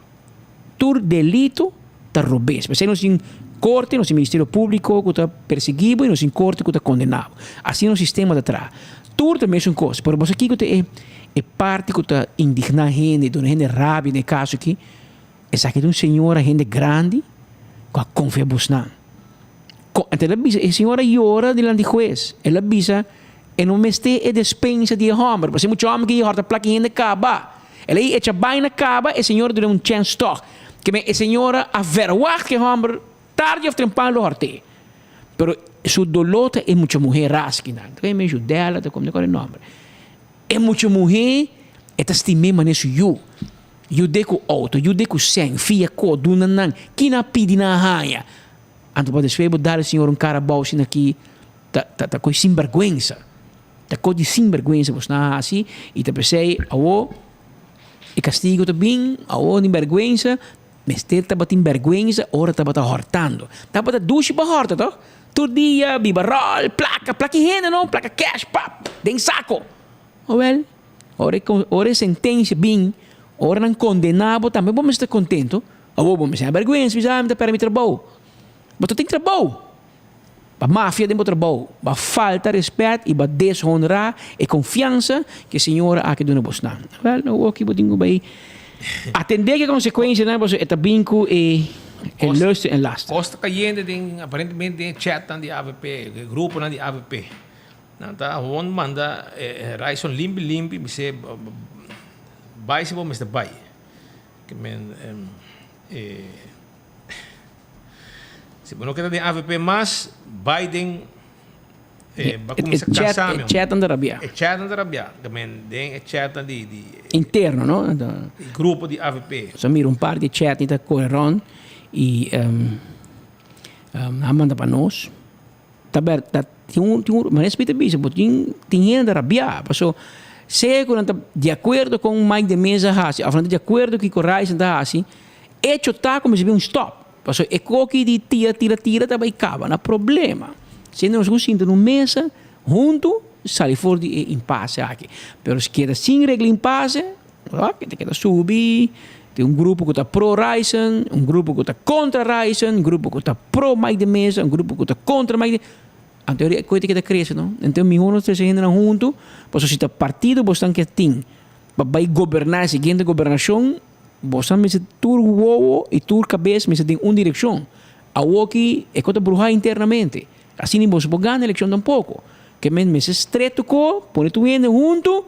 Todo delito está roubado. Você não tem corte, não tem Ministério Público que está perseguido e não tem corte que está condenado. Assim no sistema de atrás. Tudo também são coisas. Por você aqui que é parte que está indignando a gente, dando gente rábida no caso aqui. Essa aqui é uma senhora, gente grande, que confia em você. Então ela avisa, a senhora llora diante do juiz. Ela avisa, e não meste a despensa de homem. Porque muito homem que horta placa ainda acaba. Ela aí echa bem na caba, a senhora deu chance stock. Que a senhora averwacht que homem tarde ou temprano horte. Pero su dolota é muita mulher rasquina. Então é meio dela, tá como o nome. É muita mulher, é estimema nesse eu. Eu deco auto, eu deco sem, fia co, dunanan, que na pedi na raia. Então pode ser dar ao senhor cara bom assim aqui, tá coisa sem vergonha. Tá coisa sem vergonha, você não assim, e tá pensei, e castigo também, de vergonha, mas tá batendo vergonha, ora tá batendo hortando. Tá batendo duche para horta, tá? Todo dia, bibarol, placa renda não, placa cash, pap, den saco. ora sentença bem, ora não condenado, também vamos estar contento. Ou vamos ser vergonha, se precisar, me permitir trabalho. Mas tu tem trabalho. A máfia tem trabalho. A falta de respeito e a desonrar e confiança que a senhora há que do na Boston. Well, não aqui vou dizer bem. Atender que consequência, né? Você está binco e lusto e last. Costa cayendo aparentemente tem chat de AVP, grupo de AVP. Nada, one manda Raison limpi, me se vai se vou me vai. Que men se não quer de AVP mais Biden vai começar a cansar mesmo. Chat de rabia. Chat de rabia. Que men tem chat de interno, no? Grupo de AVP. So mira un par de chat que correram e manda para nós. Mas respeita bem, porque tem de rabia. Passou se quando está de acordo com o Mike de mesa assim, a de acordo com o Ryzen está assim, hecho tá como se vê um stop. Passou é coque de tira, tá vai cava, não problema. Se nós gostamos numa mesa junto, sai fora de impasse aqui. Mas se queda sem regra impasse, que queda subir. Tem um grupo que está pro-Ryzen, um grupo que está contra Ryzen, um grupo que está pro-Mike de mesa, um grupo que está contra Mike de... A teoria é coisa que está crescendo, não? Então, nós estamos indo junto, porque se está partido, você tem que ter, para governar a seguinte governação, você tem que ter o e tur cabeça, mas tem uma direção. A que é coisa bruxa internamente. Assim, não você pode ganhar a eleição tampouco. Que mesmo se estreito, põe tu indo junto,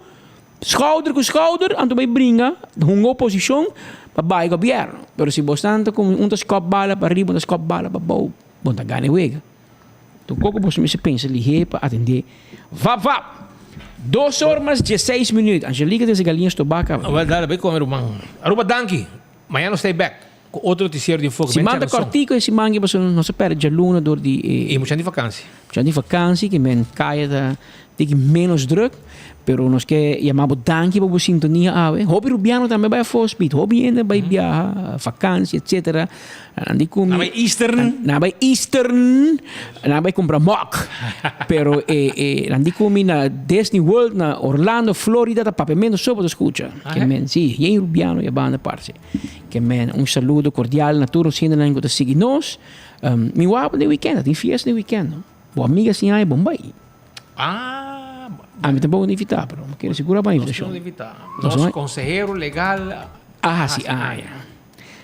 schouder com schouder, então vai brincar uma oposição para o governo. Mas se você está com uma escopa bala para arriba, uma escopa bala para baixo, você ganha o ego. Então, como você me pensa, ligue para atender. Vá! 2 horas, 16 minutos. Angelica desde Galinhas Tobaca. Vai dar bem com o irmão. Aruba Danki, amanhã nós stay back. Com outro noticiário de fogo. Se manda cortico e se mangue, você não se perde a luna dor de... E muita de vacância. Muita de vacância, que men caia de menos druk. Pero nós que chamamos Danki para você sintonia. Hobby Rubiano também vai a Fospit. Hobby ainda vai viajar, vacância, etc. Na vai Eastern. Na vai comprar mock. Pero nandi kumi na Disney World na Orlando, Florida, da papamento só para escutar. Que men, sim, e Rubiano e a banda parte. Que men, saludo cordial na turno sendo na enquanto seguir nós. Mi guapo de weekend, tem fiesta de weekend. Boa amiga assim aí, Bombay. Me tem pouco de evitar, pero quero segurar para a invitação. Nosso conselheiro legal. Sim.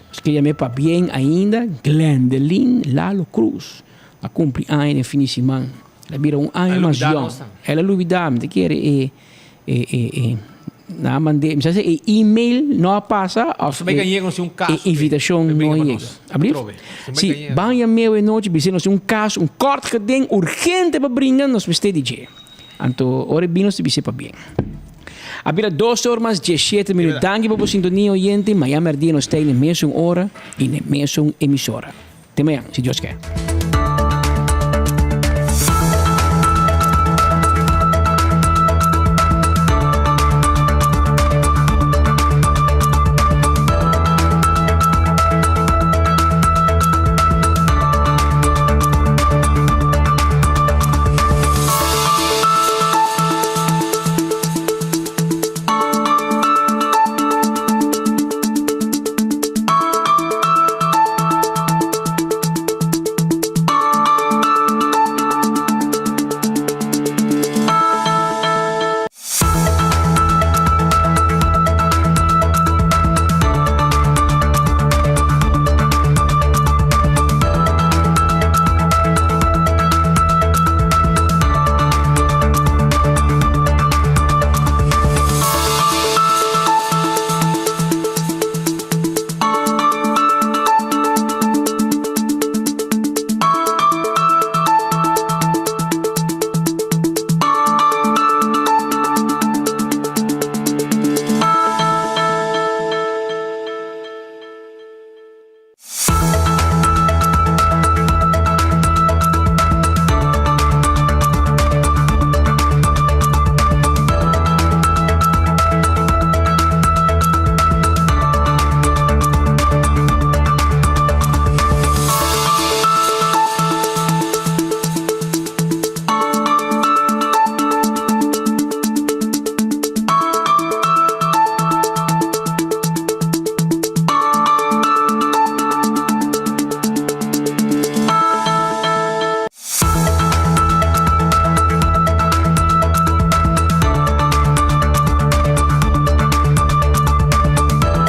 Mas que chamei para bem ainda, Glendelin Lalo Cruz. A cumpre ano de fim de semana. Ela vira ano mais jovem. Ela luvidar, me quer na mandei, me sabe e-mail não passa, invitação não chega. Abrir? Se banha meu e noite, se nós um caso, corte que tem urgente para brincar, nós vamos DJ. Então, ora bem, nós temos para bem. Abrir 2 horas, 17 minutos. Danke para você sintonia oyente. Miami Ardino está na mesma hora e na mesma emissora. Até amanhã, se Deus quer.